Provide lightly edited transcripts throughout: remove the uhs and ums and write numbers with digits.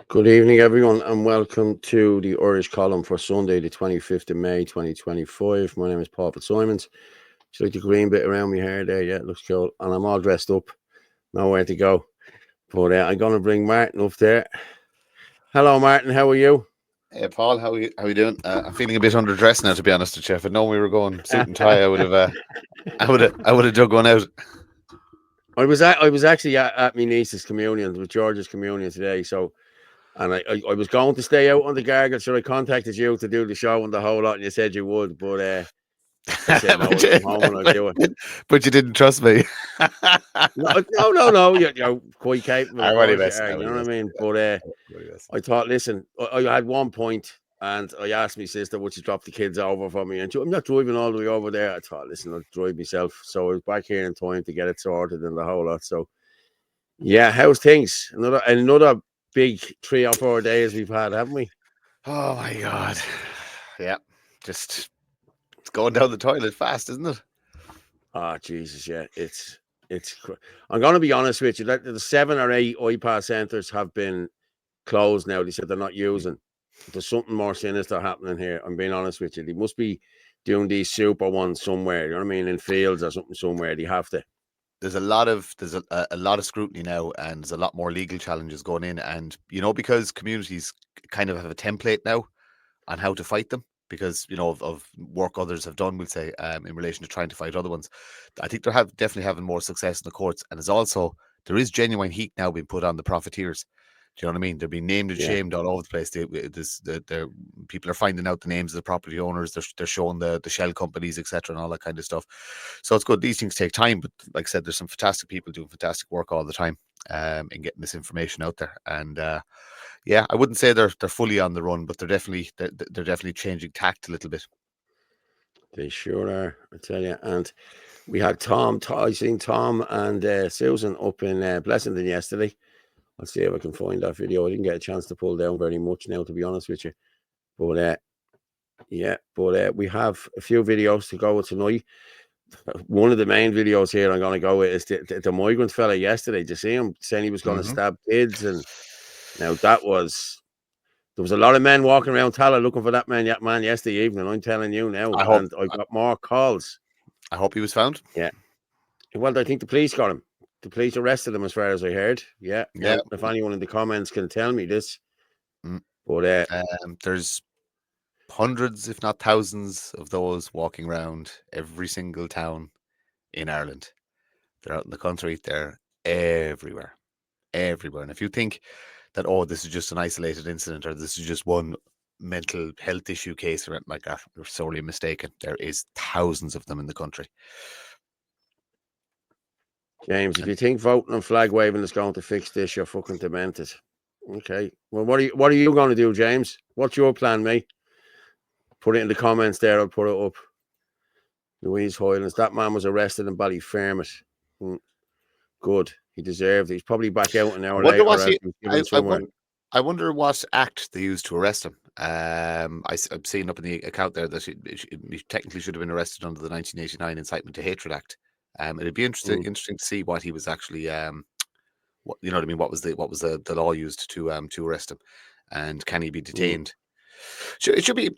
Good evening, everyone, and welcome to the Irish column for Sunday, the 25th of May, 2025. My name is Paul Fitzsimons. Just like the green bit around my hair there, yeah, it looks cool. And I'm all dressed up, nowhere to go. But I'm going to bring Martin up there. Hello, Martin, how are you? Hey, Paul, how are you doing? I'm feeling a bit underdressed now, to be honest with you. If I'd known we were going suit and tie, I would have dug one out. I was actually at my niece's communion, with George's communion today, so. And I was going to stay out on the gargle, so I contacted you to do the show and the whole lot, and you said you would, but I said no, I'll come home and I'll do it. But you didn't trust me. No, you're quite capable. You know what I mean? Yeah. But I thought, listen, I had one point, and I asked my sister, would she drop the kids over for me? And I'm not driving all the way over there. I thought, listen, I'll drive myself. So I was back here in time to get it sorted and the whole lot. So, yeah, how's things? Another big 3 or 4 days we've had, haven't we? Oh my God. Yeah. Just it's going down the toilet fast, isn't it? Oh Jesus, yeah. It's I'm gonna be honest with you, that the 7 or 8 iPad centers have been closed now. They said they're not using. There's something more sinister happening here. I'm being honest with you. They must be doing these super ones somewhere, you know what I mean, in fields or something somewhere. They have to. There's a lot of scrutiny now, and there's a lot more legal challenges going in, and because communities kind of have a template now on how to fight them, because of work others have done, we'll say, in relation to trying to fight other ones. I think they're definitely having more success in the courts, and there is genuine heat now being put on the profiteers. Do you know what I mean? They're being named and shamed all over the place. People are finding out the names of the property owners. They're showing the shell companies, etc., and all that kind of stuff. So it's good. These things take time, but like I said, there's some fantastic people doing fantastic work all the time in getting this information out there. And yeah, I wouldn't say they're fully on the run, but they're definitely changing tact a little bit. They sure are, I tell you. And we had I seen Tom and Susan up in Blessington yesterday. I'll see if I can find that video. I didn't get a chance to pull down very much now, to be honest with you. But we have a few videos to go with tonight. One of the main videos here I'm going to go with is the migrant fella yesterday. Did you see him saying he was going to stab kids? And now there was a lot of men walking around Tala looking for that man yesterday evening. I'm telling you now. I got more calls. I hope he was found. Yeah. Well, I think the police got him. The police arrested him, as far as I heard. Yeah. Now, if anyone in the comments can tell me this. But there's hundreds, if not thousands, of those walking around every single town in Ireland. They're out in the country. They're everywhere. And if you think that, this is just an isolated incident, or this is just one mental health issue case or anything like that, you're sorely mistaken. There is thousands of them in the country. James, if you think voting and flag waving is going to fix this, you're fucking demented. Okay. Well, what are you going to do, James? What's your plan, mate? Put it in the comments there. I'll put it up. Louise Hoylands. That man was arrested in Ballyfermot. Good. He deserved it. He's probably back out an hour later. I wonder what act they used to arrest him. I've seen up in the account there that he technically should have been arrested under the 1989 Incitement to Hatred Act. It'd be interesting to see what he was actually, what you know what I mean. What was the law used to arrest him, and can he be detained? It should be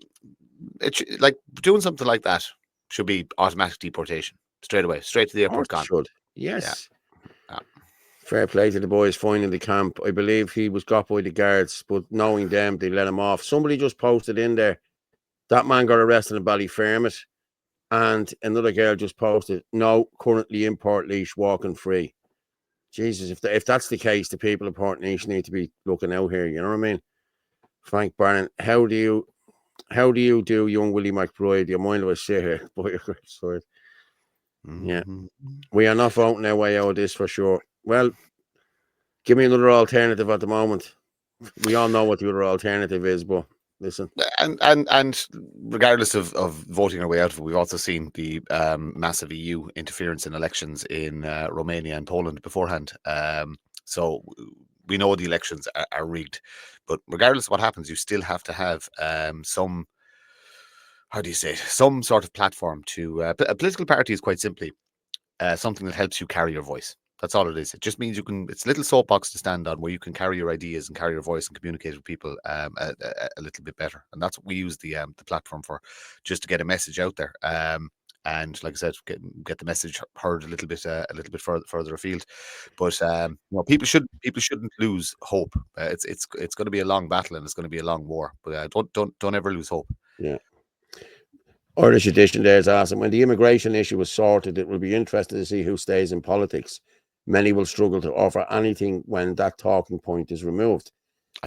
like doing something like that. Should be automatic deportation straight away, straight to the airport. Should yes. Yeah. Fair play to the boys finding the camp. I believe he was got by the guards, but knowing them, they let him off. Somebody just posted in there that man got arrested in Ballyfermot. And another girl just posted, no, currently in Portlaoise, walking free. Jesus, if that's the case, the people of Portlaoise need to be looking out here. You know what I mean? Frank Barron, how do you do young Willie McBride? Your mind was sit here by your great side. Yeah. We are not voting our way out of this for sure. Well, give me another alternative at the moment. We all know what the other alternative is, but listen. And regardless of voting our way out of it, we've also seen the massive EU interference in elections in Romania and Poland beforehand. So we know the elections are rigged, but regardless of what happens, you still have to have some, how do you say it, some sort of platform to a political party is quite simply something that helps you carry your voice. That's all it is. It just means you can, it's a little soapbox to stand on where you can carry your ideas and carry your voice and communicate with people a little bit better. And that's what we use the platform for, just to get a message out there. And like I said, get the message heard a little bit further afield. But people shouldn't lose hope. It's going to be a long battle and it's going to be a long war. But don't ever lose hope. Yeah. Irish edition there is asking, when the immigration issue is sorted, it will be interesting to see who stays in politics. Many will struggle to offer anything when that talking point is removed.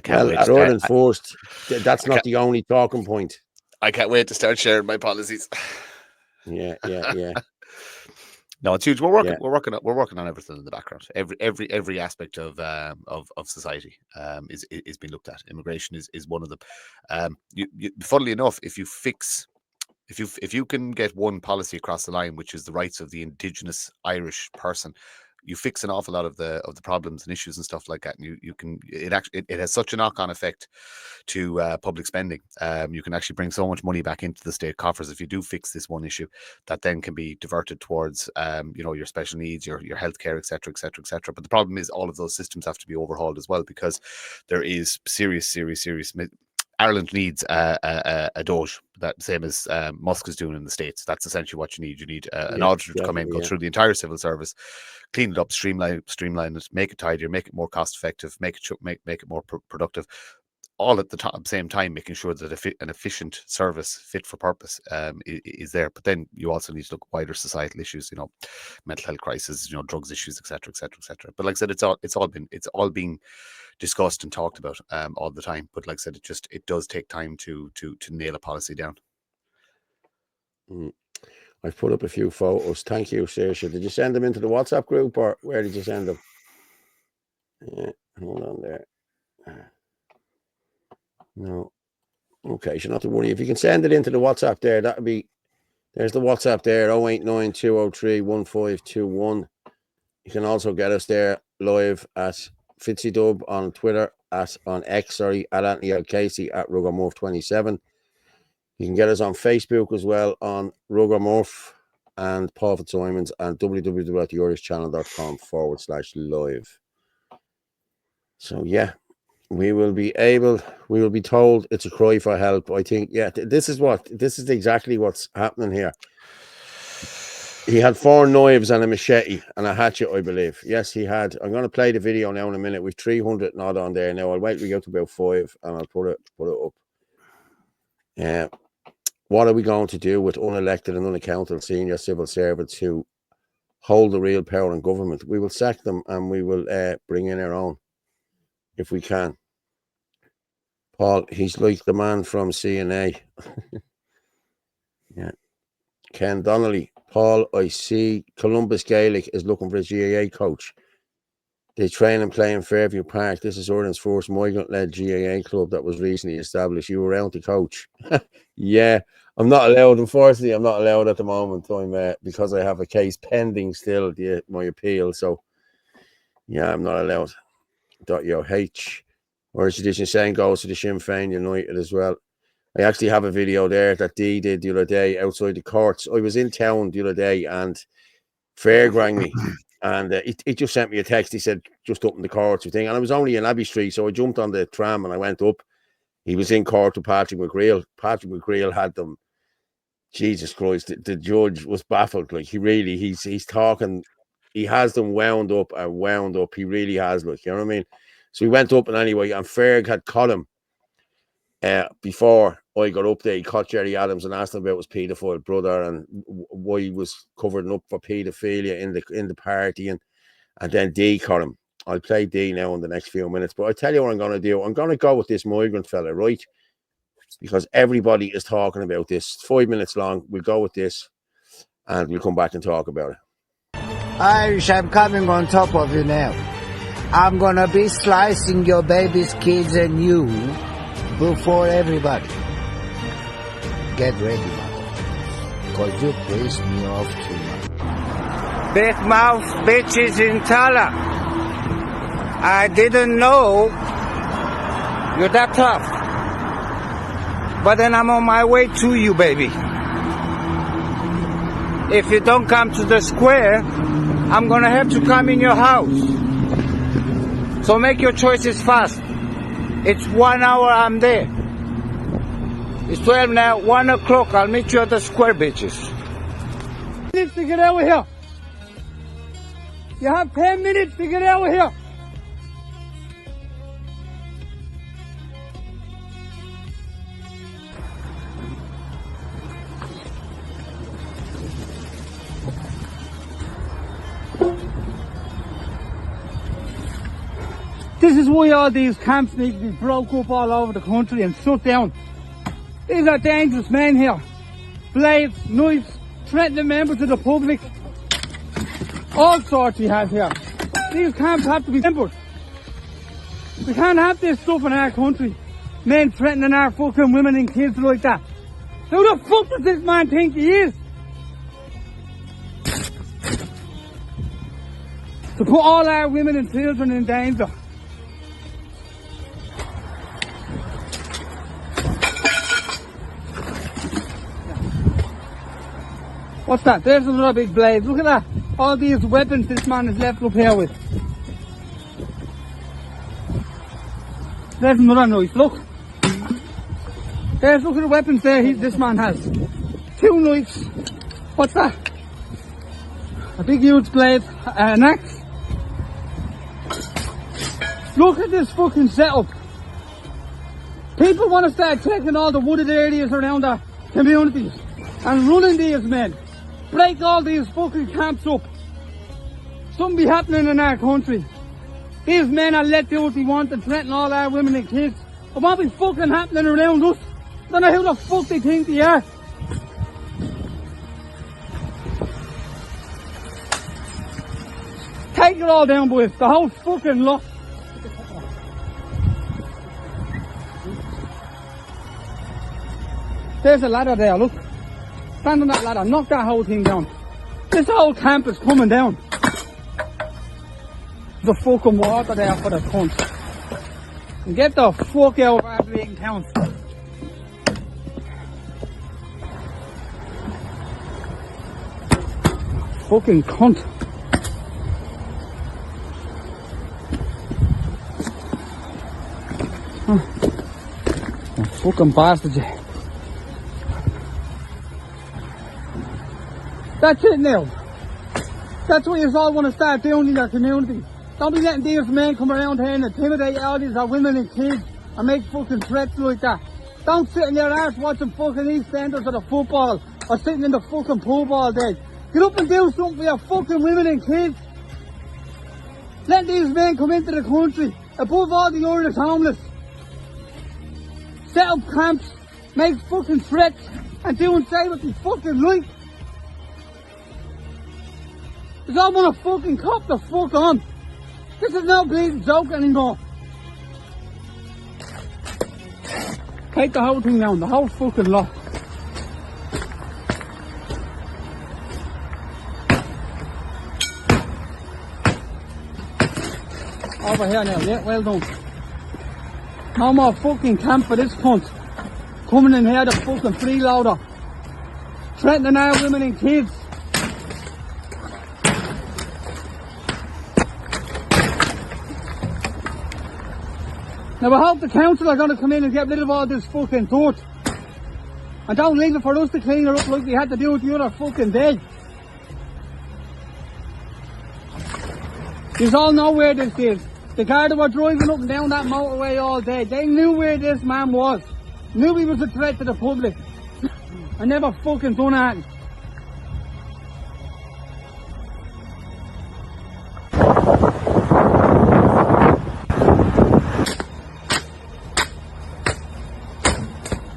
Well, at Ireland First, that's not the only talking point. I can't wait to start sharing my policies. Yeah. No, it's huge. We're working on everything in the background. Every aspect of society is being looked at. Immigration is one of them. Funnily enough, if you can get one policy across the line, which is the rights of the Indigenous Irish person, you fix an awful lot of the problems and issues and stuff like that. And it has such a knock-on effect to public spending. You can actually bring so much money back into the state coffers if you do fix this one issue, that then can be diverted towards your special needs, your healthcare, etc., etc., etc. But the problem is all of those systems have to be overhauled as well, because there is serious. Ireland needs a Doge, that same as Musk is doing in the States. That's essentially what you need. You need an auditor to come in, go through the entire civil service, clean it up, streamline it, make it tidier, make it more cost effective, make it more productive. All at the same time, making sure that an efficient service fit for purpose is there. But then you also need to look at wider societal issues, mental health crisis, drugs issues, etc., etc., etc. But like I said, it's all being discussed and talked about all the time. But like I said, it does take time to nail a policy down. I've put up a few photos. Thank you, Saoirse. Did you send them into the WhatsApp group, or where did you send them? Yeah, hold on there. No. Okay, so not to worry. If you can send it into the WhatsApp there, that would be, there's the WhatsApp there, 0892031521. You can also get us there live at FitzyDub on Twitter, on X, at Anthony L. Casey, at RuggerMurph27. You can get us on Facebook as well, on RuggerMurph and Paul Fitzsimons, and www.theirishchannel.com/live. So yeah, we will be told it's a cry for help. I think, this is exactly what's happening here. He had 4 knives and a machete and a hatchet, I believe. Yes, he had. I'm going to play the video now in a minute. We've 300 and odd on there now. I'll wait till we go to about 5 and I'll put it up. What are we going to do with unelected and unaccountable senior civil servants who hold the real power in government? We will sack them and we will bring in our own if we can. Paul, he's like the man from CNA. Yeah. Ken Donnelly. Paul, I see Columbus Gaelic is looking for a GAA coach. They train and play in Fairview Park. This is Ireland's first migrant-led GAA club that was recently established. You were around to coach. Yeah, I'm not allowed. Unfortunately, I'm not allowed at the moment. I'm because I have a case pending still, my appeal. So, yeah, I'm not allowed. .yoh. Irish edition saying goes to the Sinn Féin United as well. I actually have a video there that Dee did the other day outside the courts. I was in town the other day and Ferg rang me and he just sent me a text. He said, just up in the courts thing. And I was only in Abbey Street, so I jumped on the tram and I went up. He was in court with Patrick McGreal. Patrick McGreal had them. Jesus Christ, the judge was baffled. Like, he's talking. He has them wound up. He really has, you know what I mean? So we went up and anyway, and Ferg had caught him before I got up there. He caught Jerry Adams and asked him about his paedophile brother and why he was covering up for paedophilia in the party, and then Dee caught him. I'll play Dee now in the next few minutes, but I tell you what I'm going to do. I'm going to go with this migrant fella, right? Because everybody is talking about this. 5 minutes long. We'll go with this, and we'll come back and talk about it. Irish, I'm coming on top of you now. I'm going to be slicing your baby's kids and you before everybody. Get ready, motherfuckers, because you pissed me off too much. Big mouth bitches in Tala. I didn't know you're that tough. But then I'm on my way to you, baby. If you don't come to the square, I'm gonna have to come in your house. So make your choices fast. It's 1 hour, I'm there. It's 12 now, 1 o'clock, I'll meet you at the square, bitches. Minutes to get out of here. You have 10 minutes to get out of here. This is why all these camps need to be broke up all over the country and shut down. These are dangerous men here. Blades, knives, threatening members of the public. All sorts we have here. These camps have to be tempered. We can't have this stuff in our country. Men threatening our fucking women and kids like that. Who the fuck does this man think he is? To put all our women and children in danger. What's that? There's another big blade. Look at that. All these weapons this man is left up here with. There's another knife. Look. Look at the weapons there this man has. 2 knives. What's that? A big huge blade. An axe. Look at this fucking setup. People want to start taking all the wooded areas around our communities and running these men. Break all these fucking camps up. Something be happening in our country. These men are let do what they want and threaten all our women and kids. But what be fucking happening around us? I don't know who the fuck they think they are. Take it all down, boys. The whole fucking lot. There's a ladder there, look. Stand on that ladder, knock that whole thing down. This whole camp is coming down. The fucking water there for the cunt. And get the fuck out of our bleeding town. Fucking cunt. Oh, fucking bastard. That's it now. That's what you all want to start doing in your community. Don't be letting these men come around here and intimidate all these women and kids and make fucking threats like that. Don't sit in your arse watching fucking EastEnders or the football or sitting in the fucking pub all day. Get up and do something for your fucking women and kids. Let these men come into the country above all the Irish homeless. Set up camps, make fucking threats and do and say what they fucking like. Because I want to fucking cop the fuck on. This is no bleeding joke anymore. Take the whole thing down, the whole fucking lot. Over here now, yeah, well done. No more fucking camp for this cunt. Coming in here, the fucking freeloader. Threatening our women and kids. Now I hope the council are going to come in and get rid of all this fucking dirt. And don't leave it for us to clean her up like we had to do it the other fucking day. You all know where this is. The car that were driving up and down that motorway all day, they knew where this man was. Knew he was a threat to the public. I never fucking done that.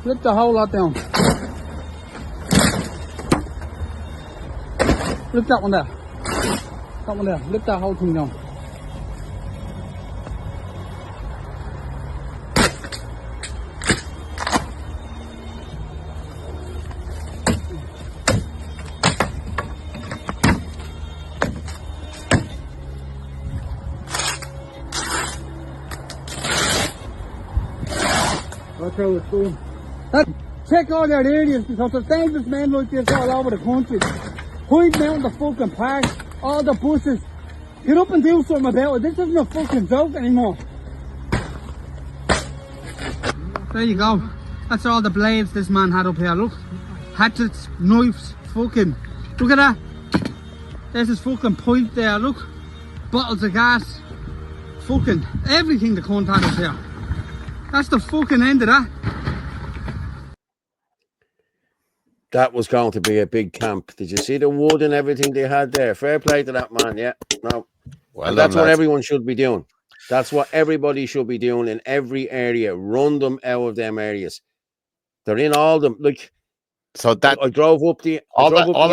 Flip the whole lot down. Flip that one there. That one there. Flip that whole thing down. how it's going. Check all their areas because there's dangerous men like this all over the country. Hiding out in the fucking parks, all the buses. Get up and do something about it. This isn't a fucking joke anymore. There you go. That's all the blades this man had up here. Look. Hatchets, knives, fucking. Look at that. There's his fucking pipe there. Look. Bottles of gas. Fucking everything the cunt had up here. That's the fucking end of that. That was going to be a big camp. Did you see the wood and everything they had there? Fair play to that man, yeah. No. Well, that's what everyone should be doing. That's what everybody should be doing in every area. Run them out of them areas. They're in all them. Like, so that I drove up the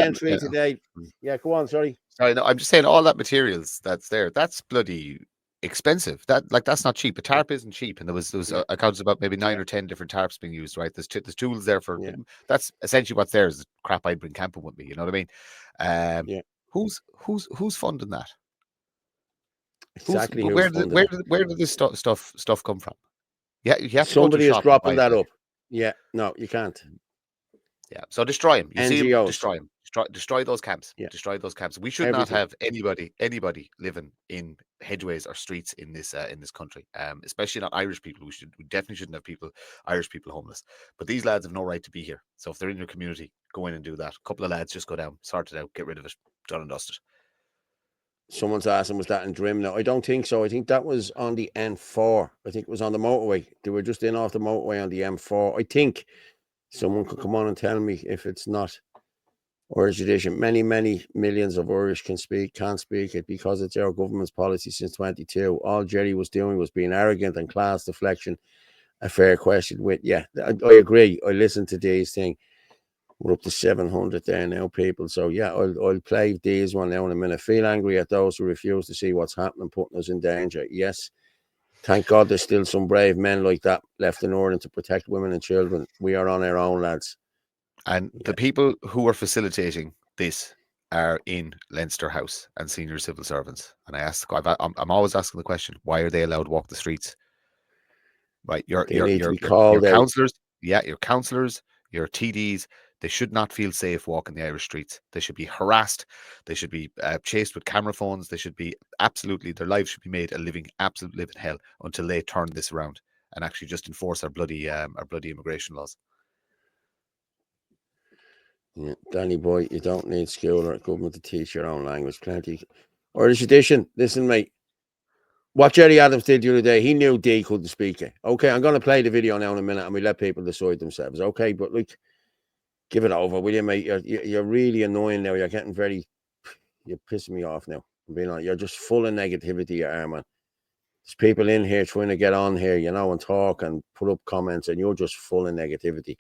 entry yeah. today. Yeah, go on. Sorry. No, I'm just saying all that materials that's there. That's bloody expensive. That's not cheap. A tarp isn't cheap, and there was accounts about maybe 9 or 10 different tarps being used. Right? There's tools there for. Yeah. That's essentially what's there. Is the crap I'd bring camping with me. You know what I mean? Who's funding that? Exactly. Where did this stuff come from? Yeah, you have to somebody is dropping that up. Yeah, no, you can't. Yeah, so destroy them. You NGOs. see them, destroy them. Destroy those camps. Yeah. Destroy those camps. We should not have anybody living in hedgeways or streets in this country. Especially not Irish people. We definitely shouldn't have Irish people homeless. But these lads have no right to be here. So if they're in your community, go in and do that. A couple of lads just go down, sort it out, get rid of it, done and dusted. Someone's asking, was that in Drim? No, I don't think so. I think that was on the N4. I think it was on the motorway. They were just in off the motorway on the M4. I think someone could come on and tell me if it's not Irish tradition. Many millions of Irish can't speak it because it's our government's policy since 22. All Jerry was doing was being arrogant and class deflection. A fair question with, yeah, I agree. I listened to these thing. We're up to 700 there now, people. So, yeah, I'll play these one now in a minute. Feel angry at those who refuse to see what's happening, putting us in danger. Yes. Thank God there's still some brave men like that left in order to protect women and children. We are on our own, lads. And the people who are facilitating this are in Leinster House and senior civil servants. And I'm always asking the question, why are they allowed to walk the streets? Right, your councillors, your councillors, your TDs, they should not feel safe walking the Irish streets. They should be harassed. They should be chased with camera phones. They should be their lives should be made a absolute living hell until they turn this around and actually just enforce our bloody immigration laws. Yeah, Danny boy, you don't need school or government to teach your own language. Plenty. Irish tradition. Listen, mate. What Jerry Adams did the other day, he knew D couldn't speak it. Okay, I'm going to play the video now in a minute and we let people decide themselves. Okay, but look, give it over, will you, mate? You're really annoying now. You're pissing me off now. I'm being honest. You're just full of negativity, you are, man. There's people in here trying to get on here, and talk and put up comments, and you're just full of negativity.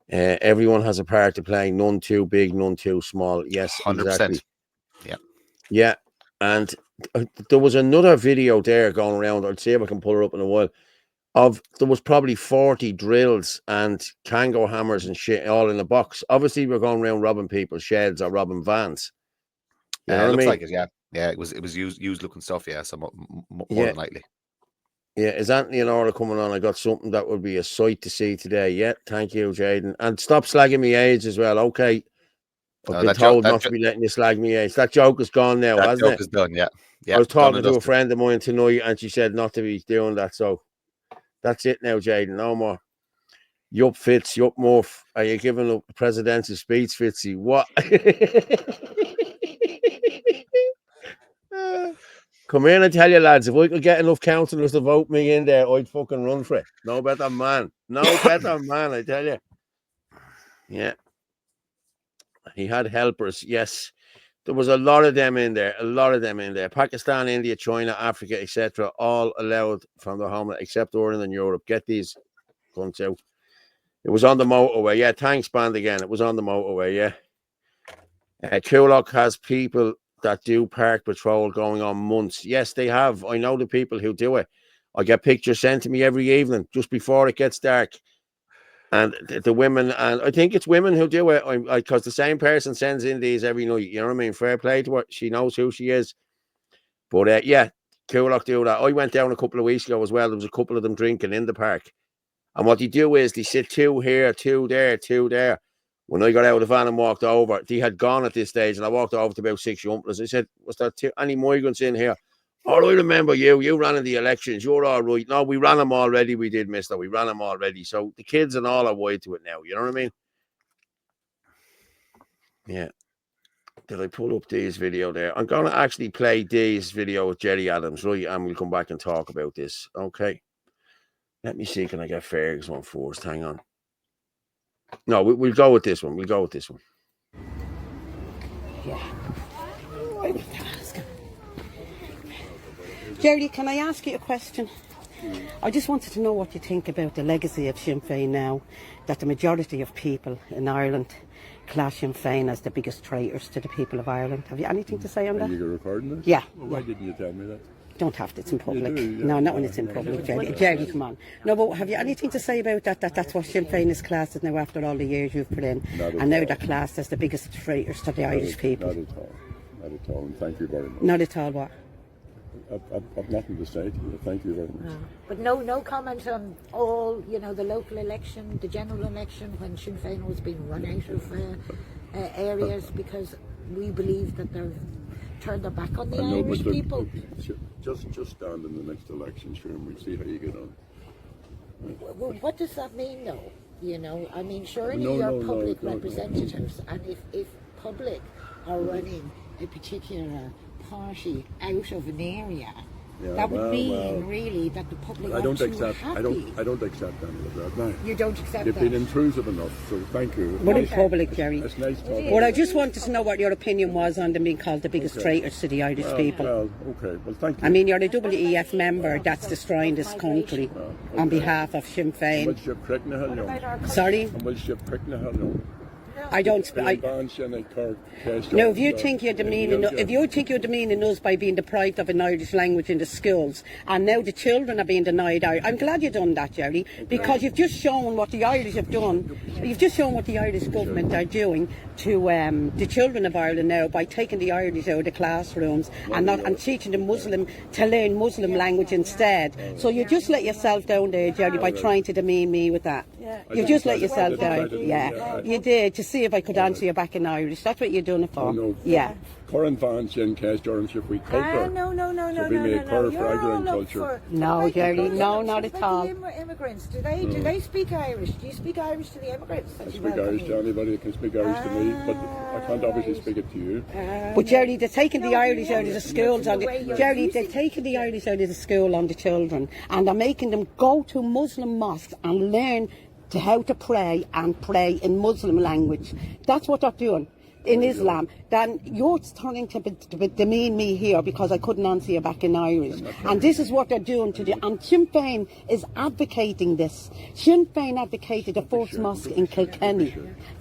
Everyone has a part to play. None too big, none too small. Yes, 100%. Exactly. Yeah. And there was another video there going around. I'll see if I can pull it up in a while. There was probably 40 drills and Kango hammers and shit all in a box. Obviously, we're going around robbing people's sheds or robbing vans. You know what I mean? Like it, yeah. Yeah, it was used looking stuff, yeah, so more than likely. Yeah, is Anthony and Orla coming on? I got something that would be a sight to see today. Yeah, thank you, Jaden. And stop slagging me age as well, okay? I've been told not to be letting you slag me age. That joke is gone now, hasn't it? That joke is done, yeah. I was talking to a friend of mine tonight and she said not to be doing that, so that's it now, Jaden. No more. Yup, Fitz, yup, Murph. Are you giving up a presidential speech, Fitzy? What? Come in and tell you, lads, if we could get enough councillors to vote me in there, I'd fucking run for it. No better man. No better man, I tell you. Yeah. He had helpers, yes. There was a lot of them in there. Pakistan, India, China, Africa, etc. All allowed from their homeland, except Ireland and Europe. Get these guns out. It was on the motorway. Yeah, thanks, band again. It was on the motorway, yeah. Coolock has people that do park patrol going on months. Yes, they have. I know the people who do it. I get pictures sent to me every evening, just before it gets dark. And the women, and I think it's women who do it, because the same person sends in these every night. You know what I mean? Fair play to her. She knows who she is. But yeah, Coolock do that. I went down a couple of weeks ago as well. There was a couple of them drinking in the park. And what they do is they sit 2 here, 2 there, 2 there. When I got out of the van and walked over, they had gone at this stage, and I walked over to about 6 young fellas. I said, was there any migrants in here? Oh, I remember you. You ran in the elections. You're all right. No, we ran them already. We did, mister. We ran them already. So the kids and all are wide to it now. You know what I mean? Yeah. Did I pull up Dee's video there? I'm going to actually play Dee's video with Jerry Adams, right? And we'll come back and talk about this. Okay. Let me see. Can I get Ferg's one first? Hang on. No, we'll go with this one. We'll go with this one. Yeah. Jerry, can I ask you a question? I just wanted to know what you think about the legacy of Sinn Féin now, that the majority of people in Ireland class Sinn Féin as the biggest traitors to the people of Ireland. Have you anything to say on that? Are you recording this? Yeah. Well, why didn't you tell me that? Don't have to, it's in public. You do, yeah. No, not when it's in public, Jerry. Jerry, come on. No, but have you anything to say about that? That's what Sinn Féin is classed as now after all the years you've put in. And now they're classed as the biggest traitors to the Irish people. Not at all. Not at all. And thank you very much. Not at all, what? I've nothing to say to you. Thank you very much. But no comment on all, the local election, the general election, when Sinn Féin was being run out of areas because we believe that they've turned their back on the Irish people. Just stand in the next election, sure, and we'll see how you get on. Well, what does that mean, though? Surely you're public representatives, and if public are running a particular party out of an area, that would mean really that the public I don't are accept. happy. I don't accept any of that. No. You don't accept You've that? been intrusive enough, so thank you. But in public, Jerry. It's nice talking. Well, I just wanted to know what your opinion was on them being called the biggest traitors to the Irish people. Well, okay. Well, thank you. I mean, you're a WEF member that's destroying this country on behalf of Sinn Féin. Will you prick na hell, young? Sorry? And will you prick na hell, young? I don't. No, if you think you're demeaning us by being deprived of an Irish language in the schools, and now the children are being denied Irish, I'm glad you've done that, Jerry, because you've just shown what the Irish have done. You've just shown what the Irish government are doing to the children of Ireland now by taking the Irish out of the classrooms and teaching them to learn Muslim language instead. So you just let yourself down there, Jerry, by trying to demean me with that. You just let yourself down. Yeah, you did, to see if I could answer you back in Irish. That's what you're doing it for. Yeah. Current fans in case if we culture. No. Culture. No, Jerry, no, not at all. The immigrants, do they speak Irish? Do you speak Irish to the immigrants? I speak Irish to anybody that can speak Irish to me, but I can't obviously speak it to you. But Jerry, they're taking the Irish out of the schools they're taking the Irish out of the school on the children, and they're making them go to Muslim mosques and learn how to pray and pray in Muslim language. That's what they're doing in Islam. Then you're starting to demean me here because I couldn't answer you back in Irish. And this is what they're doing to you. And Sinn Féin is advocating this. Sinn Féin advocated the first mosque in Kilkenny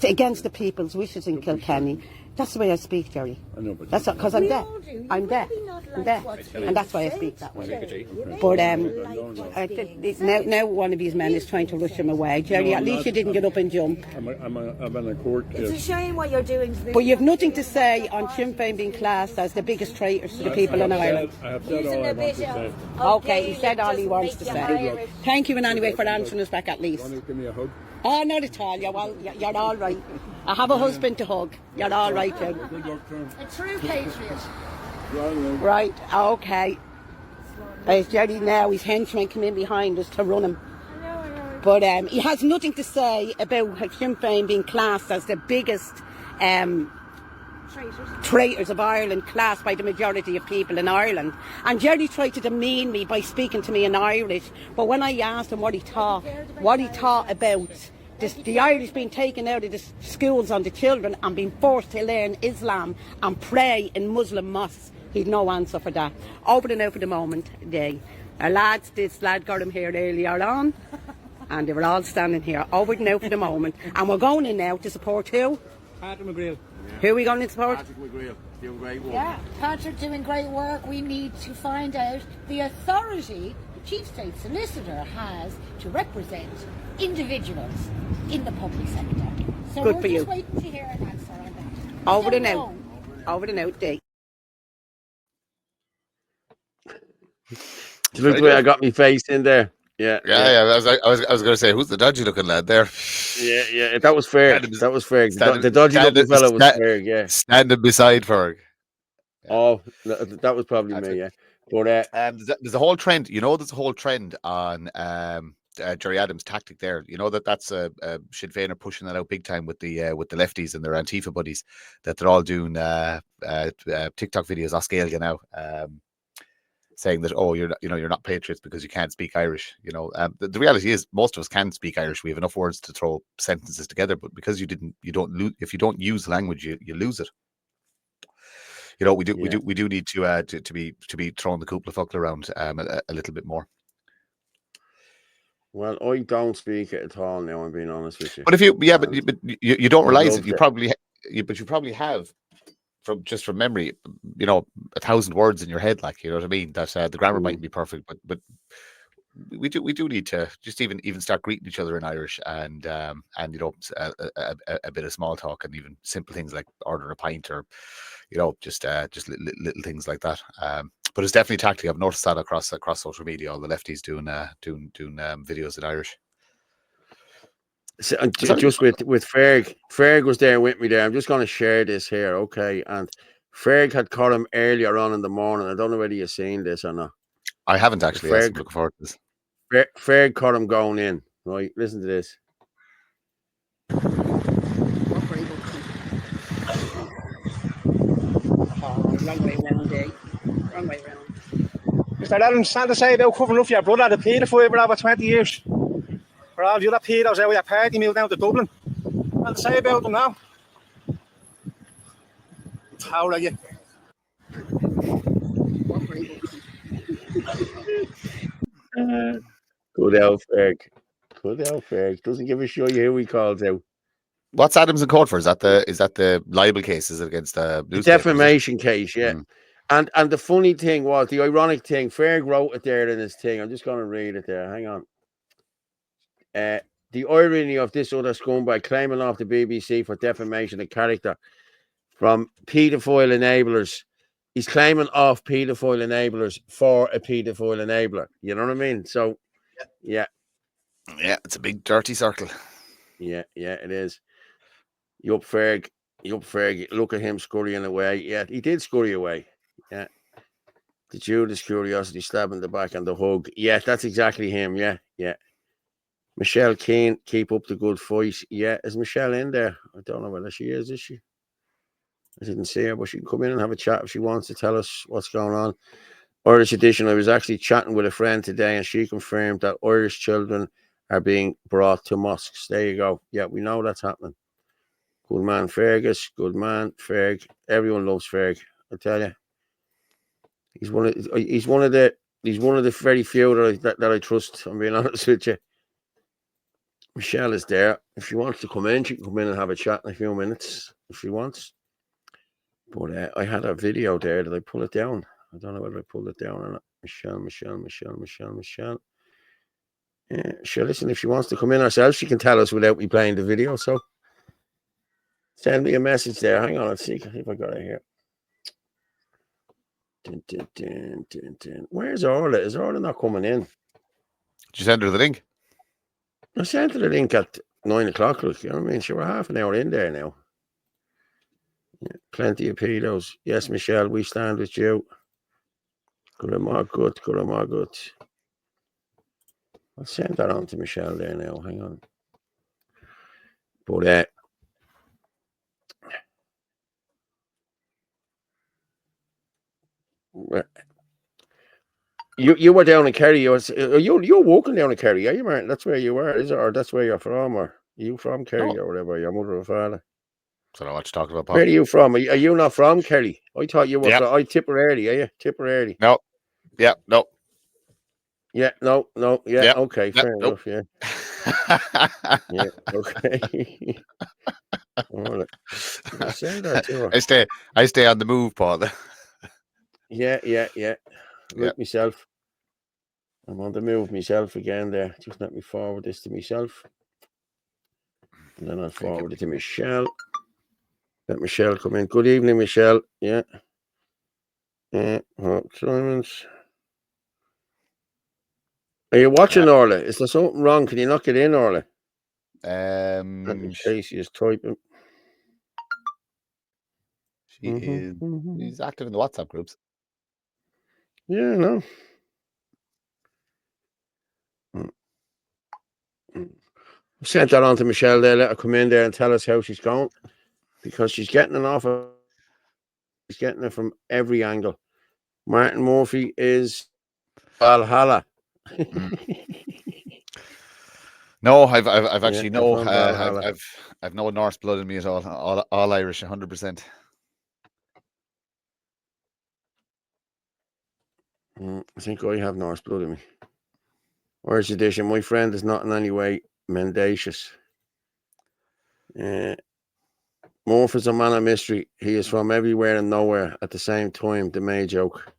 against the people's wishes in Kilkenny. That's the way I speak, Jerry. I know, but that's because I'm deaf. I'm deaf. And that's why I speak that way. But now one of these men is trying to rush him away. Jerry, at least you didn't get up and jump. I'm in a court case. It's a shame what you're doing. But you've nothing to say on Sinn Féin being classed as the biggest traitors to the people in Ireland. I have said all I want to say. Okay, he said all he wants to say. Thank you, and anyway, for answering us back at least. Want to give me a hug? Oh, not at all. You're all right. I have a husband to hug. You're all right, Jim. Good luck, Tom. A true patriot. Right, okay. There's Jerry now. His henchmen come in behind us to run him. But he has nothing to say about Sinn Féin being classed as the biggest traitors of Ireland, classed by the majority of people in Ireland. And Jerry tried to demean me by speaking to me in Irish, but when I asked him what he thought about the Irish being taken out of the schools on the children and being forced to learn Islam and pray in Muslim mosques, he'd no answer for that. Over and out for the moment, this lad got him here earlier on, and they were all standing here, over and out for the moment. And we're going in now to support who? Patrick McGreal. Who are we going to support? Patrick McGreal, doing great work. Yeah, Patrick doing great work. We need to find out the authority the Chief State Solicitor has to represent individuals in the public sector. So Good we're for just you. waiting to hear an answer on that. Over and out. Over and out, Dave. Look the way I got my face in there. Yeah. I was going to say, who's the dodgy looking lad there? Yeah. That was Ferg. That was Ferg. The dodgy looking fellow was Ferg. Yeah. Standing beside Ferg. Yeah. Oh, that was probably me. Yeah. But there's a whole trend. There's a whole trend on Jerry Adams' tactic there. That's a Sinn Féin are pushing that out big time with the lefties and their Antifa buddies, that they're all doing TikTok videos off scale now, saying that you're not patriots because you can't speak Irish. The reality is most of us can speak Irish. We have enough words to throw sentences together, but because if you don't use the language, you lose it. We do need to be throwing the Kupla Fuckle around a little bit more. Well, I don't speak it at all now. I'm being honest with you. But you don't realize it. You probably have from memory, 1,000 words in your head, like, you know what I mean. That the grammar mightn't be perfect, but we do need to just even start greeting each other in Irish, and a bit of small talk, and even simple things like ordering a pint, or just little things like that. But it's definitely tactic. I've noticed that across social media, all the lefties doing videos in Irish. So, just with Ferg was there with me there. I'm just going to share this here, okay? And Ferg had caught him earlier on in the morning. I don't know whether you've seen this or not. I haven't actually. I'm looking forward to this. Ferg caught him going in. Right, listen to this. Wrong way round, Dave. Wrong way round. Mr. Adams, stand to say about covering up for your brother, the paedophile, for over 20 years. For all the other pedos out with your party meal down to Dublin. Stand to say about them now. How are you? Good old Ferg. Doesn't give a shit who he calls out. What's Adams in court for? Is that the libel case? Is it against the defamation case? Yeah. And the funny thing was, the ironic thing, Ferg wrote it there in his thing. I'm just going to read it there. Hang on. The irony of this other scumbag claiming off the BBC for defamation of character from paedophile enablers. He's claiming off paedophile enablers for a paedophile enabler. You know what I mean? So, yeah. Yeah, it's a big dirty circle. Yeah, it is. Yup, Ferg. Look at him scurrying away. Yeah, he did scurry away. Yeah. The Judas curiosity stabbing the back and the hug. Yeah, that's exactly him. Yeah. Michelle Keane, keep up the good fight. Yeah, is Michelle in there? I don't know whether she is she? I didn't see her, but she can come in and have a chat if she wants to tell us what's going on. Irish edition, I was actually chatting with a friend today, and she confirmed that Irish children are being brought to mosques. There you go. Yeah, we know that's happening. Good man, Fergus. Good man, Ferg. Everyone loves Ferg. I tell you, he's one of the very few that I trust. I'm being honest with you. Michelle is there. If she wants to come in, she can come in and have a chat in a few minutes if she wants. But I had a video there. Did I pull it down? I don't know whether I pulled it down or not. Michelle. Yeah, sure. Listen, if she wants to come in herself, she can tell us without me playing the video. So send me a message there. Hang on, let's see if I got it here. Where's Orla? Is Orla not coming in? Did you send her the link? I sent her the link at 9 o'clock. Look, you know what I mean? She were half an hour in there now. Yeah, plenty of pedos. Yes, Michelle, we stand with you. Good. I'll send that on to Michelle there now. Hang on. But you were down in Kerry. You're walking down in Kerry, are you, Martin? That's where you were, is it? Or that's where you're from? Or are you from Kerry or whatever? Your mother or father? I don't know what you're talking about, Paul. Where are you from? Are you not from Kerry? I thought you were from. I Tipperary, are you? Tipperary. No. Yeah, no. Yeah, no. Yeah, okay, fair enough. Yeah. Yeah, okay. Right. I stay on the move, Paul. Yeah. Like myself. I'm on the move myself again there. Just let me forward this to myself. And then I'll forward it to Michelle. Let Michelle come in. Good evening, Michelle. Yeah. Simons. Are you watching, Orla? Is there something wrong? Can you not get in, Orla? Casey is typing. She's active in the WhatsApp groups. Yeah, no. Sent that on to Michelle there. Let her come in there and tell us how she's going, because she's getting an offer. She's getting it from every angle. Martin Murphy is Valhalla. No, I've actually I've no Norse blood in me at all Irish, 100%. I think I have Norse blood in me. Where's the edition? My friend is not in any way mendacious. Morph is a man of mystery. He is from everywhere and nowhere at the same time. The May joke.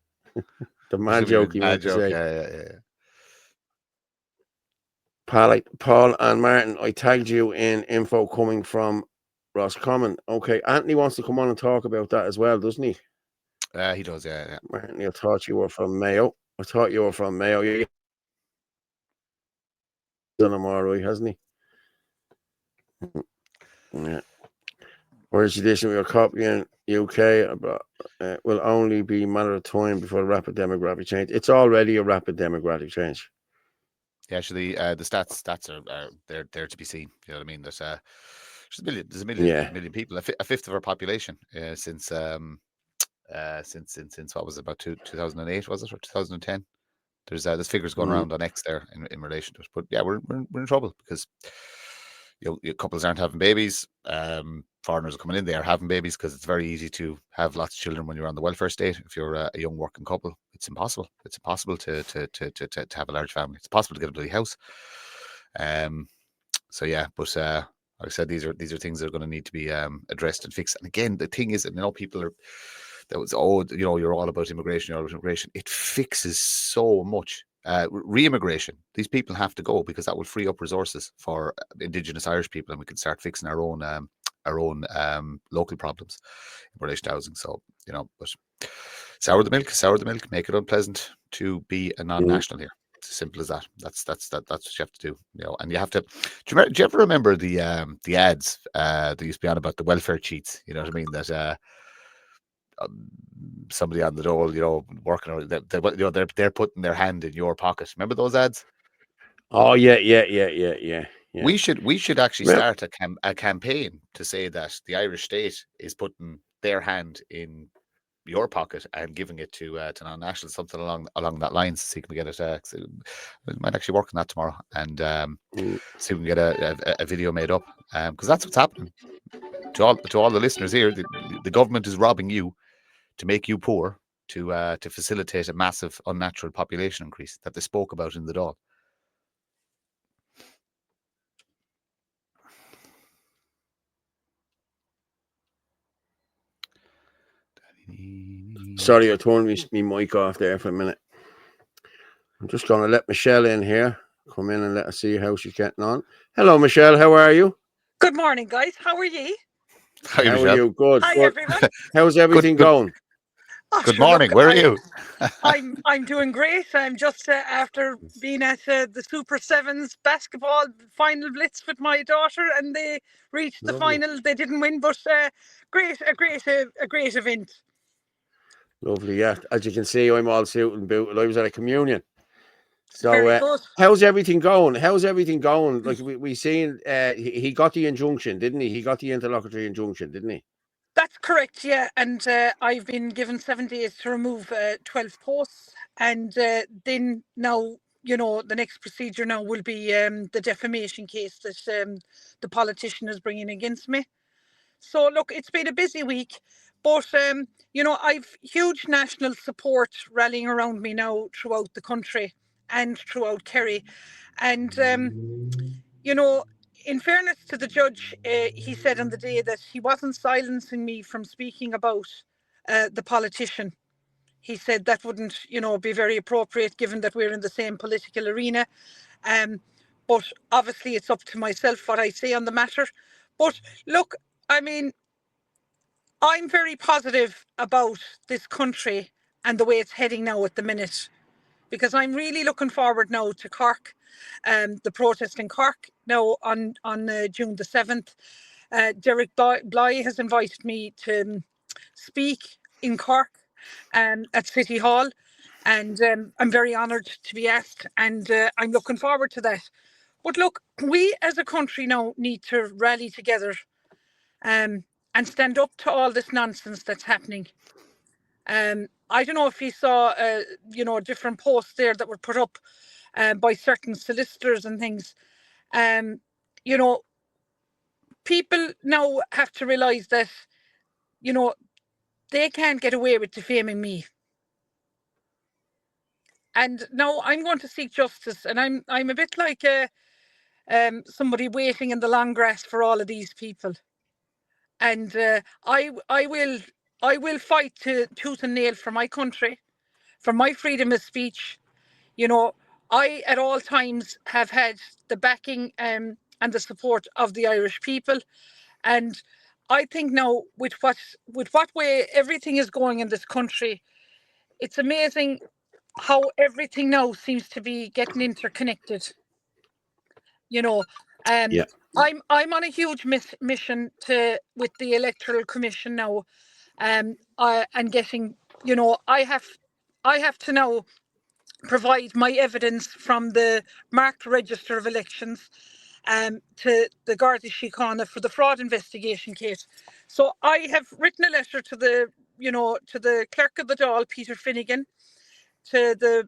The man joke, you meant to say. Yeah. Paul and Martin, I tagged you in info coming from Roscommon. Okay, Anthony wants to come on and talk about that as well, doesn't he? He does, yeah. Martin, I thought you were from Mayo. Yeah. Done him all right, hasn't he? Yeah. Where's the edition we are copying UK about will only be a matter of time before a rapid demographic change. It's already a rapid demographic change. Yeah, actually, the stats are there to be seen. You know what I mean? There's a million people, a fifth of our population since what was it, about 2008, was it, or 2010? There's figures going around on X there in relation to it. But yeah, we're in trouble because couples aren't having babies. Foreigners are coming in, they are having babies because it's very easy to have lots of children when you're on the welfare state. If you're a young working couple, it's impossible. It's impossible to have a large family. It's possible to get a bloody house. So yeah, but like I said, these are things that are going to need to be addressed and fixed. And again, the thing is that people are you're all about immigration, It fixes so much. Re-immigration. These people have to go because that will free up resources for Indigenous Irish people, and we can start fixing our own local problems in relation to housing. So but sour the milk, make it unpleasant to be a non-national here. It's as simple as that. That's what you have to do. And you have to. Do you ever remember the ads that used to be on about the welfare cheats? You know what I mean? That somebody on the dole, working, they're putting their hand in your pocket. Remember those ads? Oh yeah. We should actually start a campaign to say that the Irish state is putting their hand in your pocket and giving it to non-nationals, something along that line, so you can get it. We might actually work on that tomorrow and see if we can get a video made up, because that's what's happening to all the listeners here. The government is robbing you to make you poor, to facilitate a massive unnatural population increase that they spoke about in the Dáil. Sorry, I turned my mic off there for a minute. I'm just going to let Michelle in here. Come in and let us see how she's getting on. Hello, Michelle. How are you? Good morning, guys. How are ye? Hi, how are you? Good. Hi, everyone. How's everything going? Good morning. Where are you? I'm doing great. I'm just after being at the Super Sevens basketball final blitz with my daughter, and they reached the final. They didn't win, but a great event. Lovely, yeah. As you can see, I'm all suit and boot. I was at a communion. So, very good. How's everything going? Like we seen, he got the injunction, didn't he? He got the interlocutory injunction, didn't he? That's correct, yeah. And I've been given 7 days to remove 12 posts, and then now, the next procedure now will be the defamation case that the politician is bringing against me. So look, it's been a busy week, but I've huge national support rallying around me now throughout the country and throughout Kerry, and in fairness to the judge, he said on the day that he wasn't silencing me from speaking about the politician. He said that wouldn't, be very appropriate given that we're in the same political arena. But obviously it's up to myself what I say on the matter. But look, I mean, I'm very positive about this country and the way it's heading now at the minute, because I'm really looking forward now to Cork, the protest in Cork now on June the 7th. Derek Bly has invited me to speak in Cork at City Hall, and I'm very honoured to be asked, and I'm looking forward to that. But look, we as a country now need to rally together and stand up to all this nonsense that's happening. I don't know if you saw, different posts there that were put up by certain solicitors and things. People now have to realise that, they can't get away with defaming me. And now I'm going to seek justice, and I'm a bit like somebody waiting in the long grass for all of these people. And I will fight tooth and nail for my country, for my freedom of speech. I at all times have had the backing and the support of the Irish people, and I think now with what way everything is going in this country, it's amazing how everything now seems to be getting interconnected. Yeah. I'm on a huge mission with the Electoral Commission now, and getting, I have to now provide my evidence from the marked register of elections to the Garda Síochána for the fraud investigation case. So I have written a letter to the clerk of the Dáil, Peter Finnegan, to the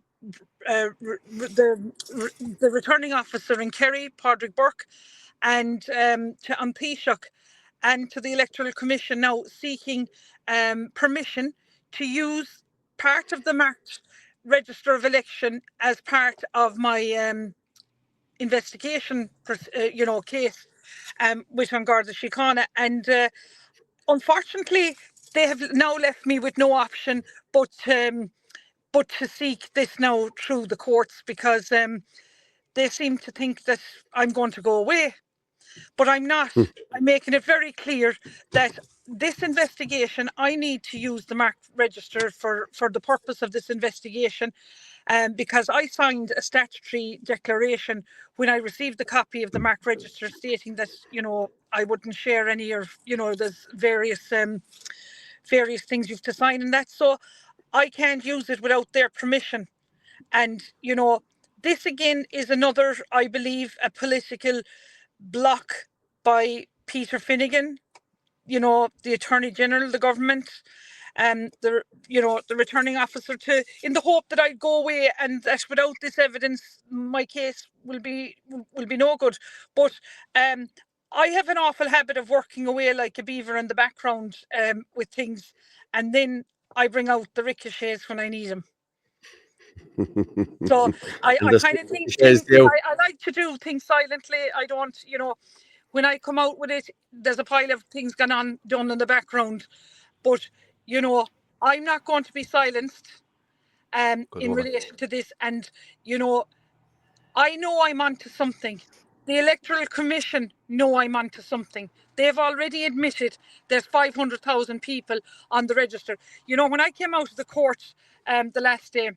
returning officer in Kerry, Padraig Burke, and to An Taoiseach, and to the Electoral Commission now, seeking permission to use part of the marked register of election as part of my investigation, case with An Garda Síochána. And unfortunately, they have now left me with no option but to seek this now through the courts, because they seem to think that I'm going to go away. But I'm not. I'm making it very clear that this investigation, I need to use the marked register for the purpose of this investigation, because I signed a statutory declaration when I received the copy of the marked register stating that, I wouldn't share any, or, there's various things you have to sign in that. So I can't use it without their permission. And, this again is another, I believe, a political block by Peter Finnegan, the Attorney General, the government, the returning officer, in the hope that I'd go away and that without this evidence my case will be no good. But I have an awful habit of working away like a beaver in the background with things, and then I bring out the ricochets when I need them. So I kind of think I like to do things silently. I don't, when I come out with it, there's a pile of things done in the background. But, I'm not going to be silenced in relation to this. And, I know I'm onto something. The Electoral Commission know I'm onto something. They've already admitted there's 500,000 people on the register. When I came out of the court the last day,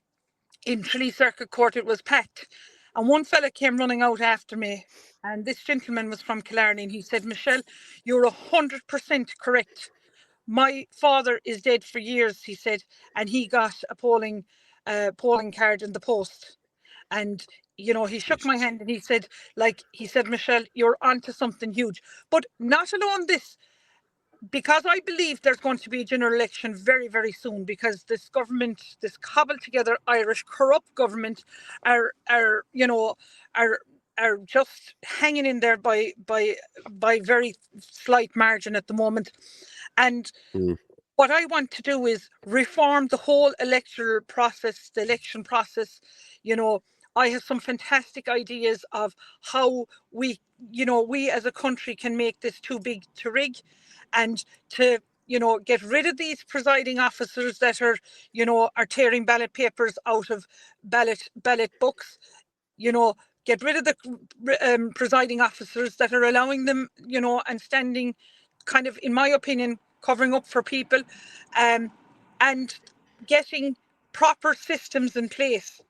in Tralee Circuit Court, it was packed, and one fella came running out after me, and this gentleman was from Killarney, and he said, "Michelle, you're 100% correct. My father is dead for years," he said, and he got a polling card in the post. And he shook my hand and he said, "Michelle, you're onto something huge." But not alone this, because I believe there's going to be a general election very, very soon, because this government, this cobbled together Irish corrupt government, are just hanging in there by very slight margin at the moment. And what I want to do is reform the whole electoral process, the election process. I have some fantastic ideas of how we as a country can make this too big to rig, and to get rid of these presiding officers that are tearing ballot papers out of ballot books. Get rid of the presiding officers that are allowing them, and standing kind of, in my opinion, covering up for people, and getting proper systems in place.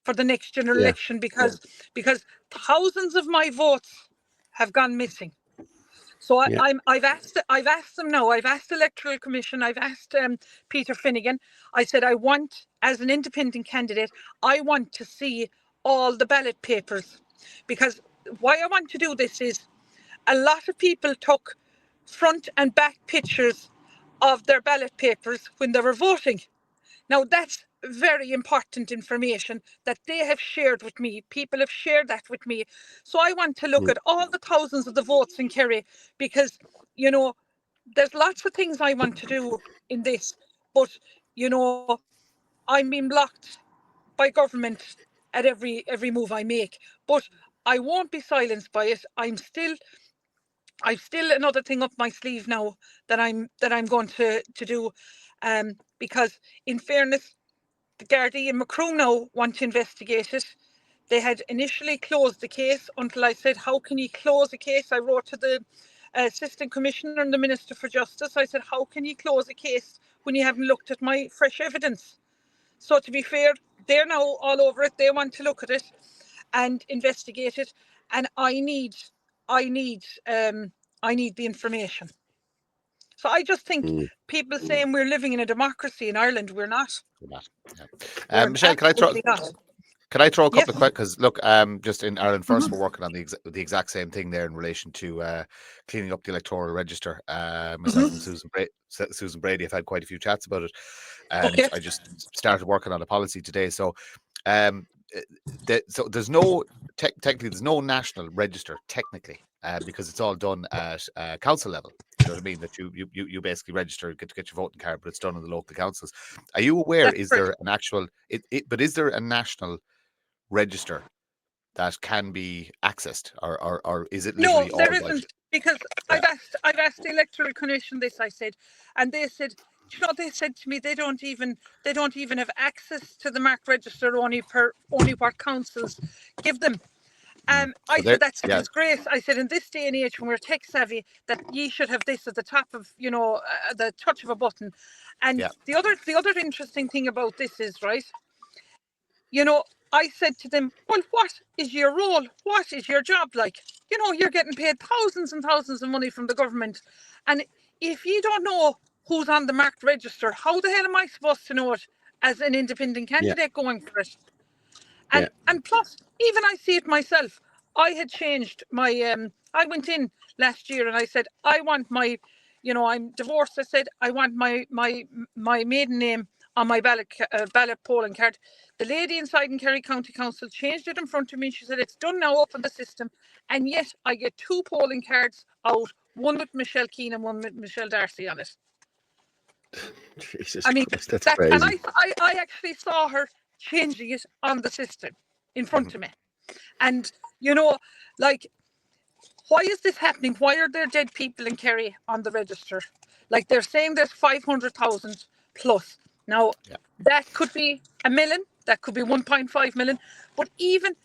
for the next general election because thousands of my votes have gone missing. So I've asked them now. I've asked the Electoral Commission. I've asked Peter Finnegan. I said I want, as an independent candidate, I want to see all the ballot papers, because why I want to do this is a lot of people took front and back pictures of their ballot papers when they were voting. Now that's very important information that they have shared with me. People have shared that with me. So I want to look at all the thousands of the votes in Kerry, because, you know, there's lots of things I want to do in this, but, you know, I'm being blocked by government at every move I make. But I won't be silenced by it. I've still another thing up my sleeve now that I'm going to do, because in fairness, the Gardaí and Macroom now want to investigate it. They had initially closed the case until I said, how can you close a case? I wrote to the Assistant Commissioner and the Minister for Justice. I said, how can you close a case when you haven't looked at my fresh evidence? So to be fair, they're now all over it. They want to look at it and investigate it. And I need the information. So I just think people saying we're living in a democracy in Ireland, we're not. Michelle, can I throw a couple of questions? Because look, just in Ireland First, we're working on the exact same thing there in relation to cleaning up the electoral register. Myself and Susan Brady have had quite a few chats about it, and I just started working on a policy today. So, there's no technically there's no national register technically, because it's all done at council level. You know what I mean? That you basically register, get your voting card, but it's done in the local councils. Are you aware? Is there an actual? But is there a national register that can be accessed, or is it literally no? There isn't, because I've asked the Electoral Commission this. I said, and they said, you know, they said to me they don't even have access to the marked register, only what councils give them. I said that's disgrace. I said in this day and age when we're tech savvy, that ye should have this at the top of, you know, the touch of a button. And the other interesting thing about this is, right, you know, I said to them, well, what is your role? What is your job like? You know, you're getting paid thousands and thousands of money from the government. And if you don't know who's on the marked register, how the hell am I supposed to know it as an independent candidate going for it? And plus, even I see it myself. I had changed my, I went in last year and I said, I want my, you know, I'm divorced. I said, I want my maiden name on my ballot polling card. The lady inside in Kerry County Council changed it in front of me. She said, it's done now, up in the system. And yet I get 2 polling cards out, one with Michelle Keane and one with Michelle Darcy on it. Jesus Christ, that's crazy. And I actually saw her changing it on the system in front of me. And, you know, like, why is this happening? Why are there dead people in Kerry on the register? Like, they're saying there's 500,000 plus. Now, that could be 1 million, that could be 1.5 million. But even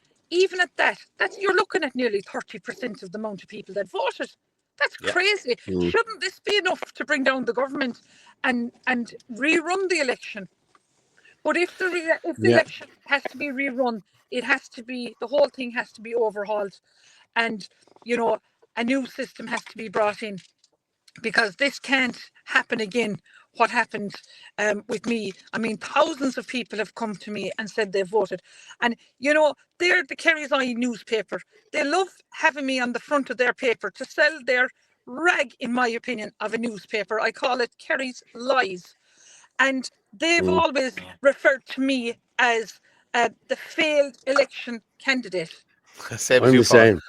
at that's you're looking at nearly 30% of the amount of people that voted. That's crazy. Shouldn't this be enough to bring down the government and rerun the election? But if the election has to be rerun, the whole thing has to be overhauled, and, you know, a new system has to be brought in, because this can't happen again. What happened with me? I mean, thousands of people have come to me and said they voted, and, you know, they're the Kerry's Eye newspaper. They love having me on the front of their paper to sell their rag, in my opinion, of a newspaper. I call it Kerry's Lies. And they've always referred to me as the failed election candidate. Same I'm the same.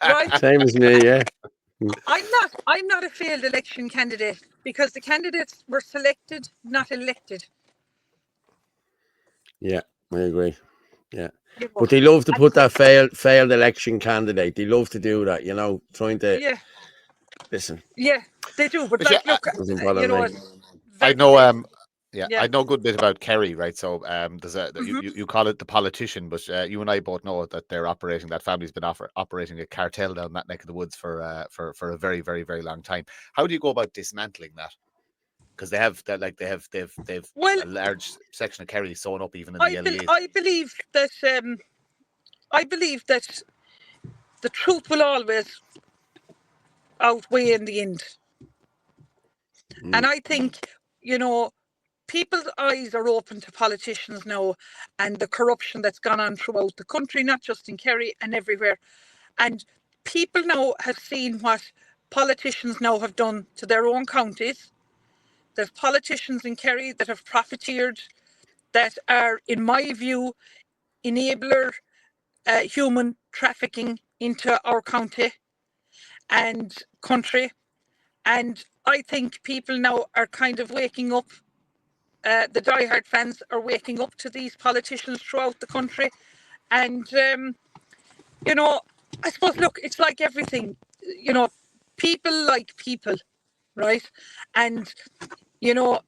Right? Same as me, yeah. I'm not a failed election candidate, because the candidates were selected, not elected. Yeah, I agree. Yeah. But they love to put that failed election candidate. They love to do that, you know, trying to listen. Yeah, they do. But like, look, you know, I know I know a good bit about Kerry, right? So there's you call it the politician, but you and I both know that that family's been operating a cartel down that neck of the woods for a very, very, very long time. How do you go about dismantling that? because they have that, like they've Well, a large section of Kerry sewn up even in the LEAs. I believe that the truth will always outweigh in the end. And I think, you know, people's eyes are open to politicians now and the corruption that's gone on throughout the country, not just in Kerry and everywhere. And people now have seen what politicians now have done to their own counties. There's politicians in Kerry that have profiteered, that are, in my view, enabler human trafficking into our county and country. And I think people now are kind of waking up. The diehard fans are waking up to these politicians throughout the country. And, you know, I suppose, look, it's like everything, you know, people like people, right? And, you know,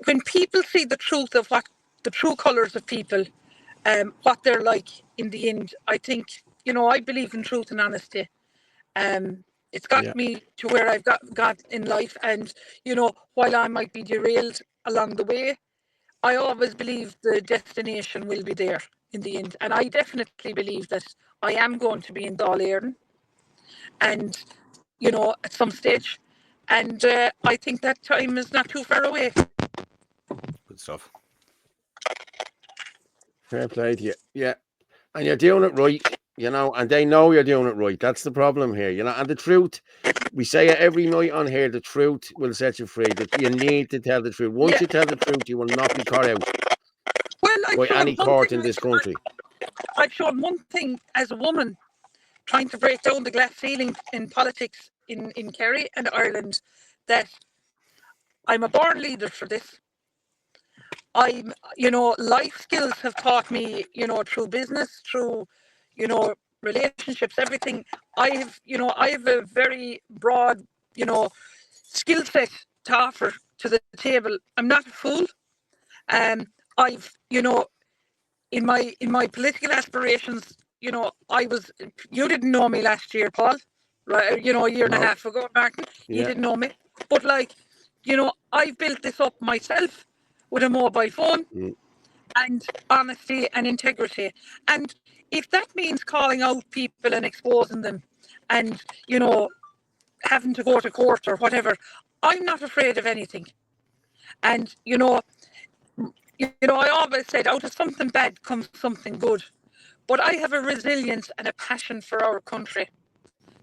when people see the truth of what the true colours of people, what they're like in the end, I think, you know, I believe in truth and honesty. It's got me to where I've got in life. And, you know, while I might be derailed along the way, I always believe the destination will be there in the end. And I definitely believe that I am going to be in Dáil Éireann, and, you know, at some stage. And I think that time is not too far away. Good stuff. Fair play to you. Yeah. And you're doing it right, you know, and they know you're doing it right. That's the problem here, you know. And the truth, we say it every night on here, the truth will set you free. That you need to tell the truth. Once you tell the truth, you will not be caught out by any court in this country. I've shown one thing as a woman trying to break down the glass ceiling in politics in Kerry and Ireland, that I'm a born leader for this. I'm, you know, life skills have taught me, you know, through business, through, you know, relationships, everything. I have a very broad, you know, skill set to offer to the table. I'm not a fool. I've, you know, in my political aspirations, you know, you didn't know me last year, Paul, right? You know, a year and a half ago, Martin, you didn't know me. But, like, you know, I've built this up myself with a mobile phone and honesty and integrity. And if that means calling out people and exposing them and, you know, having to go to court or whatever, I'm not afraid of anything. And, you know, I always said, out of something bad comes something good. But I have a resilience and a passion for our country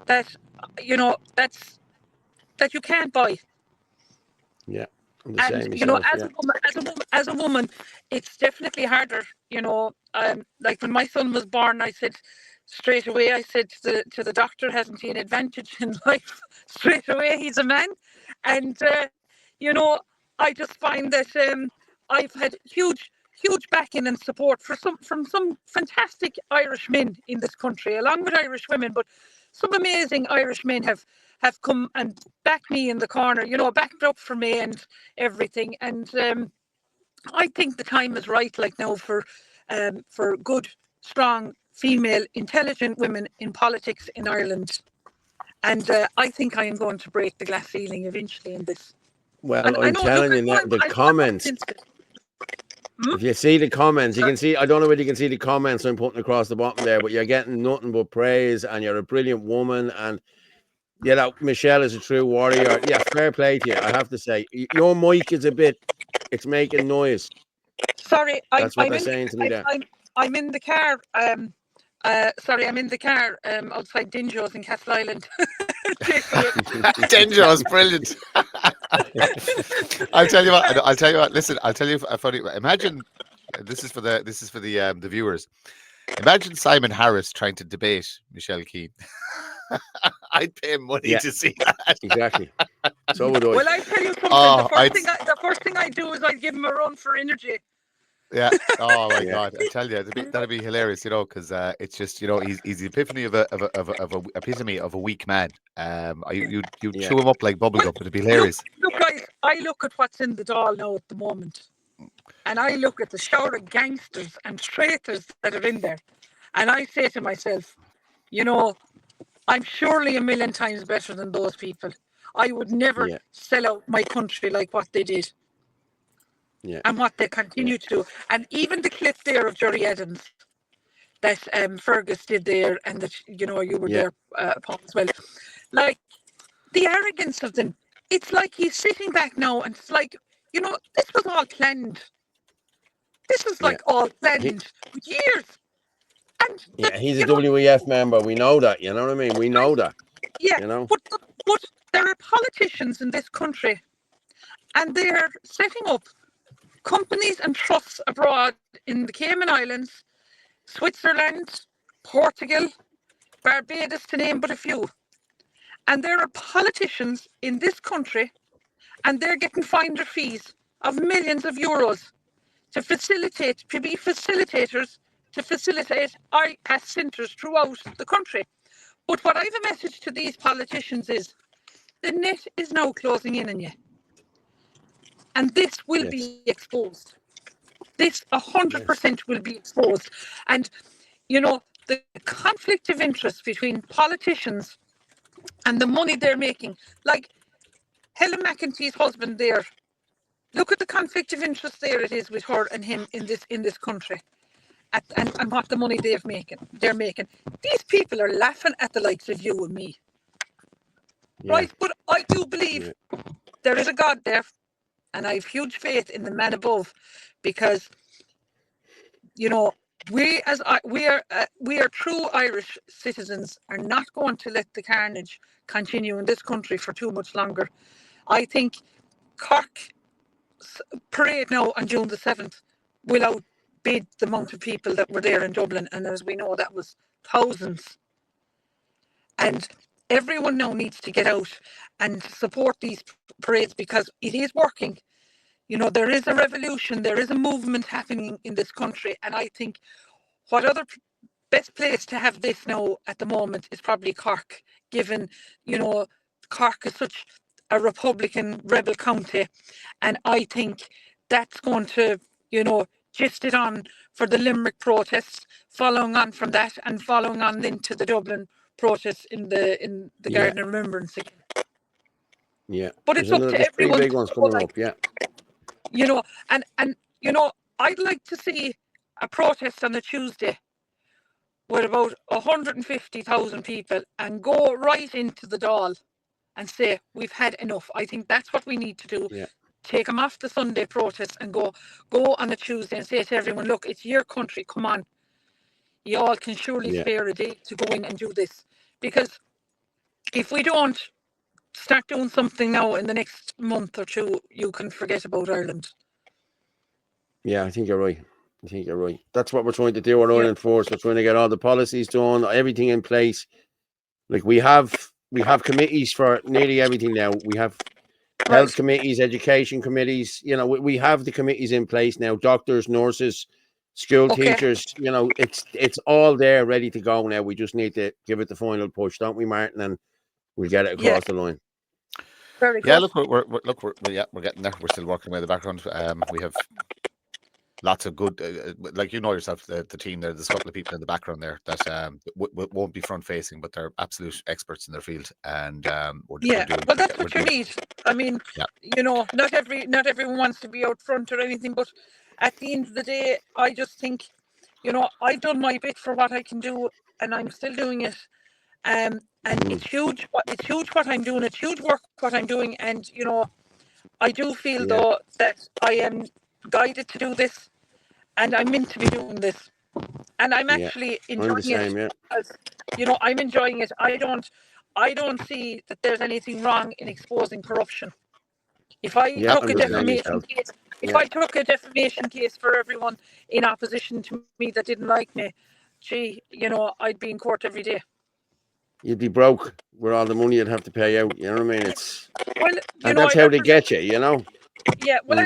that, you know, that you can't buy. Yeah. And, you know, as a woman, it's definitely harder. You know, like when my son was born, I said straight away, to the doctor, hasn't he an advantage in life? Straight away, he's a man. And, you know, I just find that I've had huge backing and support from some fantastic Irish men in this country, along with Irish women, but some amazing Irish men have come and backed me in the corner, you know, backed up for me and everything. And I think the time is right, like now, for good, strong, female, intelligent women in politics in Ireland. And I think I am going to break the glass ceiling eventually in this. Well, I'm telling you now, the comments. If you see the comments, you can see, I don't know whether you can see the comments I'm putting across the bottom there, but you're getting nothing but praise, and you're a brilliant woman, and you know, Michelle is a true warrior. Yeah, fair play to you, I have to say. Your mic is it's making noise. Sorry, that's what they're saying to me there. I'm in the car. I'm in the car outside Dinjo's in Castle Island. Dinjo's brilliant. I'll tell you what. Listen, I'll tell you a funny. Imagine this is for the viewers. Imagine Simon Harris trying to debate Michelle Keane. I'd pay money to see that. Exactly. So would I. Well, I tell you something. The first thing I do is I give him a run for energy. Yeah. Oh my God! I tell you, that'd be hilarious, you know, because it's just, you know, he's the epitome of a weak man. You chew him up like bubblegum, but it'd be hilarious. Look, guys, I look at what's in the Dáil now at the moment, and I look at the shower of gangsters and traitors that are in there, and I say to myself, you know, I'm surely a million times better than those people. I would never sell out my country like what they did. Yeah. And what they continue to do. And even the clip there of Jerry Adams that Fergus did there, and that, you know, you were there, Paul, as well. Like, the arrogance of them, it's like he's sitting back now, and it's like, you know, this was all planned. This was like all planned for years. And he's a WEF member. We know that. You know what I mean? We know that. Yeah, you know? but there are politicians in this country, and they're setting up companies and trusts abroad in the Cayman Islands, Switzerland, Portugal, Barbados, to name but a few. And there are politicians in this country, and they're getting finder fees of millions of euros to facilitate, to be facilitators, to facilitate IPAS centres throughout the country. But what I have a message to these politicians is, the net is now closing in on you. And this will be exposed. This 100% will be exposed. And, you know, the conflict of interest between politicians and the money they're making, like Helen McEntee's husband there, look at the conflict of interest there it is with her and him in this country, and what the money they're making. These people are laughing at the likes of you and me. Right? But I do believe there is a God there, and I have huge faith in the man above, because, you know, we are true Irish citizens are not going to let the carnage continue in this country for too much longer. I think Cork parade now on June the 7th will outbid the amount of people that were there in Dublin, and as we know, that was thousands. And everyone now needs to get out and support these parades, because it is working. You know, there is a revolution, there is a movement happening in this country, and I think what other best place to have this now at the moment is probably Cork, given, you know, Cork is such a Republican rebel county, and I think that's going to, you know, gist it on for the Limerick protests, following on from that, and following on into the Dublin protests in the Garden of Remembrance again. Yeah, but it's up to everyone. 3 big ones coming up. Yeah, you know, and you know, I'd like to see a protest on a Tuesday with about 150,000 people and go right into the Dáil and say, we've had enough. I think that's what we need to do. Yeah. Take them off the Sunday protest and go on a Tuesday and say to everyone, look, it's your country, come on. You all can surely spare a day to go in and do this. Because if we don't start doing something now in the next month or two, you can forget about Ireland. Yeah, I think you're right. That's what we're trying to do at Ireland Force. We're trying to get all the policies done, everything in place. Like we have committees for nearly everything now. We have health committees, education committees. You know, we have the committees in place now. Doctors, nurses, school teachers. You know, it's all there, ready to go now. We just need to give it the final push, don't we, Martin? And we'll get it across the line. Very good. Yeah, look, we're getting there. We're still working away in the background. We have lots of good, like you know yourself, the team there. There's a couple of people in the background there that won't be front facing, but they're absolute experts in their field. And well, that's what you need. I mean, you know, not everyone wants to be out front or anything, but at the end of the day, I just think, you know, I've done my bit for what I can do, and I'm still doing it. And it's huge. It's huge what I'm doing. It's huge work what I'm doing, and you know, I do feel though that I am guided to do this, and I'm meant to be doing this, and I'm actually enjoying it. You know, I'm enjoying it. I don't see that there's anything wrong in exposing corruption. If I took a defamation case, I took a defamation case for everyone in opposition to me that didn't like me, gee, you know, I'd be in court every day. You'd be broke with all the money you'd have to pay out. You know what I mean? And that's how they get you, you know? Yeah, well,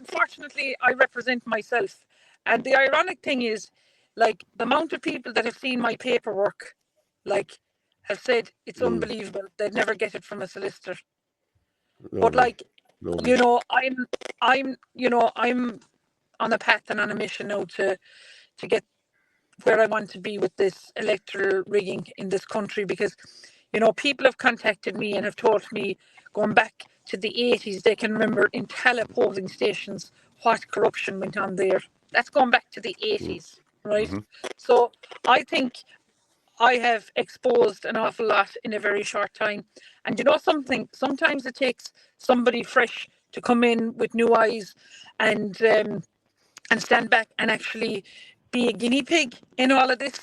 fortunately, I represent myself. And the ironic thing is, like, the amount of people that have seen my paperwork, like, have said it's unbelievable. They'd never get it from a solicitor. But, like, you know, I'm on a path and on a mission now to get where I want to be with this electoral rigging in this country, because, you know, people have contacted me and have told me, going back to the 80s, they can remember in Tala polling stations what corruption went on there. That's going back to the 80s, right? Mm-hmm. So I think I have exposed an awful lot in a very short time. And you know something, sometimes it takes somebody fresh to come in with new eyes and stand back and actually be a guinea pig in all of this,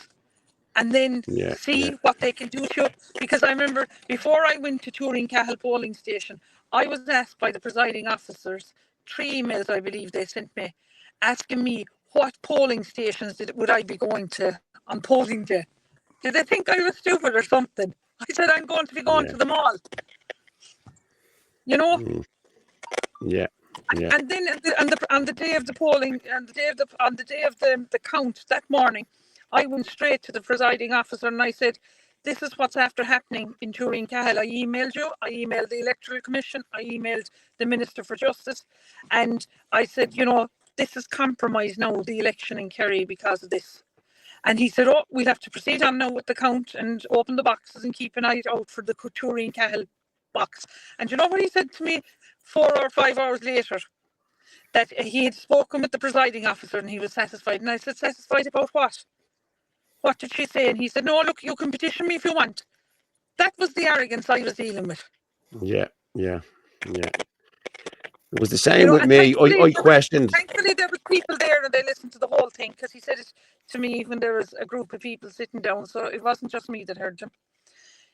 and then see what they can do to you. Because I remember before I went to Turin-Cahill polling station, I was asked by the presiding officers, 3 emails I believe they sent me, asking me what polling stations would I be going to on polling day. Did they think I was stupid or something? I said, I'm going to be going to them all. You know? Yeah. Yeah. And then on the day of the polling, on the day of the count that morning, I went straight to the presiding officer and I said, this is what's after happening in Turin-Cahill. I emailed you, I emailed the Electoral Commission, I emailed the Minister for Justice, and I said, you know, this is compromised now, the election in Kerry, because of this. And he said, oh, we'll have to proceed on now with the count and open the boxes and keep an eye out for the Turin-Cahill box. And you know what he said to me 4 or 5 hours later? That he had spoken with the presiding officer and he was satisfied. And I said, satisfied about what? What did she say? And he said, no, look, you can petition me if you want. That was the arrogance I was dealing with. Yeah. It was the same with me. I questioned. Thankfully, there were people there and they listened to the whole thing, because he said it to me when there was a group of people sitting down. So it wasn't just me that heard him.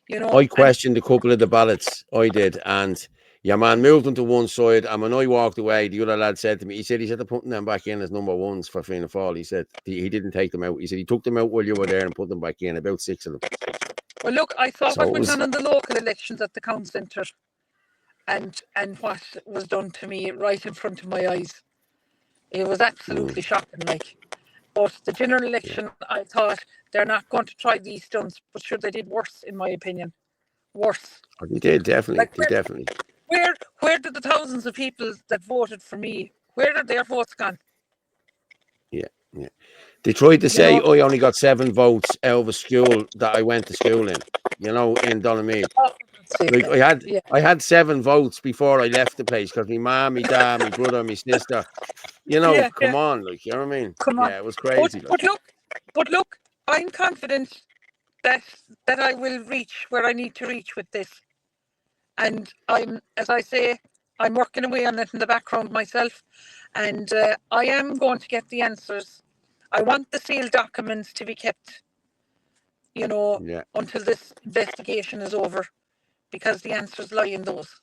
You know, I questioned a couple of the ballots. I did, and your man moved them to one side. And when I walked away, the other lad said to me, he said they're putting them back in as number ones for Fianna Fáil. He said he didn't take them out. He said he took them out while you were there and put them back in, about 6 of them. Well, look, I saw what went on in the local elections at the Count Centre, and what was done to me right in front of my eyes. It was absolutely shocking, like. But the general election, I thought they're not going to try these stunts, but sure, they did worse, in my opinion. Worse. Oh, they did, definitely. Like, Definitely. Where did the thousands of people that voted for me, where are their votes gone? Yeah. They tried to say, I only got 7 votes out of a school that I went to school in, in Donohoe. Like I had 7 votes before I left the place, because my mom, my dad, my brother, my sister, come on, like, you know what I mean? Come on. Yeah, it was crazy. But look, I'm confident that I will reach where I need to reach with this. And as I say, I'm working away on it in the background myself, and I am going to get the answers. I want the sealed documents to be kept, until this investigation is over, because the answers lie in those.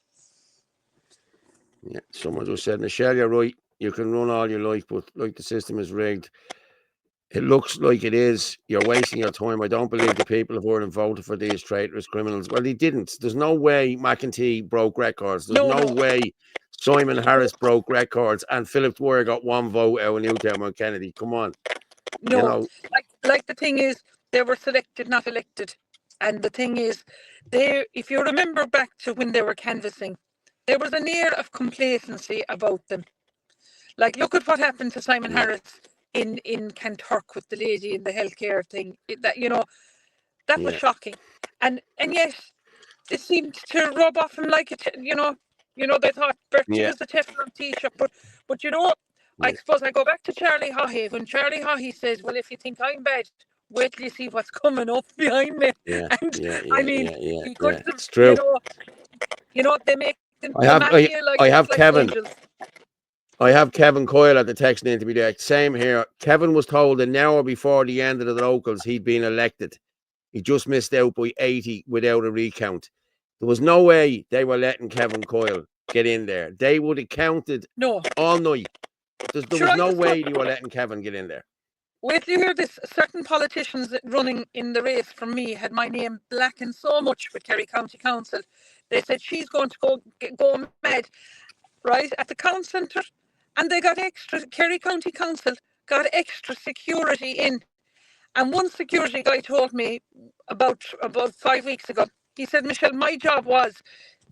Yeah, someone just said, Michelle, you're right. You can run all your life, but like the system is rigged. It looks like it is. You're wasting your time. I don't believe the people of Ireland voted for these traitorous criminals. Well, they didn't. There's no way McEntee broke records. There's no way Simon Harris broke records and Philip Dwyer got 1 vote out of Newtown and Kennedy. Come on. No, like the thing is, they were selected, not elected. And the thing is, if you remember back to when they were canvassing, there was an air of complacency about them. Like, look at what happened to Simon Harris in Kanturk with the lady in the healthcare thing. That was shocking. And yet, it seemed to rub off him like it. They thought Bertie was the Teflon T-shirt. But I suppose I go back to Charlie Haughey. When Charlie Haughey says, well, if you think I'm bad, wait till you see what's coming up behind me. It's true. They make them. I have Kevin. Angels. I have Kevin Coyle at the text interview there. Same here. Kevin was told an hour before the end of the locals he'd been elected. He just missed out by 80 without a recount. There was no way they were letting Kevin Coyle get in there. They would have counted all night. There was no way they were letting Kevin get in there. Wait till you hear this. Certain politicians running in the race from me had my name blackened so much with Kerry County Council. They said she's going to go mad, right, at the Count Centre. And they got Kerry County Council got extra security in. And one security guy told me about 5 weeks ago, he said, Michelle, my job was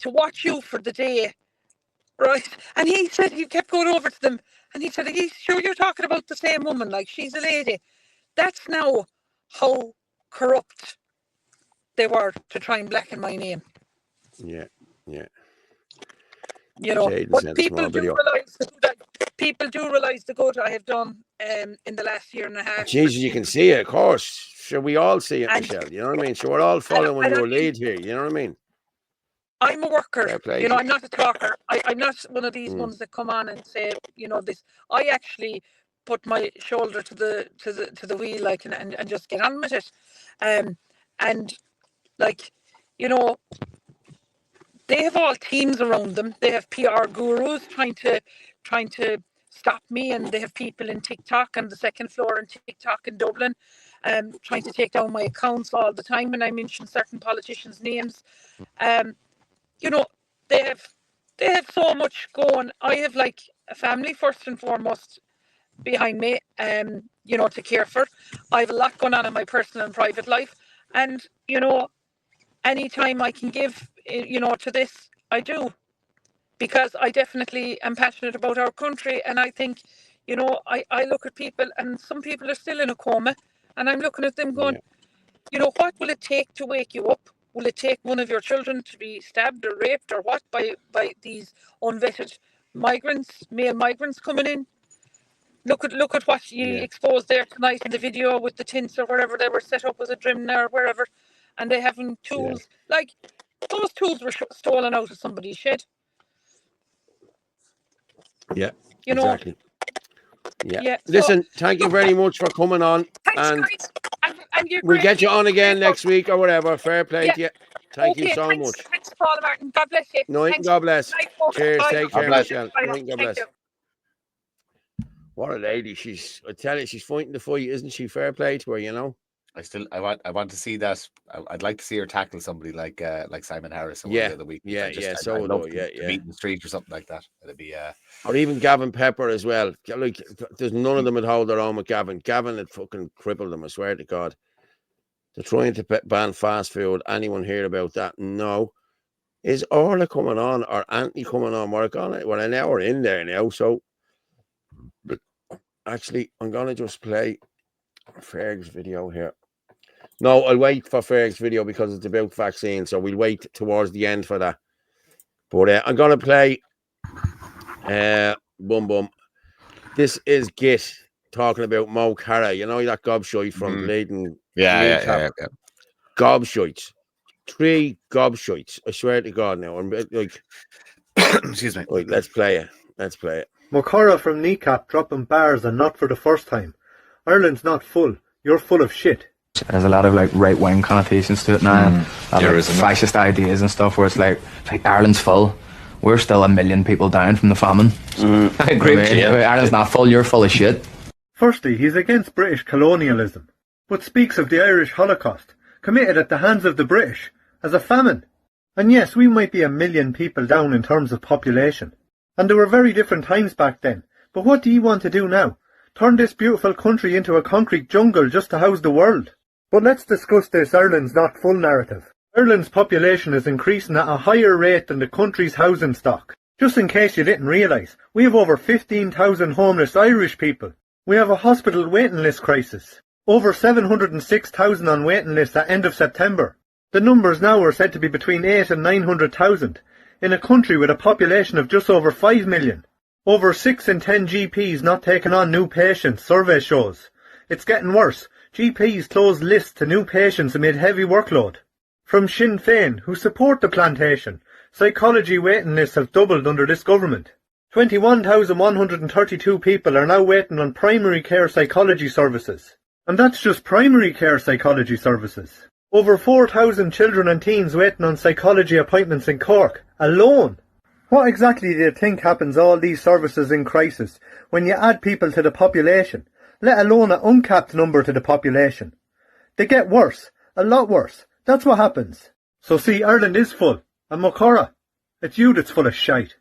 to watch you for the day, right? And he said he kept going over to them, and he said, are you sure you're talking about the same woman? Like, she's a lady. That's now how corrupt they were to try and blacken my name. Yeah. You know, Jaden but sent a small video. People do realise the good I have done in the last year and a half. Jesus, you can see it, of course. Sure, we all see it, Michelle. You know what I mean? So we're all following your lead here. You know what I mean? I'm a worker. You know, I'm not a talker. I'm not one of these ones that come on and say, you know, this. I actually put my shoulder to the wheel, like, and just get on with it. And like, you know, they have all teams around them. They have PR gurus trying to stop me, and they have people in TikTok on the second floor in TikTok in Dublin, trying to take down my accounts all the time when I mention certain politicians' names. You know, they have so much going. I have like a family first and foremost behind me, you know, to care for. I have a lot going on in my personal and private life, and you know, anytime I can give, you know, to this, I do, because I definitely am passionate about our country, and I think, you know, I look at people, and some people are still in a coma, and I'm looking at them going, you know, what will it take to wake you up? Will it take one of your children to be stabbed or raped or what by these unvetted migrants, male migrants coming in? Look at what you exposed there tonight in the video with the tents or wherever they were set up as a Drimna or wherever, and they having tools. Like, those tools were stolen out of somebody's shed. Yeah, you know, exactly. Yeah. Listen, thank you very much for coming on. Thanks, guys. And we'll get you on again next week or whatever. Fair play to you. Thank you so much. Thanks, Paul Martin. God bless you. Night and God bless. Cheers. Bye. Take care, Michelle. Night and God bless. You. What a lady. I tell you, she's fighting the fight, isn't she? Fair play to her, you know. I want to see that. I'd like to see her tackle somebody like Simon Harris the other week. So would I. Meet in the street or something like that. It'd be or even Gavin Pepper as well. Like, there's none of them that hold their own with Gavin. Gavin had fucking crippled them, I swear to God. They're trying to ban fast food. Anyone hear about that? No. Is Orla coming on or Anthony coming on? We're an hour in there now, so actually I'm gonna just play Ferg's video here. No, I'll wait for Ferg's video because it's about vaccine, so we'll wait towards the end for that. But I'm gonna play This is Git talking about Mo Cara. You know that gobshite from Leiden. Yeah. Gobshites. 3 gobshites. I swear to God now. I'm like excuse me. Right, let's play it. Mo Cara from Kneecap dropping bars, and not for the first time. Ireland's not full. You're full of shit. There's a lot of like right-wing connotations to it now, and like fascist ideas and stuff, where it's like Ireland's full. We're still 1 million people down from the famine. I agree with you. Ireland's not full. You're full of shit. Firstly, he's against British colonialism, but speaks of the Irish Holocaust, committed at the hands of the British, as a famine. And yes, we might be 1 million people down in terms of population. And there were very different times back then. But what do you want to do now? Turn this beautiful country into a concrete jungle just to house the world? But let's discuss this Ireland's not full narrative. Ireland's population is increasing at a higher rate than the country's housing stock. Just in case you didn't realise, we have over 15,000 homeless Irish people. We have a hospital waiting list crisis. Over 706,000 on waiting lists at end of September. The numbers now are said to be between 8 and 900,000, in a country with a population of just over 5 million. Over 6 in 10 GPs not taking on new patients, survey shows. It's getting worse. GPs close lists to new patients amid heavy workload. From Sinn Féin, who support the plantation, psychology waiting lists have doubled under this government. 21,132 people are now waiting on primary care psychology services. And that's just primary care psychology services. Over 4,000 children and teens waiting on psychology appointments in Cork, alone. What exactly do you think happens to all these services in crisis when you add people to the population, let alone an uncapped number to the population? They get worse, a lot worse. That's what happens. So see, Ireland is full, and Mo Cara, it's you that's full of shite.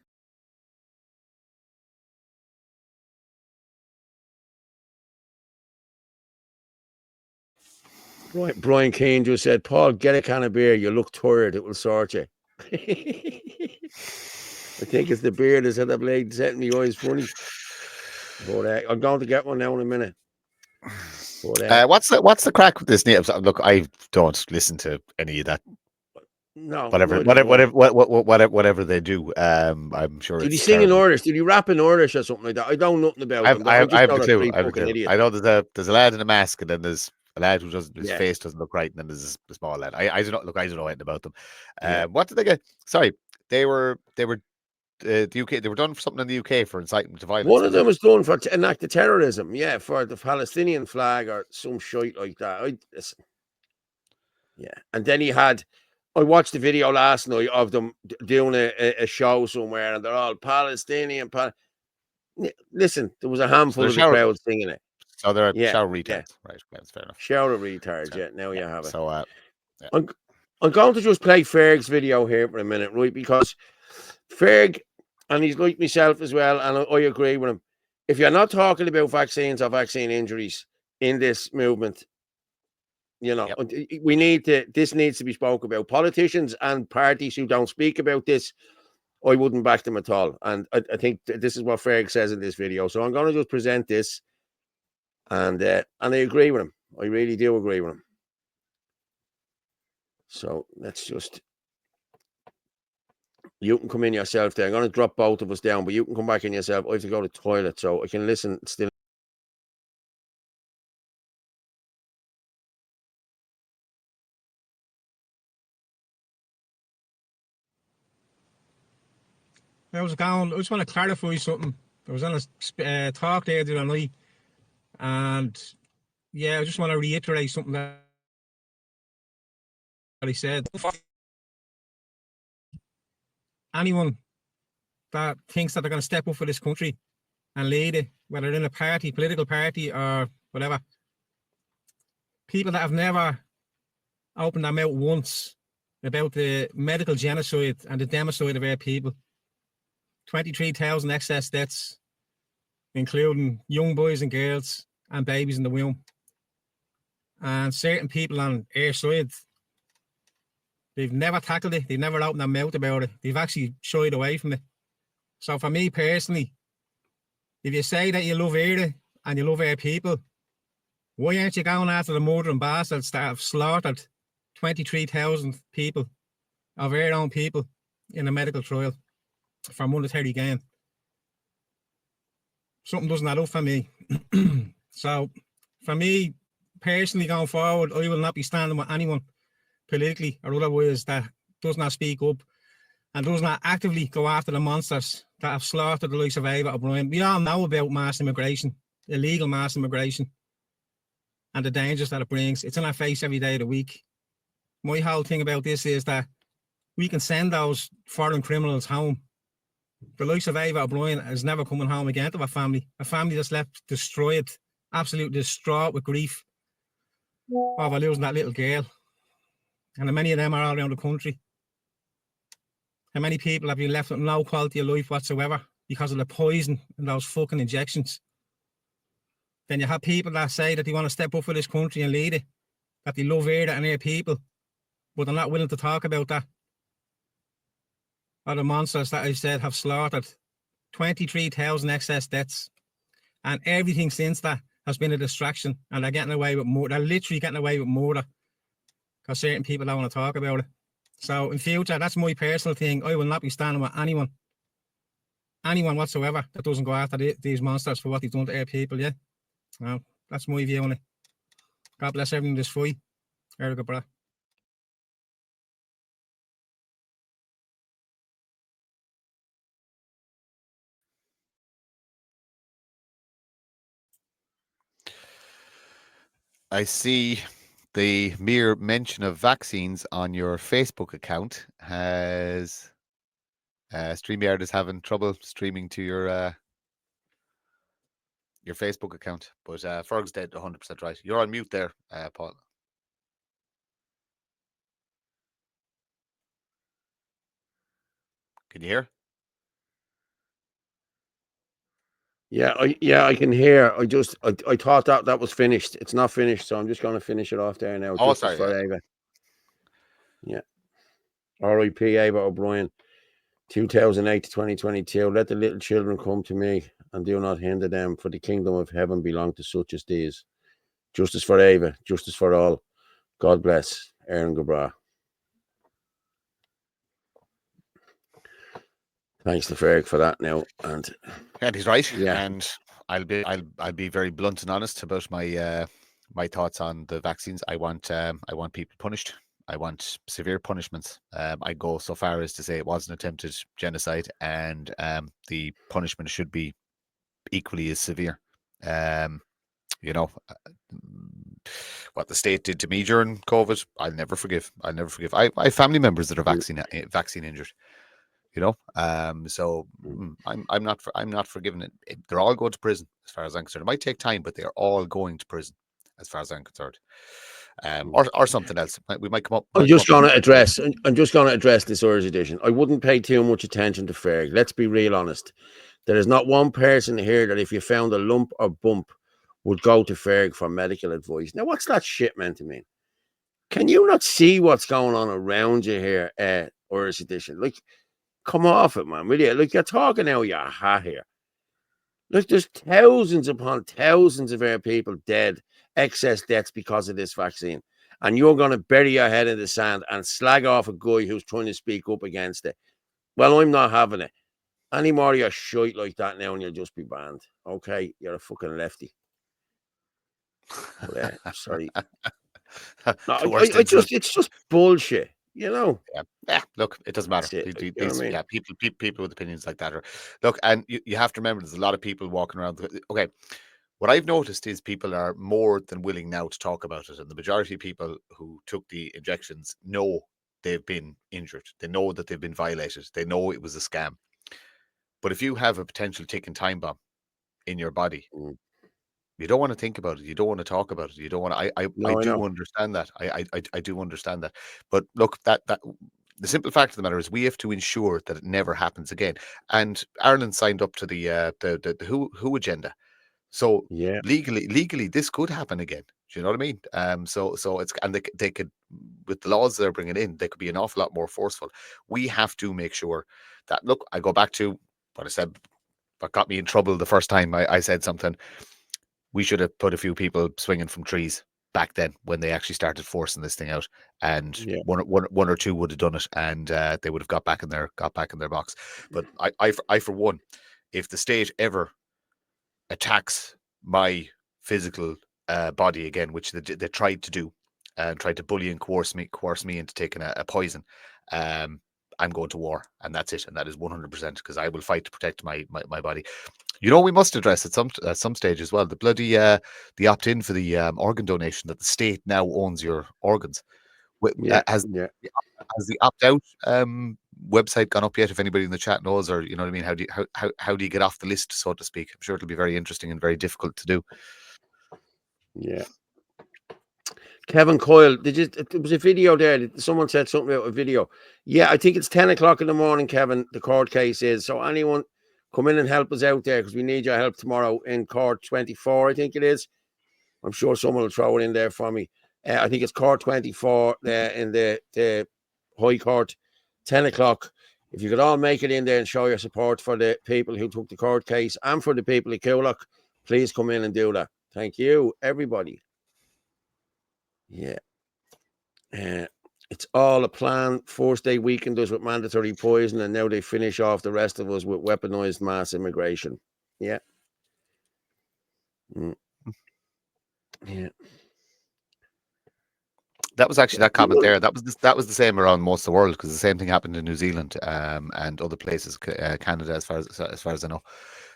Right, Brian Keane just said, Paul, get a can of beer. You look tired. It will sort you. I think it's the beer that's had the blade setting me eyes funny. But I'm going to get one now in a minute. But, what's the crack with this name? Look, I don't listen to any of that No, whatever they do. I'm sure. Did it's he sing terrible. in Irish? Did he rap in Irish or something like that? I don't know nothing about him. I just have know the they're clue. three I have the fucking clue. idiots. I know there's a lad in a mask, and then there's a lad who doesn't, his Yeah. face doesn't look right, and then there's a small lad. I don't know. Look, I don't know anything about them. Yeah. What did they get? Sorry, they were the UK. They were done for something in the UK for incitement to violence. One of them was done for an act of terrorism. Yeah, for the Palestinian flag or some shit like that. Yeah, and then he had. I watched the video last night of them doing a show somewhere, and they're all Palestinian. Listen, there was a handful of the crowd singing it. So they're shower retards, right? That's fair enough. Shower retards, yeah. Now you have it. So, I'm going to just play Ferg's video here for a minute, right? Because Ferg, and he's like myself as well, and I agree with him. If you're not talking about vaccines or vaccine injuries in this movement, you know, this needs to be spoken about. Politicians and parties who don't speak about this, I wouldn't back them at all. And I think this is what Ferg says in this video. So I'm going to just present this, and I agree with him. I really do agree with him. So let's just. You can come in yourself there. I'm going to drop both of us down, but you can come back in yourself. I have to go to the toilet, so I can listen still. I just want to clarify something. I was on a talk there the other night, and yeah, I just want to reiterate something that he said. Anyone that thinks that they're going to step up for this country and lead it, whether in a party, political party, or whatever, people that have never opened their mouth once about the medical genocide and the democide of our people, 23,000 excess deaths, including young boys and girls and babies in the womb. And certain people on our side, they've never tackled it. They've never opened their mouth about it. They've actually shied away from it. So for me personally, if you say that you love Eire and you love our people, why aren't you going after the murdering bastards that have slaughtered 23,000 people of our own people in a medical trial for monetary gain? Something doesn't add up for me. So for me personally going forward, I will not be standing with anyone politically or otherwise that does not speak up and does not actively go after the monsters that have slaughtered the likes of Ava O'Brien. We all know about mass immigration, illegal mass immigration, and the dangers that it brings. It's in our face every day of the week. My whole thing about this is that we can send those foreign criminals home. The likes of Ava O'Brien is never coming home again to a family that's left destroyed, absolutely distraught with grief over losing that little girl. And many of them are all around the country. And many people have been left with no quality of life whatsoever because of the poison and those fucking injections. Then you have people that say that they want to step up for this country and lead it, that they love Eire and their people, but they're not willing to talk about that. Or the monsters that I said have slaughtered 23,000 excess deaths. And everything since that has been a distraction. And they're getting away with more. They're literally getting away with murder because certain people don't want to talk about it. So in future, that's my personal thing. I will not be standing with anyone whatsoever that doesn't go after these monsters for what they've done to our people, yeah? Well, that's my view on it. God bless everyone this fight. Eric Bra. I see the mere mention of vaccines on your Facebook account has StreamYard is having trouble streaming to your Facebook account. But Ferg's dead 100% right. You're on mute there, Paul. Can you hear? Yeah, I can hear. I thought that was finished. It's not finished, so I'm just going to finish it off there now. Oh, sorry. For Ava. Yeah. R.I.P. Ava O'Brien, 2008 to 2022. Let the little children come to me, and do not hinder them, for the kingdom of heaven belong to such as these. Justice for Ava, justice for all. God bless. Aaron Gabra. Thanks to Ferg for that now. And he's right. Yeah. And I'll be very blunt and honest about my my thoughts on the vaccines. I want people punished. I want severe punishments. I go so far as to say it was an attempted genocide, and the punishment should be equally as severe. You know, what the state did to me during COVID, I'll never forgive. I have family members that are vaccine injured. You know, so I'm not forgiving it. They're all going to prison, as far as I'm concerned. It might take time, but they are all going to prison, as far as I'm concerned. Or something else. We might come up. I'm just going to address this Irish edition. I wouldn't pay too much attention to Ferg. Let's be real honest. There is not one person here that if you found a lump or bump would go to Ferg for medical advice. Now, what's that shit meant to mean? Can you not see what's going on around you here, Irish edition? Like, come off it, man, will you? Like, you're talking out your hat here. Like, there's thousands upon thousands of our people dead, excess deaths because of this vaccine. And you're going to bury your head in the sand and slag off a guy who's trying to speak up against it. Well, I'm not having it. Any more of your shite like that now and you'll just be banned. Okay? You're a fucking lefty. But, sorry. No, it's just bullshit, you know. Yeah. Look, it doesn't matter. People with opinions like that are. Look, and you have to remember, there's a lot of people walking around. Okay, what I've noticed is people are more than willing now to talk about it, and the majority of people who took the injections know they've been injured. They know that they've been violated. They know it was a scam. But if you have a potential ticking time bomb in your body. You don't want to think about it. You don't want to talk about it. You don't want to. I do understand that. I do understand that. But look, that the simple fact of the matter is we have to ensure that it never happens again. And Ireland signed up to the WHO agenda, so legally this could happen again. Do you know what I mean? So it's, and they could, with the laws they're bringing in, they could be an awful lot more forceful. We have to make sure that. Look, I go back to what I said. What got me in trouble the first time I said something. We should have put a few people swinging from trees back then when they actually started forcing this thing out, and one or two would have done it, and they would have got back in their box. But I for one, if the state ever attacks my physical body again, which they tried to do, and tried to bully and coerce me into taking a poison, I'm going to war, and that's it, and that is 100%, because I will fight to protect my body. You know, we must address at some stage as well the bloody the opt-in for the organ donation, that the state now owns your organs. Has the opt-out website gone up yet? If anybody in the chat knows, or you know what I mean, how do you get off the list, so to speak? I'm sure it'll be very interesting and very difficult to do. Yeah. Kevin Coyle, there was a video there. Someone said something about a video. Yeah, I think it's 10 o'clock in the morning, Kevin, the court case is. So anyone come in and help us out there, because we need your help tomorrow in court 24, I think it is. I'm sure someone will throw it in there for me. I think it's court 24 in the High Court, 10 o'clock. If you could all make it in there and show your support for the people who took the court case and for the people at Coolock, please come in and do that. Thank you, everybody. Yeah. It's all a plan. First they weakened us with mandatory poison, and now they finish off the rest of us with weaponized mass immigration. Yeah. Yeah. That was actually that comment there. That was the same around most of the world, because the same thing happened in New Zealand and other places, Canada, as far as I know.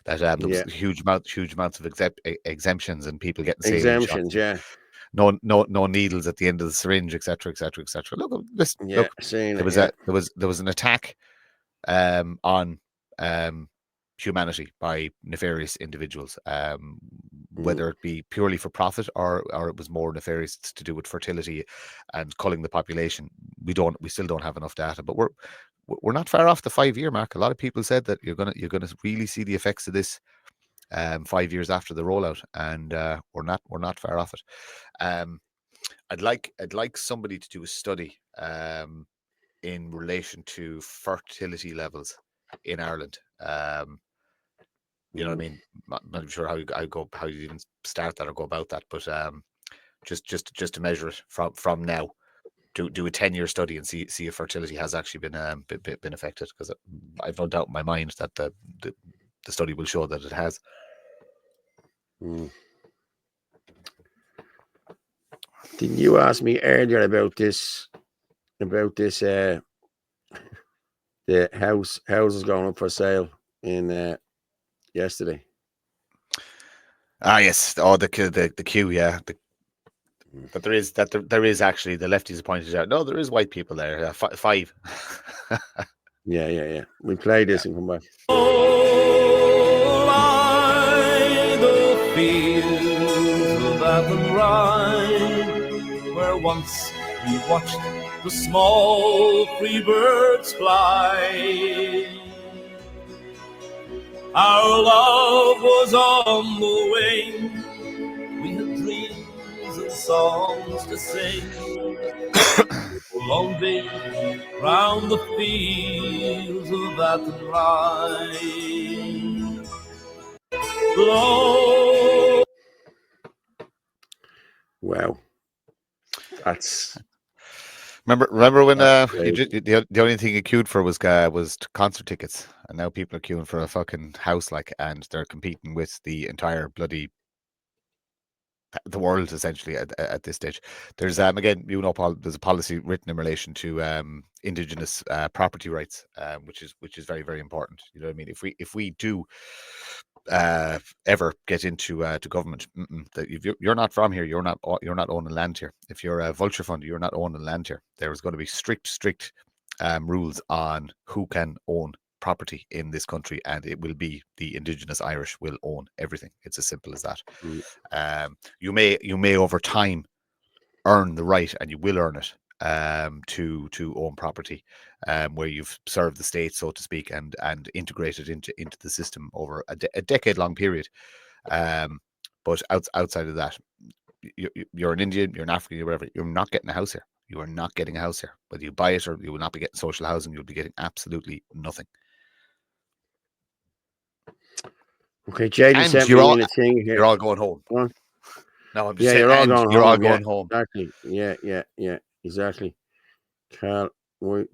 That there was huge amounts of exemptions and people getting exemptions. Yeah. No needles at the end of the syringe, etc. Look, there was an attack on humanity by nefarious individuals, whether it be purely for profit or it was more nefarious to do with fertility and culling the population. We still don't have enough data, but we're not far off the 5-year mark. A lot of people said that you're gonna really see the effects of this 5 years after the rollout, and we're not far off it. I'd like somebody to do a study in relation to fertility levels in Ireland. You know what I mean? Not sure how you even start that or go about that, but just to measure it from now, do a 10-year study and see if fertility has actually been affected, because I've no doubt in my mind that the study will show that it has. Didn't you ask me earlier about this? The houses going up for sale in yesterday. Yes. Oh, the queue. Yeah. But there is actually, the lefties pointed out, no, there is white people there. 5. Yeah. We play this and come back. The fields of Athenry, where once we watched the small free birds fly. Our love was on the wing. We had dreams and songs to sing. Long day round the fields of Athenry. Wow, that's. Remember when the only thing you queued for was concert tickets, and now people are queuing for a fucking house, and they're competing with the entire bloody the world essentially at this stage. There's again, Paul, there's a policy written in relation to indigenous property rights, which is very, very important. You know what I mean? If we do ever get into to government, that if you're not from here, you're not owning land here. If you're a vulture fund, you're not owning land here. There is going to be strict rules on who can own property in this country, and it will be the indigenous Irish will own everything. It's as simple as that. You may over time earn the right, and you will earn it, to own property, where you've served the state, so to speak, and integrated into the system over a decade-long period. But outside of that, you're an Indian, you're an African, you're whatever, you're not getting a house here. You are not getting a house here. Whether you buy it or you will not be getting social housing, you'll be getting absolutely nothing. Okay, Jaden sent me in a thing here. You're all going home. Huh? No, I'm just saying, you're all going home. You're all going home. Exactly. Yeah. Exactly. Carl, I'm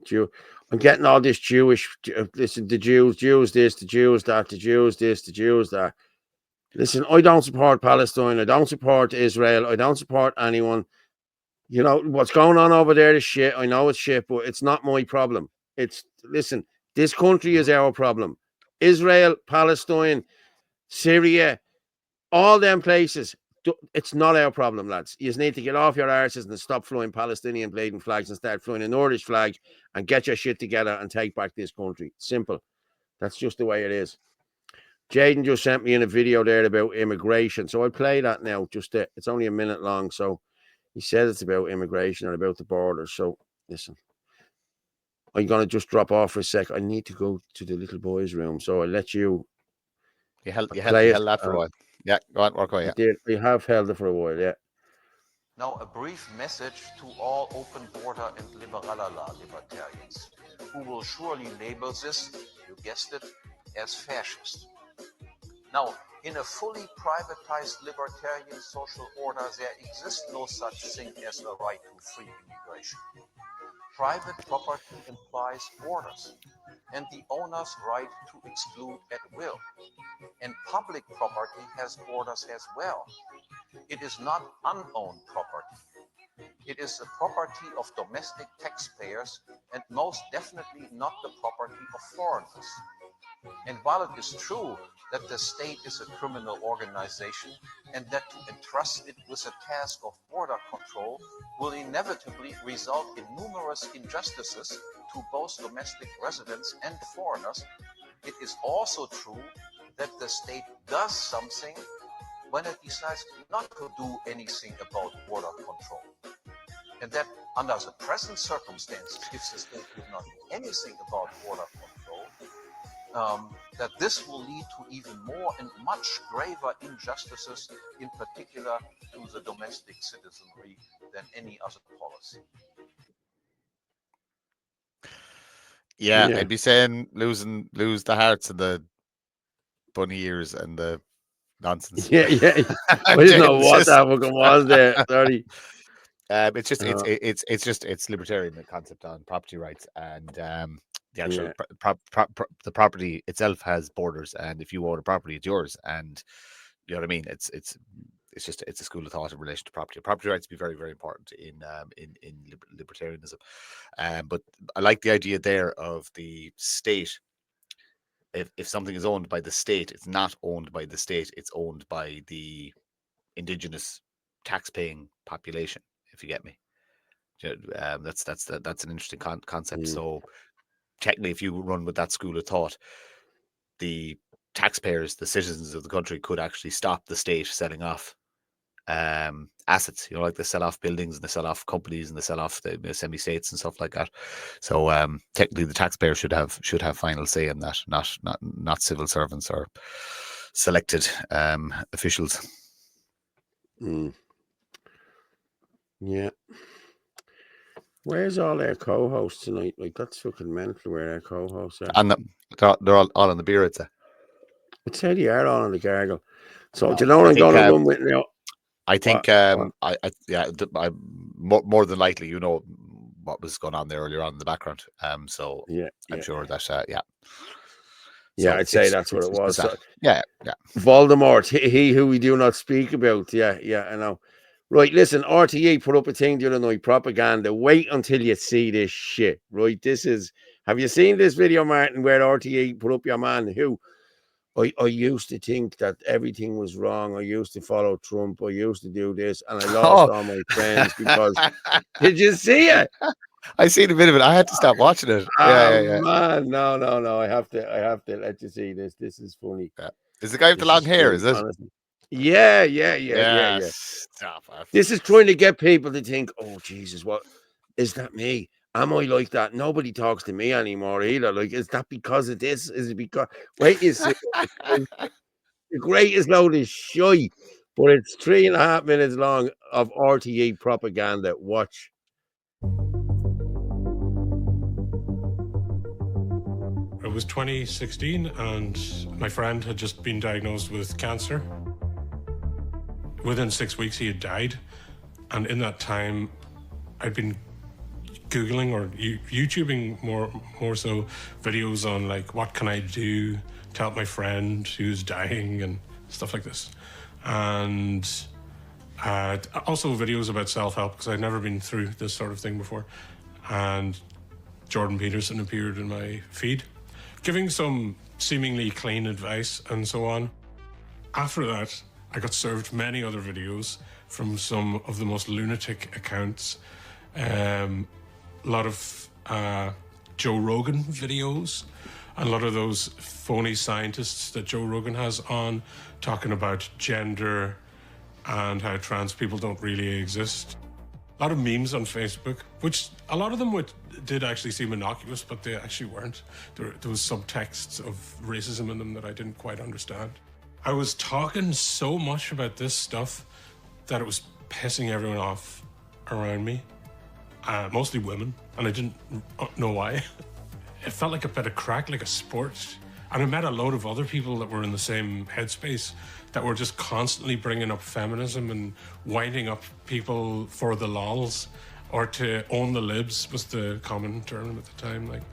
getting all this Jewish. Listen, the Jews this, the Jews that, the Jews this, the Jews that. Listen, I don't support Palestine. I don't support Israel. I don't support anyone. You know what's going on over there is shit. I know it's shit, but it's not my problem. Listen, this country is our problem. Israel, Palestine, Syria, all them places. It's not our problem, lads. You just need to get off your arses and stop flying Palestinian bleeding flags and start flying a Nordish flag and get your shit together and take back this country. Simple. That's just the way it is. Jaden just sent me in a video there about immigration. So I'll play that now. It's only a minute long. So he said it's about immigration or about the borders. So listen, I'm going to just drop off for a sec. I need to go to the little boy's room. So I'll let you. You held that for a while. Yeah, go on, work away. Yeah. We have held it for a while, yeah. Now, a brief message to all open border and liberalala libertarians, who will surely label this, you guessed it, as fascist. Now, in a fully privatized libertarian social order, there exists no such thing as a right to free immigration. Private property implies borders, and the owner's right to exclude at will. And public property has borders as well. It is not unowned property. It is the property of domestic taxpayers and most definitely not the property of foreigners. And while it is true that the state is a criminal organization and that to entrust it with a task of border control will inevitably result in numerous injustices to both domestic residents and foreigners, it is also true that the state does something when it decides not to do anything about border control. And that under the present circumstances, if the state did not do anything about border control, that this will lead to even more and much graver injustices, in particular to the domestic citizenry, than any other policy. Yeah, I'd be saying lose the hearts and the bunny ears and the nonsense. Yeah. I didn't know what that fucking was there. Sorry. It's libertarian concept on property rights, and the actual the property itself has borders, and if you own a property, it's yours, and you know what I mean. It's a school of thought in relation to property. Property rights be very, very important in libertarianism. But I like the idea there of the state. If something is owned by the state, it's not owned by the state. It's owned by the indigenous tax-paying population. If you get me, that's an interesting concept. So technically, if you run with that school of thought, the taxpayers, the citizens of the country, could actually stop the state selling off assets. Like they sell off buildings and they sell off companies and they sell off the semi-states and stuff like that. So technically, the taxpayer should have final say in that, not civil servants or selected officials. Yeah. Where's all our co-hosts tonight? Like, that's fucking mental where our co-hosts are. And they're all on the beer, it's I'd say they are all on the gargle. So, do you know what I'm going to run with now? I think, more than likely, what was going on there earlier on in the background. So I'm sure that, Yeah, I'd say that's what it was. So, yeah. Voldemort, he who we do not speak about. Yeah, I know. Right, listen, RTE put up a thing the other night, propaganda. Wait until you see this shit, right? Have you seen this video, Martin, where RTE put up your man who, I used to think that everything was wrong. I used to follow Trump. I used to do this, and I lost all my friends because... Did you see it? I seen a bit of it. I had to stop watching it. Yeah. Man, no. I have to let you see this. This is funny. Yeah. Is the guy with the long hair? Is it? Honestly. Yeah. Stop. This is trying to get people to think, oh, Jesus, what is that me? Am I like that? Nobody talks to me anymore either. Like, is that because of this? Is it because... Wait, you see, the greatest load of shite, but it's 3.5 minutes long of RTE propaganda. Watch. It was 2016 and my friend had just been diagnosed with cancer. Within 6 weeks, he had died. And in that time, I'd been Googling or YouTubing more so videos on like, what can I do to help my friend who's dying and stuff like this. And also videos about self-help because I'd never been through this sort of thing before. And Jordan Peterson appeared in my feed, giving some seemingly clean advice and so on. After that, I got served many other videos from some of the most lunatic accounts. A lot of Joe Rogan videos, and a lot of those phony scientists that Joe Rogan has on talking about gender and how trans people don't really exist. A lot of memes on Facebook, which a lot of them did actually seem innocuous, but they actually weren't. There was subtexts of racism in them that I didn't quite understand. I was talking so much about this stuff that it was pissing everyone off around me, mostly women, and I didn't know why. It felt like a bit of crack, like a sport. And I met a load of other people that were in the same headspace that were just constantly bringing up feminism and winding up people for the lols, or to own the libs was the common term at the time. Like,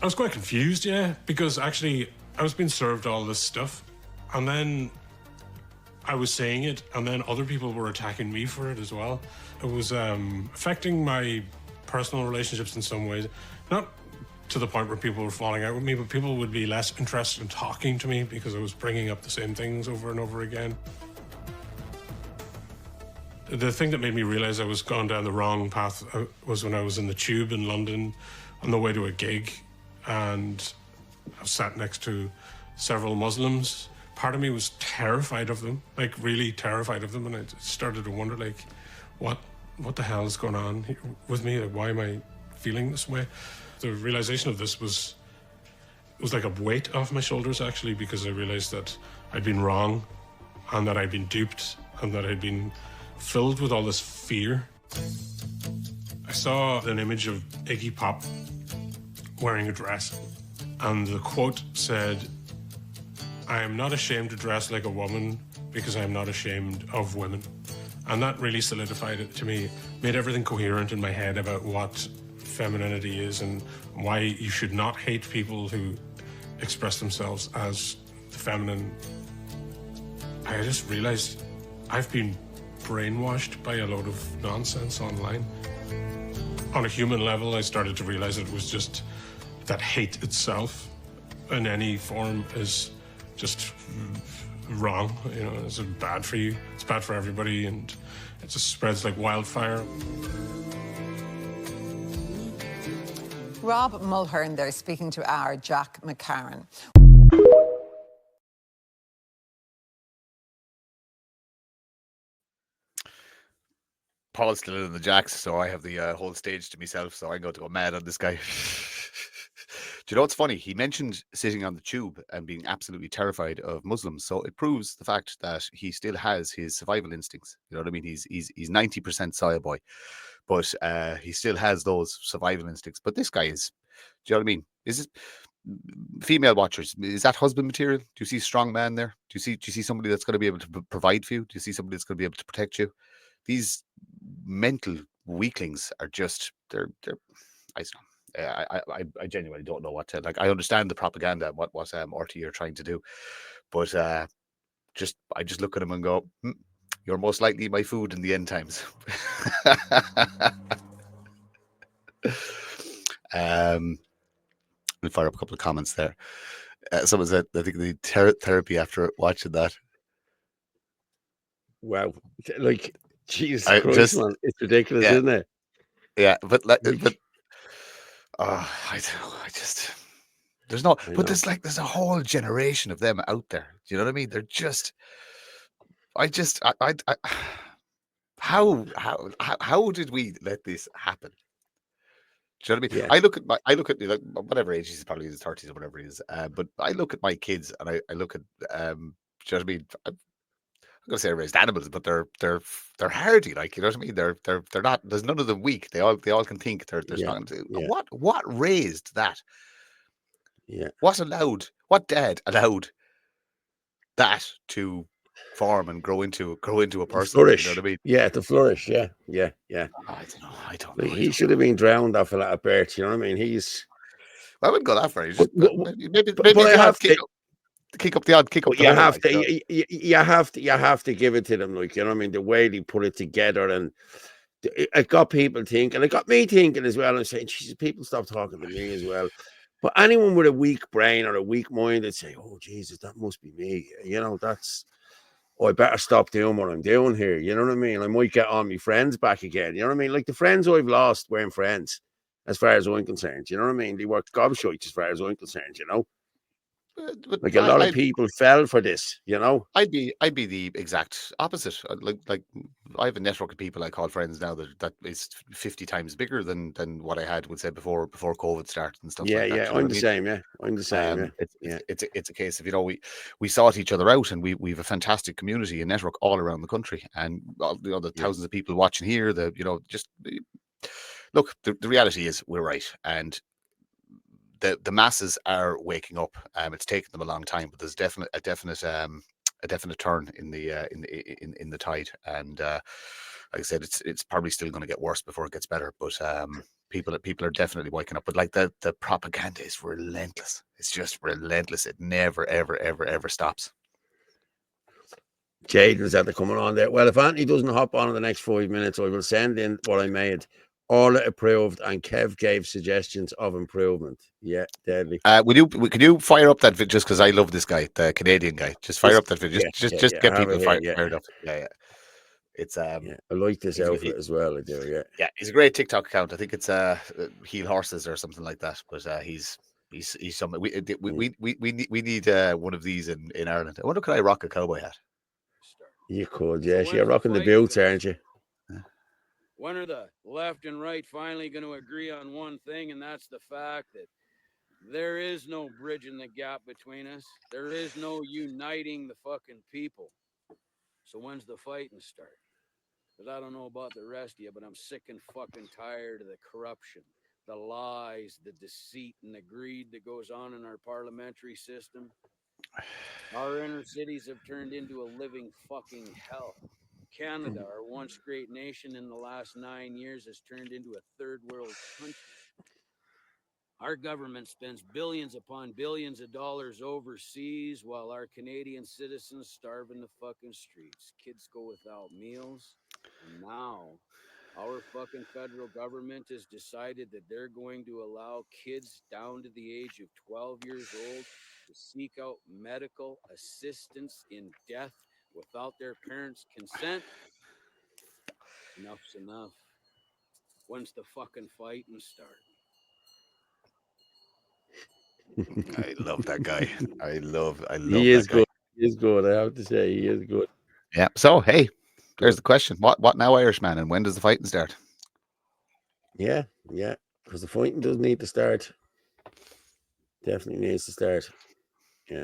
I was quite confused, because actually I was being served all this stuff, and then I was saying it, and then other people were attacking me for it as well. It was affecting my personal relationships in some ways, not to the point where people were falling out with me, but people would be less interested in talking to me because I was bringing up the same things over and over again. The thing that made me realize I was going down the wrong path was when I was in the tube in London on the way to a gig, and I was sat next to several Muslims. Part of me was terrified of them, like really terrified of them, and I started to wonder, like, what the hell is going on with me? Like, why am I feeling this way? The realization of this was like a weight off my shoulders, actually, because I realized that I'd been wrong and that I'd been duped and that I'd been filled with all this fear. I saw an image of Iggy Pop wearing a dress, and the quote said, "I am not ashamed to dress like a woman because I am not ashamed of women." And that really solidified it to me, made everything coherent in my head about what femininity is and why you should not hate people who express themselves as the feminine. I just realized I've been brainwashed by a load of nonsense online. On a human level, I started to realize it was just that hate itself in any form is just wrong. You know, it's bad for you. It's bad for everybody, and it just spreads like wildfire. Rob Mulhern there speaking to our Jack McCarran. Paul's still in the Jacks, so I have the whole stage to myself, so I'm going to go mad on this guy. Do you know what's funny? He mentioned sitting on the tube and being absolutely terrified of Muslims, so it proves the fact that he still has his survival instincts. You know what I mean? He's 90% soy boy, but he still has those survival instincts. But this guy is, do you know what I mean? Is it female watchers? Is that husband material? Do you see a strong man there? Do you see somebody that's going to be able to provide for you? Do you see somebody that's going to be able to protect you? These mental weaklings are just they're I don't know. I genuinely don't know what to like. I understand the propaganda and what RT are trying to do, but I just look at him and go, "You're most likely my food in the end times." We'll fire up a couple of comments there. Someone said, "I think the therapy after watching that." Wow, like Jesus Christ, man, it's ridiculous, yeah, isn't it? Yeah, but I don't know. There's no, but there's a whole generation of them out there. Do you know what I mean? They're just, how did we let this happen? Do you know what I mean? Yeah. I look at like whatever age he's probably in his 30s or whatever he is. But I look at my kids and I look at do you know what I mean? I'm gonna say raised animals, but they're hardy, like, you know what I mean? They're not. There's none of them weak. They all can think. They're strong. Yeah. What raised that? Yeah. What dad allowed that to form and grow into a person? Flourish. You know what I mean? Yeah, to flourish. Yeah. I don't know. He should have been drowned off at birth. You know what I mean? I wouldn't go that far. Maybe but I have to kick up the odd, kick up the you ladder, have to, you have to give it to them, like, you know what I mean? The way they put it together, and it got people thinking. It got me thinking as well. I'm saying, Jesus, people stop talking to me as well. But anyone with a weak brain or a weak mind would say, "Oh, Jesus, that must be me." You know, I better stop doing what I'm doing here. You know what I mean? I might get on my friends back again. You know what I mean? Like, the friends I've lost weren't friends, as far as I'm concerned. You know what I mean? They were gobshites, as far as I'm concerned. You know. Like, a lot of people fell for this, you know. I'd be the exact opposite. Like I have a network of people I call friends now that is 50 times bigger than what I had, would say, before COVID started and stuff like that. Yeah, I'm the same. Yeah, I'm the same. It's a case of, you know, we sought each other out, and we've a fantastic community and network all around the country, and you know, the thousands of people watching here. Look, the reality is we're right, and the masses are waking up. It's taken them a long time, but there's a definite turn in the tide. And like I said, it's probably still going to get worse before it gets better. But people are definitely waking up. But like the propaganda is relentless. It's just relentless. It never ever stops. Jaden's at the coming on there. Well, if Anthony doesn't hop on in the next 5 minutes, I will send in what I made. Orla approved, and Kev gave suggestions of improvement. Yeah, deadly. Can you fire up that video, just because I love this guy, the Canadian guy? Just fire up that video. Just get people fired up. Yeah. It's I like this outfit as well. I do. Yeah, he's a great TikTok account. I think it's Heel Horses or something like that. But he's something. We need one of these in Ireland. I wonder, could I rock a cowboy hat? You could, yes. You're rocking the boots, aren't you? When are the left and right finally going to agree on one thing, and that's the fact that there is no bridging the gap between us. There is no uniting the fucking people. So when's the fighting start? Because I don't know about the rest of you, but I'm sick and fucking tired of the corruption, the lies, the deceit, and the greed that goes on in our parliamentary system. Our inner cities have turned into a living fucking hell. Canada, our once great nation, in the last 9 years has turned into a third world country. Our government spends billions upon billions of dollars overseas while our Canadian citizens starve in the fucking streets. Kids go without meals. And now our fucking federal government has decided that they're going to allow kids down to the age of 12 years old to seek out medical assistance in death without their parents' consent. Enough's enough. When's the fucking fighting start? I love that guy. I love He is that guy. good. He is good. I have to say, he is good. Yeah. So hey, there's the question: what now, Irishman, and when does the fighting start? Yeah, because the fighting does need to start. Definitely needs to start. Yeah.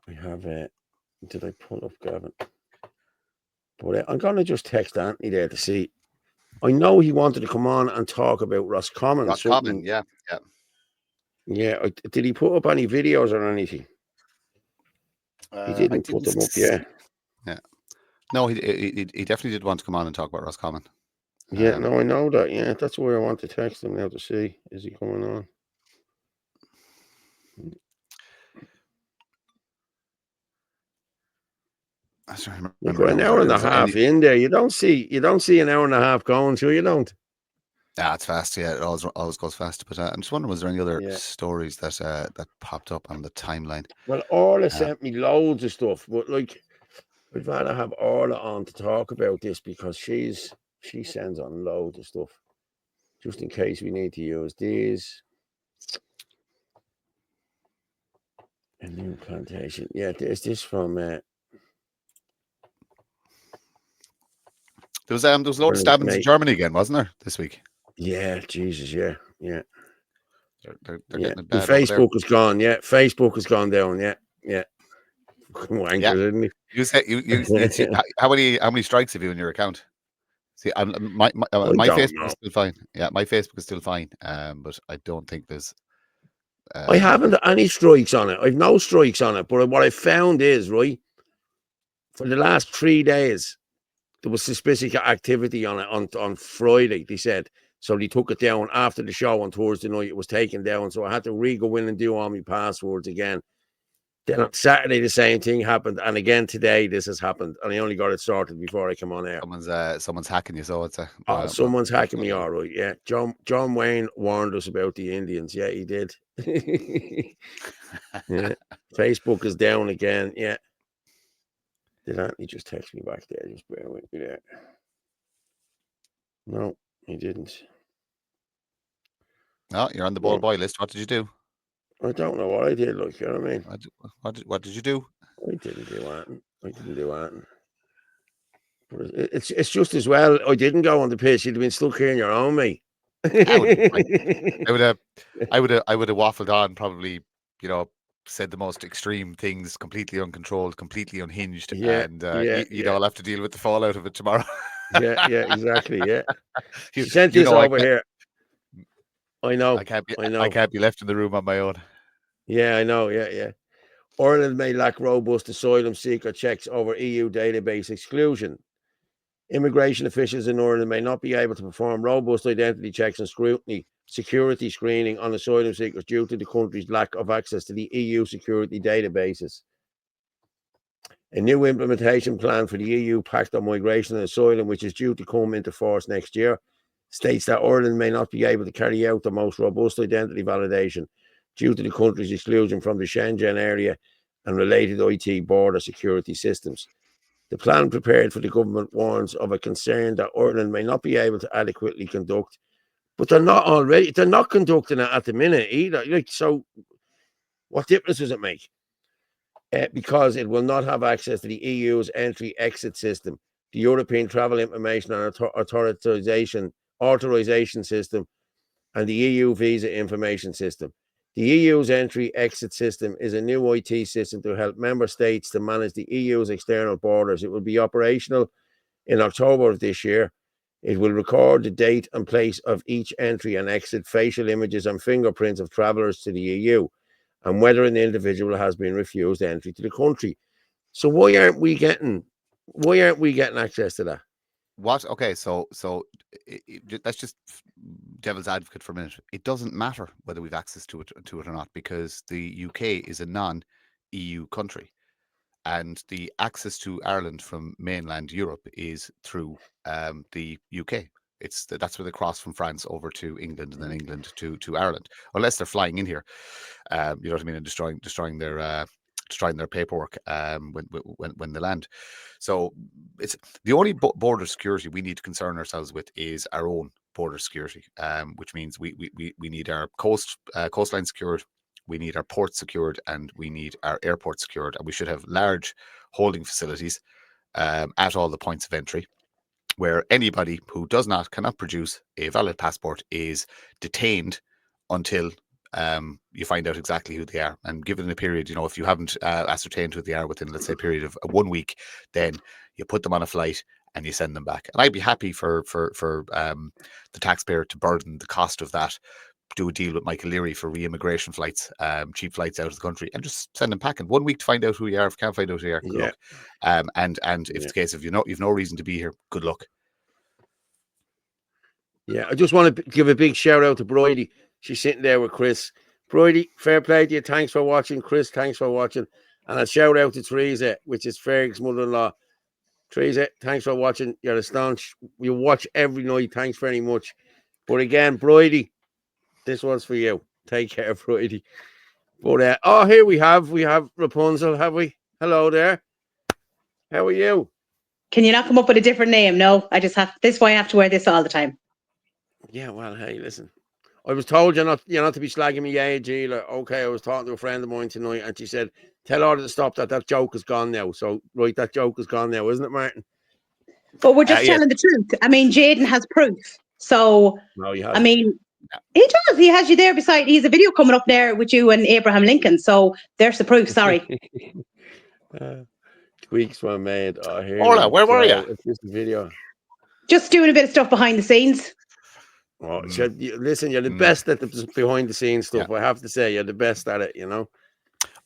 I have did I pull up Gavin? But I'm gonna just text Anthony there to see. I know he wanted to come on and talk about Roscommon. Roscommon, yeah. Yeah. Did he put up any videos or anything? He didn't put them up. Yeah. No, he definitely did want to come on and talk about Roscommon. Yeah, no, I know that. Yeah, that's why I want to text him now to see, is he coming on? We're an hour and a half in there. You don't see an hour and a half going, so you don't. Yeah, it's fast. Yeah, it always goes fast. But I'm just wondering, was there any other stories that that popped up on the timeline? Well, Orla sent me loads of stuff, but like, I'd rather have Orla on to talk about this because she sends on loads of stuff, just in case we need to use these. A new plantation. Yeah, there's this from. There was a load of stabbings in Germany again, wasn't there, this week? Yeah, Jesus, yeah. They're getting it bad. Facebook is gone. Yeah, Facebook has gone down. Yeah. Wankers, isn't he? You say you see, how many strikes have you in your account? See, my Facebook is still fine. Yeah, my Facebook is still fine. But I don't think there's. I haven't any strikes on it. I've no strikes on it. But what I found is, right, for the last 3 days, there was suspicious activity on it on Friday, they said. So they took it down after the show on Thursday night. It was taken down. So I had to go in and do all my passwords again. Then on Saturday, the same thing happened. And again today, this has happened. And I only got it sorted before I come on air. Someone's hacking you, so it's someone's hacking me, all right. Yeah. John Wayne warned us about the Indians. Yeah, he did. Yeah. Facebook is down again. Yeah. Did Anthony just text me back there? Just bear with me there. No, he didn't. No, you're on the ball boy list. What did you do? I don't know what I did. Look, you know what I mean? What did you do? I didn't do anything. But it's just as well. I didn't go on the pitch. You'd have been stuck here in your own, mate. I would have waffled on, probably, said the most extreme things, completely uncontrolled, completely unhinged, and you'd all have to deal with the fallout of it tomorrow. yeah, exactly. Yeah, she sent this over here. I know. I can't be left in the room on my own. Yeah, I know. Yeah. Ireland may lack robust asylum seeker checks over EU database exclusion. Immigration officials in Ireland may not be able to perform robust identity checks and security screening on asylum seekers due to the country's lack of access to the EU security databases. A new implementation plan for the EU Pact on Migration and Asylum, which is due to come into force next year, states that Ireland may not be able to carry out the most robust identity validation due to the country's exclusion from the Schengen area and related IT border security systems. The plan prepared for the government warns of a concern that Ireland may not be able to adequately conduct, but they're not conducting it at the minute either. So what difference does it make? Because it will not have access to the EU's entry-exit system, the European Travel Information and Authorization System, and the EU Visa Information System. The EU's entry-exit system is a new IT system to help member states to manage the EU's external borders. It will be operational in October of this year. It will record the date and place of each entry and exit, facial images and fingerprints of travellers to the EU, and whether an individual has been refused entry to the country. So why aren't we getting Why aren't we getting access to that? What? Okay, so let's just devil's advocate for a minute. It doesn't matter whether we've access to it or not, because the UK is a non-EU country, and the access to Ireland from mainland Europe is through the UK. That's where they cross from France over to England, and then England to Ireland, unless they're flying in here. You know what I mean, and destroying their paperwork when they land. So it's the only border security we need to concern ourselves with is our own border security, which means we need our coastline secured, we need our ports secured, and we need our airports secured, and we should have large holding facilities at all the points of entry, where anybody who cannot produce a valid passport is detained until you find out exactly who they are. And given the period, if you haven't ascertained who they are within, let's say, a period of 1 week, then you put them on a flight and you send them back. And I'd be happy for the taxpayer to burden the cost of that, do a deal with Michael Leary for re-immigration flights, cheap flights out of the country, and just send them packing. 1 week to find out who you are. If you can't find out who you are, good luck. And if it's the case of you've no reason to be here, good luck. Yeah, I just want to give a big shout out to Bridie. She's sitting there with Chris. Bridie, fair play to you. Thanks for watching. Chris, thanks for watching. And a shout out to Teresa, which is Ferg's mother-in-law. Teresa, thanks for watching. You're a staunch. You watch every night. Thanks very much. But again, Bridie, this one's for you. Take care, Bridie. But here we have Rapunzel, have we? Hello there. How are you? Can you not come up with a different name? No, I just have this. Why I have to wear this all the time? Yeah, well, hey, listen. I was told you're not to be slagging me age either. Okay, I was talking to a friend of mine tonight, and she said, "Tell her to stop that. That joke is gone now." So, right, that joke is gone now, isn't it, Martin? But we're just telling the truth. I mean, Jaden has proof. So, no, he has. I mean, he does. He has you there beside. He's a video coming up there with you and Abraham Lincoln. So there's the proof. Sorry. Tweaks were made. Oh, here. Orla, where were you? It's just a video. Just doing a bit of stuff behind the scenes. Oh, listen, you're the best at the behind the scenes stuff. I have to say, you're the best at it.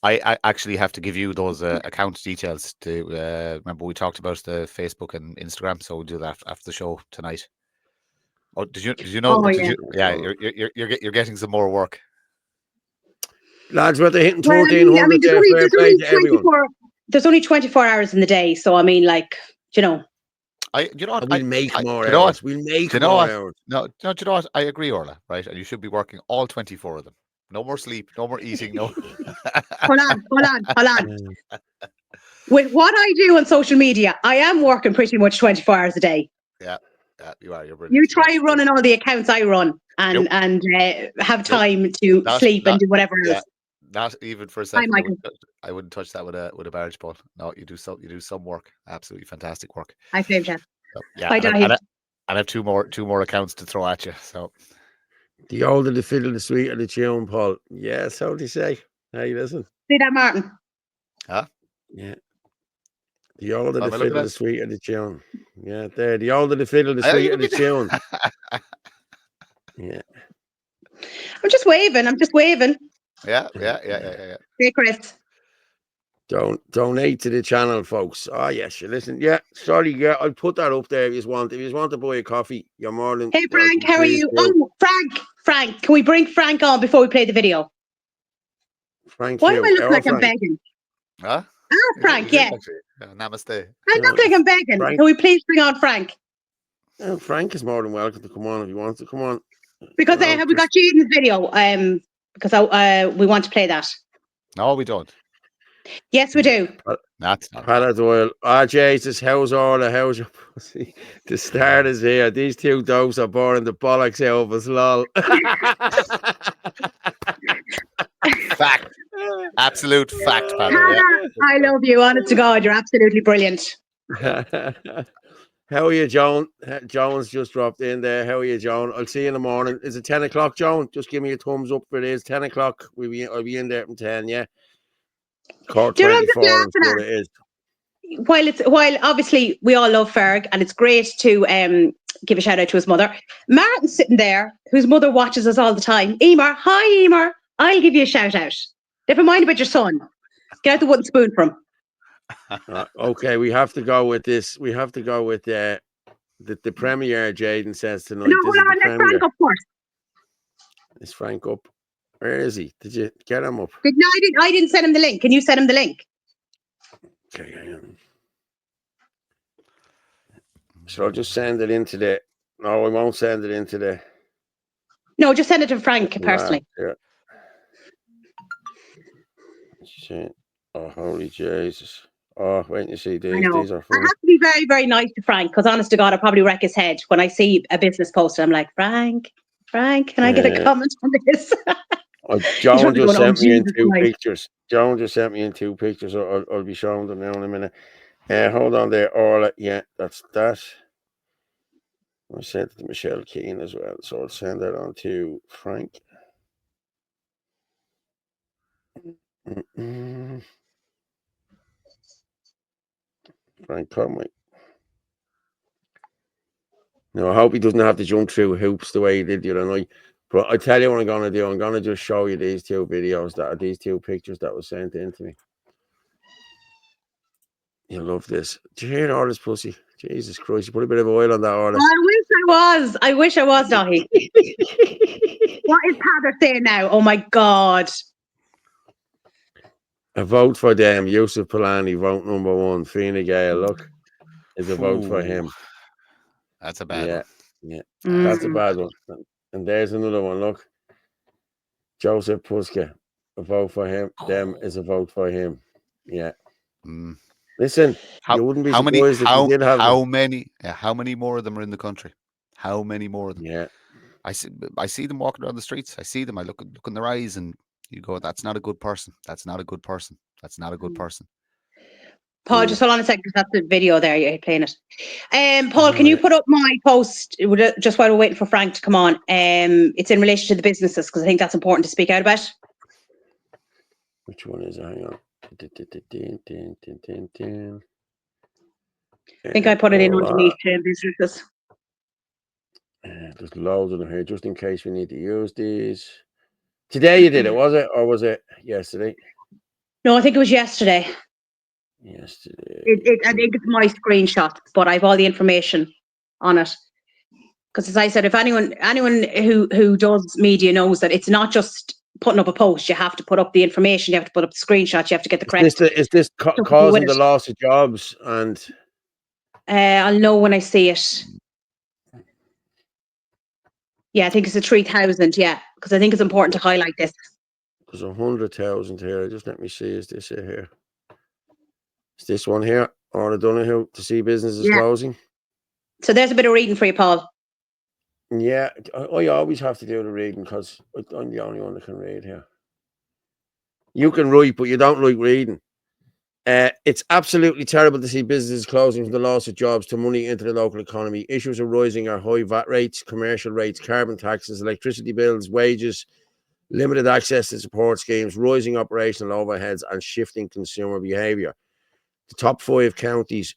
I actually have to give you those account details to remember we talked about the Facebook and Instagram, so we'll do that after the show tonight. Oh, did you know? Oh, yeah. You're getting some more work, lads. We're hitting 1,400. I mean, there's only 24 hours in the day, so I mean, like, we'll make more hours. We'll make more hours. No, do you know what? I agree, Orla. Right, and you should be working all 24 of them. No more sleep, no more eating. No. Hold on. With what I do on social media, I am working pretty much 24 hours a day. Yeah, you are. You're brilliant. You try running all the accounts I run, and have time to sleep and do whatever else. Not even for a second. Hi, Michael. I wouldn't touch that with a barge pole. No, you do some work. Absolutely fantastic work. I feel that. So, yeah, and I have two more accounts to throw at you. So the older the fiddle, the sweeter the tune, Paul. Yeah, so they say. Hey, listen. See that, Martin? Huh? Yeah. The older the fiddle, the sweeter the tune. Yeah, there. The older the fiddle, the sweeter the tune. Yeah. I'm just waving. Yeah. Hey, Chris. Donate to the channel, folks. Oh, yes, you listen. Yeah, sorry, yeah, I'll put that up there if you want. If you want to buy a coffee, you're more than. Hey, Frank, how are you? Oh, Frank, can we bring Frank on before we play the video? Frank, why do I look like I'm begging? Huh? Frank, yeah. Namaste. I look like I'm begging. Frank. Can we please bring on Frank? Frank is more than welcome to come on if he wants to come on. Because have we got Jaden's video? Because we want to play that. No, we don't. Yes, we do. That's Pallet oil. Oh, Jesus, how's Orla? How's your pussy? The start is here. These two dogs are boring the bollocks out of us, lol. Fact. Absolute fact, Pallet. I love you. Honest to God, you're absolutely brilliant. How are you, Joan? Joan's just dropped in there. How are you, Joan? I'll see you in the morning. Is it 10 o'clock, Joan? Just give me a thumbs up for it is. 10 o'clock. I'll be in there from 10, yeah? Court 24 is what it is. While obviously we all love Ferg, and it's great to give a shout out to his mother. Martin's sitting there, whose mother watches us all the time. Emer, hi Emer. I'll give you a shout out. Never mind about your son. Get out the wooden spoon from him. Okay, we have to go with this. We have to go with the premiere. Jaden says tonight. No, This hold is on. the Let premiere. Frank up first. Is Frank up? Where is he? Did you get him up? No, I didn't send him the link. Can you send him the link? Okay, hang on. So I'll just send it into the. No, I won't send it into the. No, just send it to Frank personally. Yeah. Oh, holy Jesus. Oh, wait and you see these. I know. These are I funny. have to be very, very nice to Frank because, honest to God, I'll probably wreck his head when I see a business post. I'm like, Frank, can I get a comment on this? Joan just sent me in Jesus two Christ. pictures. Joan just sent me in two pictures. I'll be showing them now in a minute. Hold on there, Orla. Yeah, that's that. I sent it to Michelle Keane as well, so I'll send that on to Frank. Frank Conway. No, I hope he doesn't have to jump through hoops the way he did the other night. But I tell you what I'm going to do. I'm going to just show you these two videos, these two pictures that was sent in to me. You love this. Do you hear Orla's pussy? Jesus Christ, you put a bit of oil on that, Orla. I wish I was, Dahi. What is Heather saying now? Oh my God. A vote for them. Yusuf Palani, vote number 1. Fine Gael, look, is a vote for him. That's a bad one. Yeah, that's a bad one. And there's another one, look. Joseph Puska, a vote for him. Them is a vote for him. Yeah. Listen, you wouldn't be surprised if you did have how many more of them are in the country? How many more of them? Yeah. I see them walking around the streets. I see them. I look in their eyes and you go, that's not a good person. That's not a good person. That's not a good person. Paul, just hold on a second. That's the video there. You're playing it. Paul, can you put up my post just while we're waiting for Frank to come on? It's in relation to the businesses because I think that's important to speak out about. Which one is it? Hang on. I think I put it in underneath businesses. There's loads of them here, just in case we need to use these. Today you did it, was it? Or was it yesterday? No, I think it was yesterday. Yesterday. I think it's my screenshot, but I have all the information on it. Because as I said, if anyone who does media knows that it's not just putting up a post, you have to put up the information, you have to put up the screenshot, you have to get the correct. Is this causing the loss of jobs? And I'll know when I see it. Yeah, I think it's a 3,000. Yeah, because I think it's important to highlight this. There's 100,000 here. Just let me see. Is this it here? Is this one here? Orla Donohoe to see businesses closing? So there's a bit of reading for you, Paul. Yeah, I always have to do the reading because I'm the only one that can read here. You can write, but you don't like reading. It's absolutely terrible to see businesses closing from the loss of jobs to money into the local economy. Issues arising are high VAT rates, commercial rates, carbon taxes, electricity bills, wages, limited access to support schemes, rising operational overheads, and shifting consumer behaviour. The top 5 counties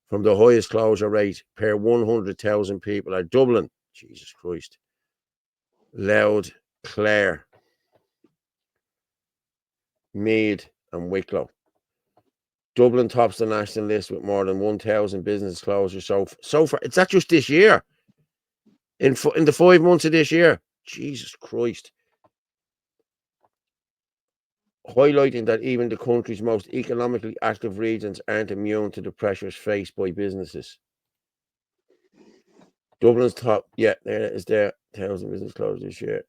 from the highest closure rate per 100,000 people are Dublin, Jesus Christ, Louth, Clare, Meath, and Wicklow. Dublin tops the national list with more than 1,000 business closures so far. It's not just this year. In the 5 months of this year, Jesus Christ. Highlighting that even the country's most economically active regions aren't immune to the pressures faced by businesses. Dublin's top, there it is there, 1,000 business closures this year.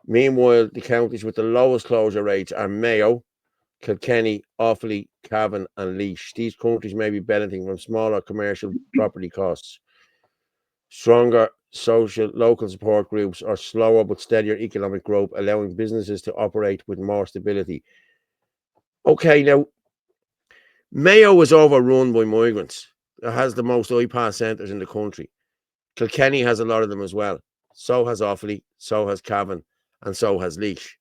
Meanwhile, the counties with the lowest closure rates are Mayo, Kilkenny, Offaly, Cavan, and Laois. These countries may be benefiting from smaller commercial property costs, stronger local support groups, or slower but steadier economic growth, allowing businesses to operate with more stability. Okay, now, Mayo is overrun by migrants. It has the most iPass centres in the country. Kilkenny has a lot of them as well. So has Offaly, so has Cavan, and so has Laois.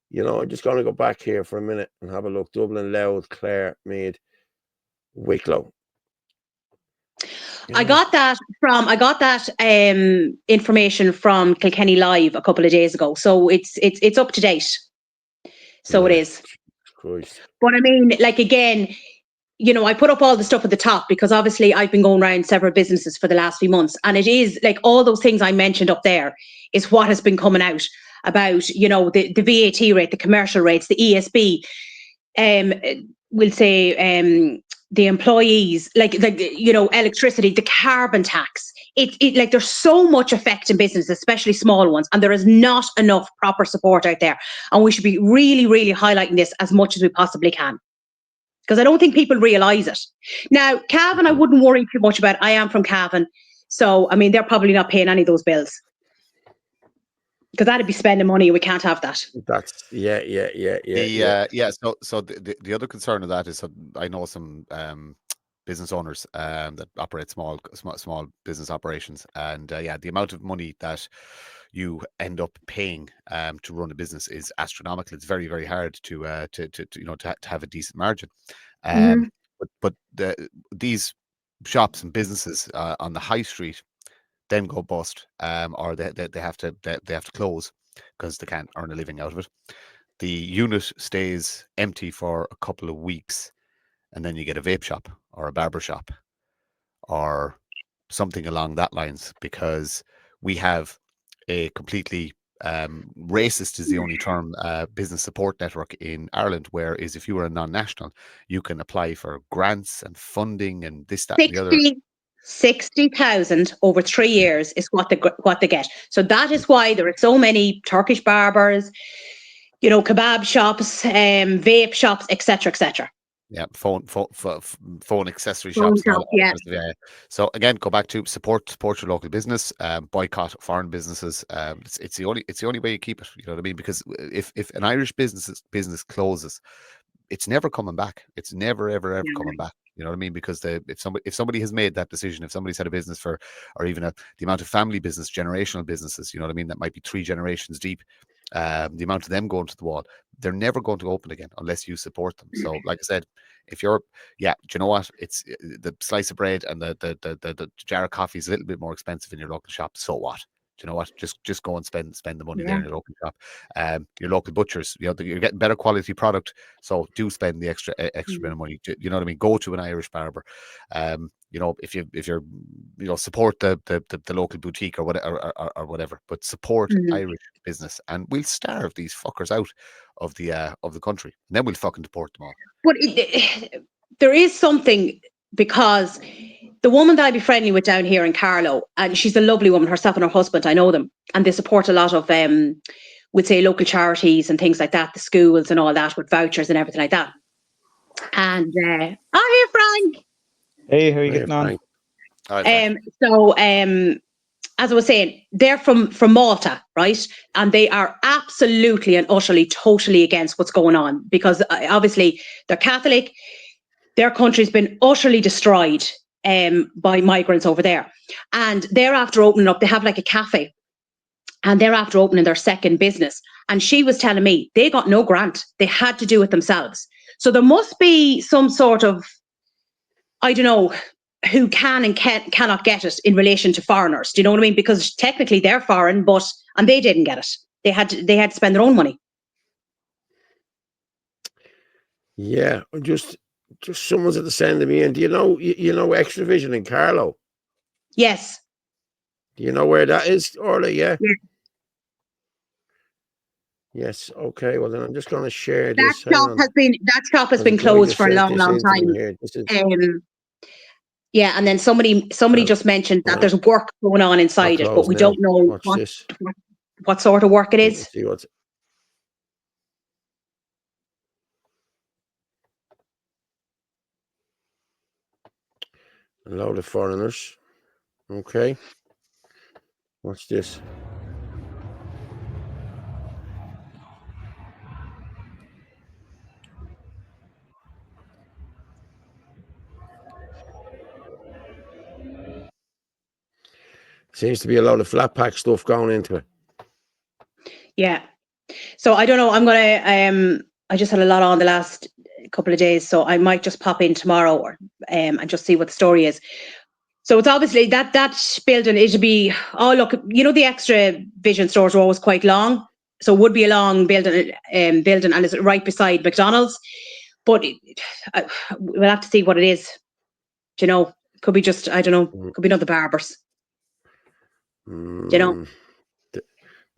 You know, I'm just going to go back here for a minute and have a look. Dublin, Louth, Clare, Meath, Wicklow. I got that information from Kilkenny Live a couple of days ago, so it's up to date. So it is. Christ. But I mean, like, again, you know, I put up all the stuff at the top because obviously I've been going around several businesses for the last few months. And it is like all those things I mentioned up there is what has been coming out about, you know, the VAT rate, the commercial rates, the ESB, we'll say the employees, like, you know, electricity, the carbon tax. It like, there's so much affecting business, especially small ones, and there is not enough proper support out there. And we should be really, really highlighting this as much as we possibly can, because I don't think people realise it. Now, Cavan, I wouldn't worry too much about. I am from Cavan, so I mean, they're probably not paying any of those bills, because that'd be spending money, and we can't have that. That's yeah. So the other concern of that is, I know some business owners that operate small business operations, and the amount of money that you end up paying to run a business is astronomical. It's very, very hard to have a decent margin. But these shops and businesses on the high street then go bust, or they have to close because they can't earn a living out of it. The unit stays empty for a couple of weeks, and then you get a vape shop or a barber shop or something along that lines, because we have a completely racist is the only term, business support network in Ireland, whereas if you are a non-national, you can apply for grants and funding and this, that, and the other. 60,000 over 3 years is what they get. So that is why there are so many Turkish barbers, you know, kebab shops, vape shops, etc., etc. Yeah, phone accessory shops. Yeah. So again, go back to support your local business. Boycott foreign businesses. It's the only way you keep it. You know what I mean? Because if an Irish business closes, it's never coming back. It's never ever coming back. You know what I mean? Because if somebody has made that decision, if somebody's had a business for, or even the amount of family business, generational businesses, you know what I mean, that might be 3 generations deep. The amount of them going to the wall, they're never going to open again unless you support them. So, like I said, if you're, do you know what? It's the slice of bread and the jar of coffee is a little bit more expensive in your local shop. So what? Do you know what? Just go and spend the money there in your local shop. Your local butchers, you know, you're getting better quality product, so do spend the extra bit of money. You know what I mean? Go to an Irish barber. You know, if you're, you know, support the local boutique or whatever, but support Irish business, and we'll starve these fuckers out of the country, and then we'll fucking deport them all. But there is something, because the woman that I'd be friendly with down here in Carlow, and she's a lovely woman, herself and her husband, I know them, and they support a lot of, we'd say, local charities and things like that, the schools and all that, with vouchers and everything like that. And, hi, Frank. Hey, how are you getting on? So, as I was saying, they're from Malta, right? And they are absolutely and utterly, totally against what's going on, because obviously they're Catholic. Their country's been utterly destroyed by migrants over there. And they're after opening up, they have like a cafe, and they're after opening their second business. And she was telling me they got no grant. They had to do it themselves. So there must be some sort of, I don't know, who can and cannot get it in relation to foreigners. Do you know what I mean? Because technically they're foreign, and they didn't get it. They had to spend their own money. Yeah, just someone's at the send of me. And do you know Extra Vision in Carlow? Yes. Do you know where that is, Orla? Yeah. Yes. Okay. Well, then I'm just going to share this. That shop has been closed for a long, long time. Yeah, and then somebody just mentioned that there's work going on inside it, but we don't know what sort of work it is. See what's a load of foreigners. Okay. What's this? Seems to be a lot of flat pack stuff going into it. Yeah. So I don't know. I'm gonna. I just had a lot on the last couple of days, so I might just pop in tomorrow and just see what the story is. So it's obviously that building, it'll be, oh look, you know, the Extra Vision stores are always quite long. So it would be a long building, and it's right beside McDonald's. But we'll have to see what it is. Do you know? Could be just, I don't know. Could be another Barbers. Do you know?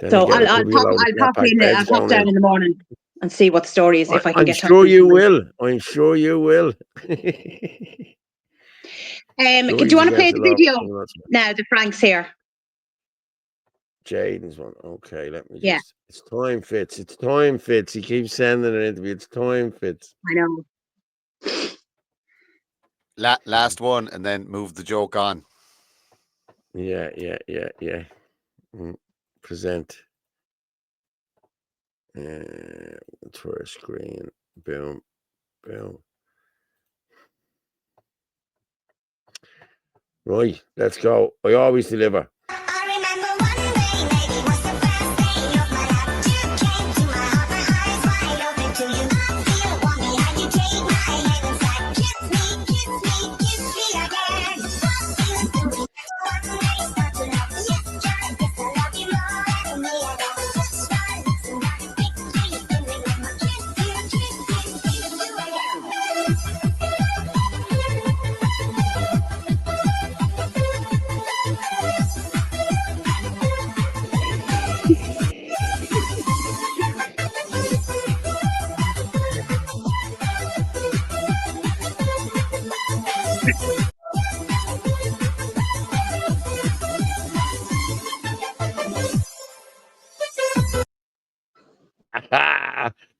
So I'll pop down in the morning and see what the story is if I can get time. I'm sure you will. I'm sure you will. Do you want to play the video now? The Frank's here. Jaden's one. Okay, let me just. It's time, Fitz. It's time, Fitz. He keeps sending an interview. It's time, Fitz. I know. Last one, and then move the joke on. Yeah. Present. For a screen. Boom. Right, let's go. I always deliver.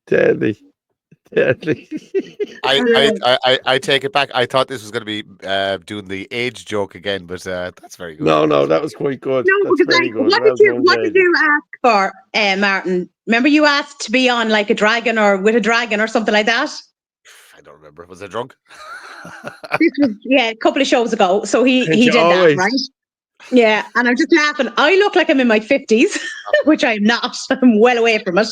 Deadly. I take it back. I thought this was going to be doing the age joke again, but that's very good. No, that was quite good. No, that's very good. What did you ask for, Martin? Remember you asked to be on like a dragon or with a dragon or something like that? I don't remember. Was I drunk? This was a couple of shows ago. So he did that, right? Yeah, and I'm just laughing. I look like I'm in my 50s, which I'm not. I'm well away from it.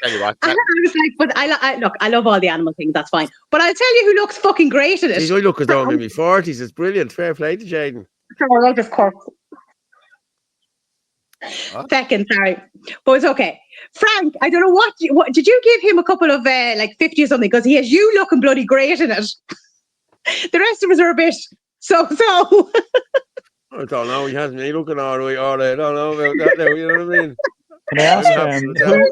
Tell you what, I was like, but I love all the animal things. That's fine. But I'll tell you who looks fucking great in it. I look as though I'm in my 40s. It's brilliant. Fair play to Jaden. Sure, I'll just curse. Second, sorry, but it's okay. Frank, I don't know what did you give him a couple of like 50 or something, because he has you looking bloody great in it. The rest of us are a bit so. I don't know. He hasn't. He looking all right. I don't know about that now. You know what I mean? Can I ask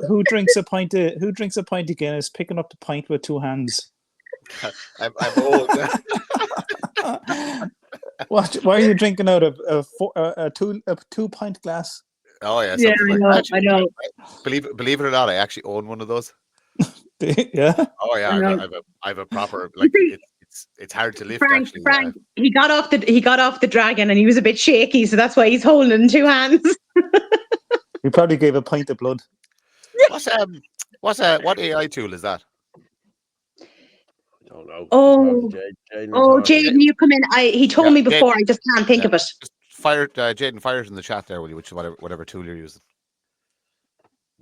who drinks a pint of Guinness, picking up the pint with two hands? I'm old. Why are you drinking out of a 2-pint glass? Oh yeah, I know. Believe it or not, I actually own one of those. Yeah. Oh yeah, I have a proper like. It's hard to lift. Frank, actually. Frank, he got off the dragon and he was a bit shaky, so that's why he's holding it in two hands. He probably gave a pint of blood. What AI tool is that? I don't know. Jaden, you come in. He told me before. I just can't think of it. Just fire Jaden. Fire it in the chat there, will you? Which whatever tool you're using.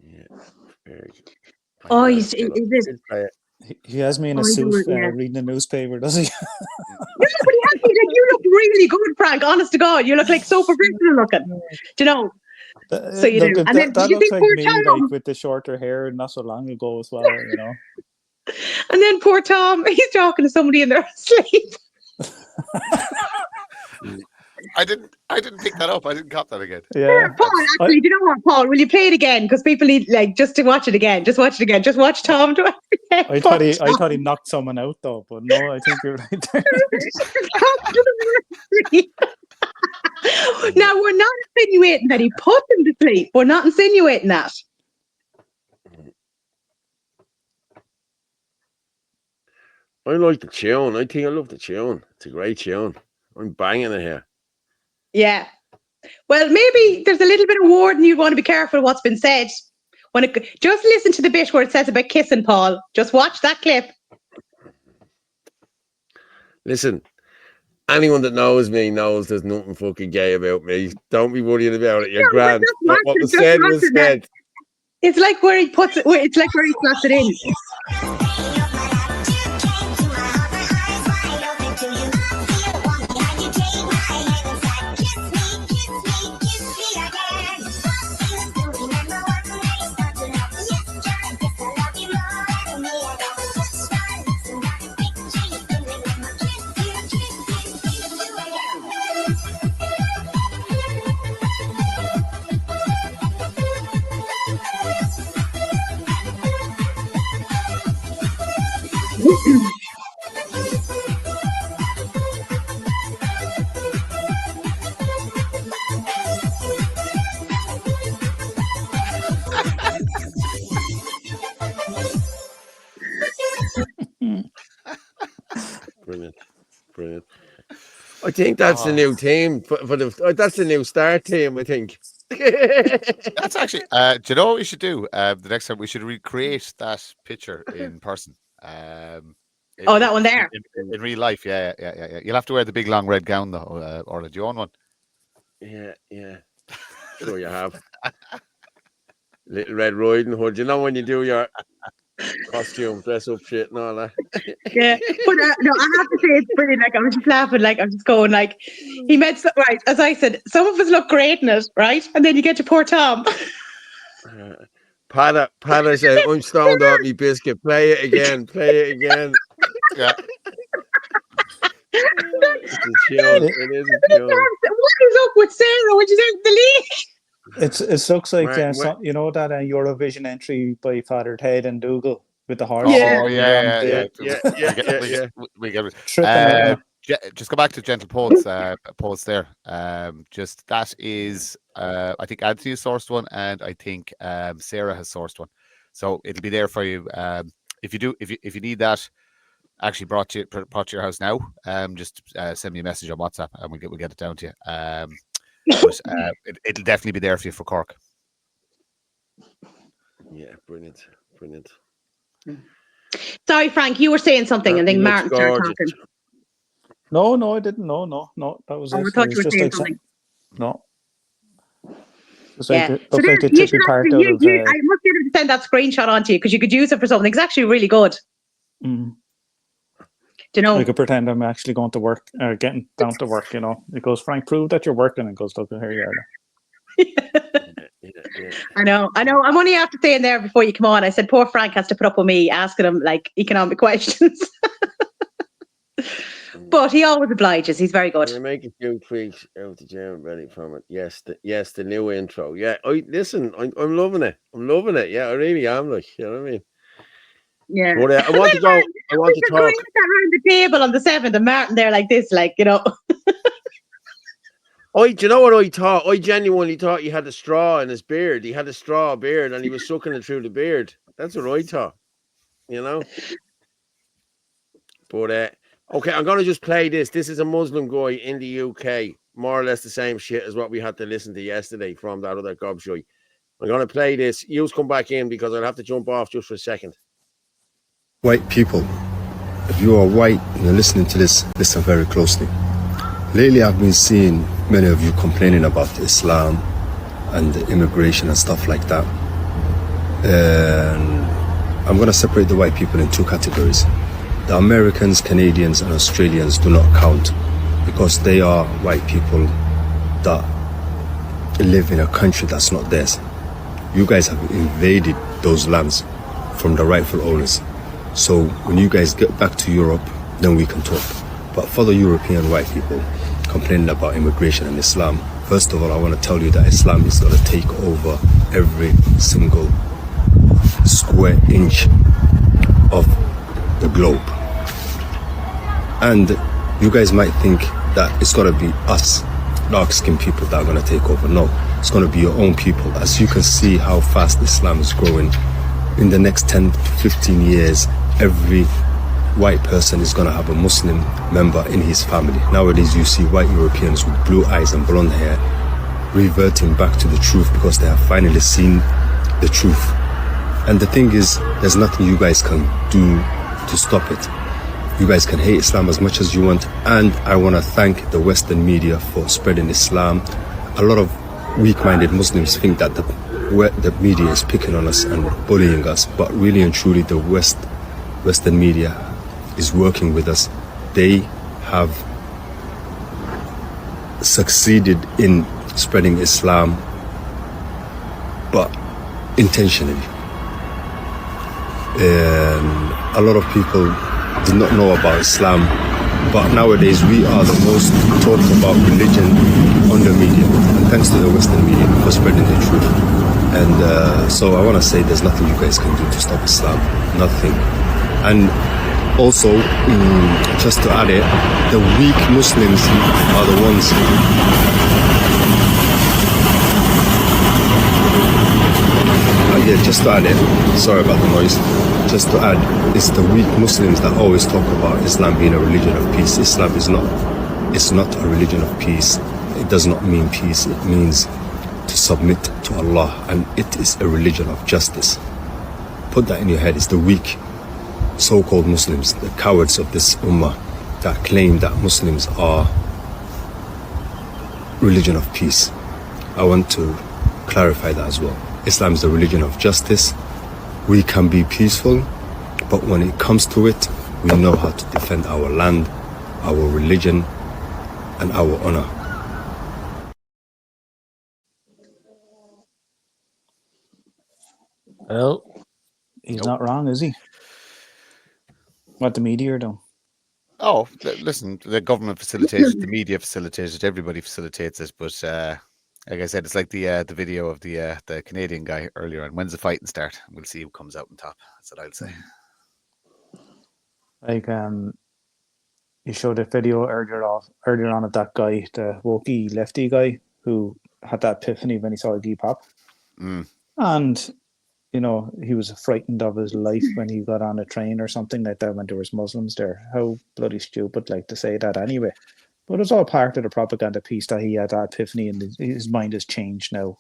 Yeah. He has me in a suit reading a newspaper, does he? But he has me, like, you look really good, Frank. Honest to God, you look like so professional looking. Do you know? So you do. And then that looks like me, like with the shorter hair, not so long ago as well. You know. And then poor Tom, he's talking to somebody in their sleep. I didn't pick that up. I didn't cop that again. Yeah, Paul. Actually, do you know what, Paul? Will you play it again? Because people need just to watch it again. Just watch it again. Just watch Tom do it again. I thought he knocked someone out though, but no, I think you're right there. Now we're not insinuating that he put him to sleep. We're not insinuating that. I like the tune. I think I love the tune. It's a great tune. I'm banging it here. Yeah. Well, maybe there's a little bit of warning. You want to be careful of what's been said. Just listen to the bit where it says about kissing, Paul. Just watch that clip. Listen, anyone that knows me knows there's nothing fucking gay about me. Don't be worrying about it. You're grand. What was said was said. It's like where he puts it. It's like where he slots it in. Brilliant. I think that's the new team for the. That's the new star team. I think. That's actually. Do you know what we should do? The next time we should recreate that picture in person. That one there in real life. Yeah. You'll have to wear the big long red gown though. Orla, do you own one? Yeah. Sure you have. Little Red Riding Hood. You know when you do your costume, dress up shit and all that. Yeah, but no, I have to say it's brilliant. Like, I was just laughing, like, I'm just going, like, he meant so, right, as I said, some of us look great in it, right? And then you get to poor Tom. Patter said, I'm stoned off me biscuit. Play it again. Yeah. It's a tune. It is a tune. What is up with Sarah when she's out in the league? It looks like Right. you know that Eurovision entry by Father Ted and Dougal with the horse. Oh Yeah. We get it. Tripping out. Just go back to Gentle Poets post there. Just that is I think Anthony sourced one, and I think Sarah has sourced one, so it'll be there for you. If you need that actually brought to your house now, just send me a message on WhatsApp and we'll get it down to you. But it'll definitely be there for you for Cork. Yeah, brilliant. Sorry, Frank, you were saying something, and then Martin started talking. No, I didn't. No. That was it. I thought It you was were just saying like something. No. It's Yeah. like So the you should tippy part out of. I must get him to send that screenshot on to you, because you could use it for something. It's actually really good. Mm. Do you know? I could pretend I'm actually going to work, or getting down to work. You know, it goes, Frank, prove that you're working. And goes, look, here you are. I know. I'm only after saying there before you come on. I said poor Frank has to put up with me asking him like economic questions. But he always obliges. He's very good. We're making a few tweaks out the gym ready from it. Yes, the new intro. Yeah, I'm loving it. Yeah, I really am. Like, you know what I mean? Yeah. But I want to go. I want to talk. That around the table on the 7th, and Martin there like this, like, you know. Do you know what I thought? I genuinely thought he had a straw in his beard. He had a straw beard, and he was sucking it through the beard. That's what I thought. You know. But okay, I'm gonna just play this. This is a Muslim guy in the UK, more or less the same shit as what we had to listen to yesterday from that other gobshite. I'm gonna play this. You come back in because I'll have to jump off just for a second. White people, if you are white and you're listening to this, listen very closely. Lately, I've been seeing many of you complaining about Islam and the immigration and stuff like that. And I'm going to separate the white people in two categories. The Americans, Canadians, and Australians do not count because they are white people that live in a country that's not theirs. You guys have invaded those lands from the rightful owners. So when you guys get back to Europe, then we can talk. But for the European white people complaining about immigration and Islam, first of all, I want to tell you that Islam is going to take over every single square inch of the globe. And you guys might think that it's going to be us, dark-skinned people, that are going to take over. No, it's going to be your own people. As you can see how fast Islam is growing, in the next 10 to 15 years, every white person is going to have a Muslim member in his family. Nowadays you see white Europeans with blue eyes and blonde hair reverting back to the truth because they have finally seen the truth. And the thing is, there's nothing you guys can do to stop it. You guys can hate Islam as much as you want, and I want to thank the Western media for spreading Islam. A lot of weak-minded Muslims think that the media is picking on us and bullying us, but really and truly the Western media is working with us. They have succeeded in spreading Islam, but intentionally. A lot of people do not know about Islam, but nowadays we are the most talked about religion on the media, and thanks to the Western media for spreading the truth. And so I want to say there's nothing you guys can do to stop Islam, nothing. And Also, just to add it, the weak Muslims are the ones. Yeah, just to add it. Sorry about the noise. Just to add, it's the weak Muslims that always talk about Islam being a religion of peace. Islam is not. It's not a religion of peace. It does not mean peace. It means to submit to Allah, and it is a religion of justice. Put that in your head. It's the weak so-called Muslims, the cowards of this ummah, that claim that Muslims are religion of peace. I want to clarify that as well. Islam is the religion of justice. We can be peaceful, but when it comes to it, we know how to defend our land, our religion, and our honor. Well, he's not wrong, is he? What the media are doing. Oh, listen, the government facilitated, the media facilitated, everybody facilitates it. But like I said, it's like the video of the Canadian guy earlier on. When's the fighting start? We'll see who comes out on top. That's what I'll say. Like, you showed a video earlier on of that guy, the wokey lefty guy, who had that epiphany when he saw a Depop. And, you know, he was frightened of his life when he got on a train or something like that when there was Muslims there. How bloody stupid, like, to say that anyway. But it's all part of the propaganda piece that he had that epiphany and his mind has changed now.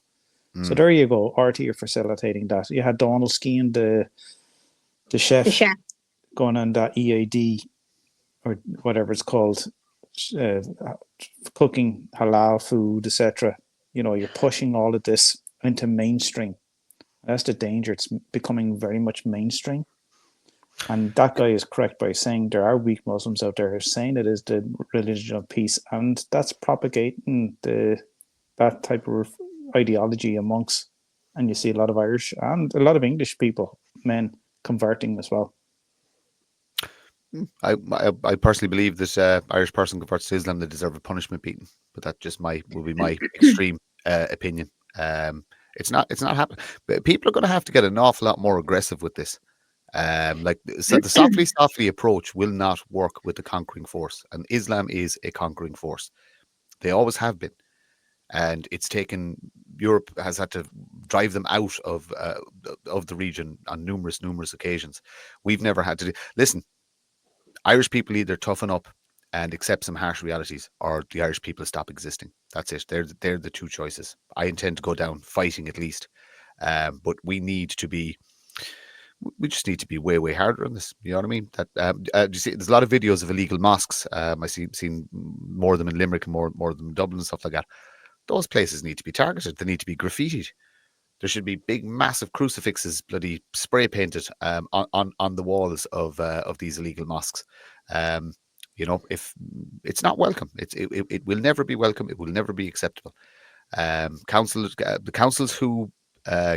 So there you go. RT, you're facilitating that. You had Donald Skeen, the chef, going on that EAD or whatever it's called, cooking halal food, etc. You know, you're pushing all of this into mainstream. That's the danger. It's becoming very much mainstream. And that guy is correct by saying there are weak Muslims out there who are saying it is the religion of peace, and that's propagating that type of ideology amongst, and you see a lot of Irish and a lot of English people, men, converting as well. I personally believe that Irish person converts to Islam, they deserve a punishment beating, but that just will be my extreme opinion. It's not happening. But people are going to have to get an awful lot more aggressive with this. So the softly approach will not work with the conquering force, and Islam is a conquering force. They always have been, and it's taken. Europe has had to drive them out of the region on numerous occasions. We've never had to listen. Irish people either toughen up and accept some harsh realities, or the Irish people stop existing. That's it. They're the two choices. I intend to go down fighting at least, but we just need to be way harder on this. You know what I mean? That you see, there's a lot of videos of illegal mosques. I seen more of them in Limerick and more of them in Dublin and stuff like that. Those places need to be targeted. They need to be graffitied. There should be big, massive crucifixes, bloody spray painted on the walls of these illegal mosques. You know, if it's not welcome, it will never be welcome. It will never be acceptable. The councils who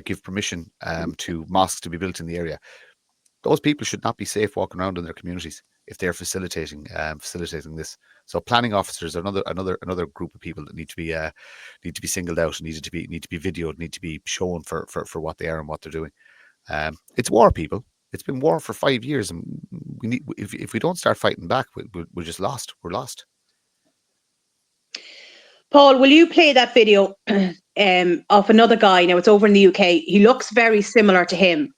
give permission to mosques to be built in the area, those people should not be safe walking around in their communities if they're facilitating this. So planning officers are another group of people that need to be singled out, need to be videoed, need to be shown for what they are and what they're doing. It's war, people. It's been war for 5 years, and we need if we don't start fighting back, we're just lost. We're lost. Paul, will you play that video of another guy? Now it's over in the UK. He looks very similar to him,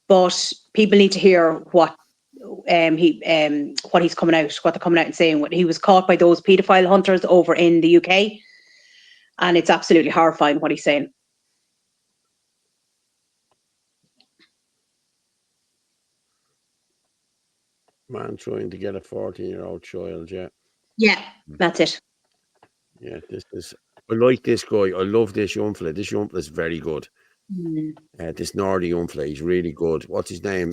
but people need to hear what he's coming out, what they're coming out and saying. What he was caught by those paedophile hunters over in the UK, and it's absolutely horrifying what he's saying. Man trying to get a 14-year-old child, Yeah, that's it. Yeah, I like this guy. I love this young fella. This young fella's very good. This Nordy young fella, he's really good. What's his name?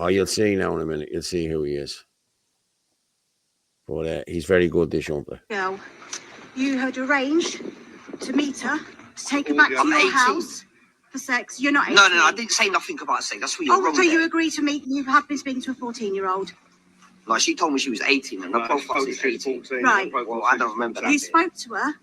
You'll see now in a minute. You'll see who he is. But he's very good, this young fella. Girl, you had arranged to meet her, to take her back to your house for sex. You're not 18. No, I didn't say nothing about sex. That's what you're wrong so there. you agreed to meet, you have been speaking to a 14-year-old? Like, she told me she was 18 and her profile says 18. 14, right. Well, I don't remember that. You spoke to her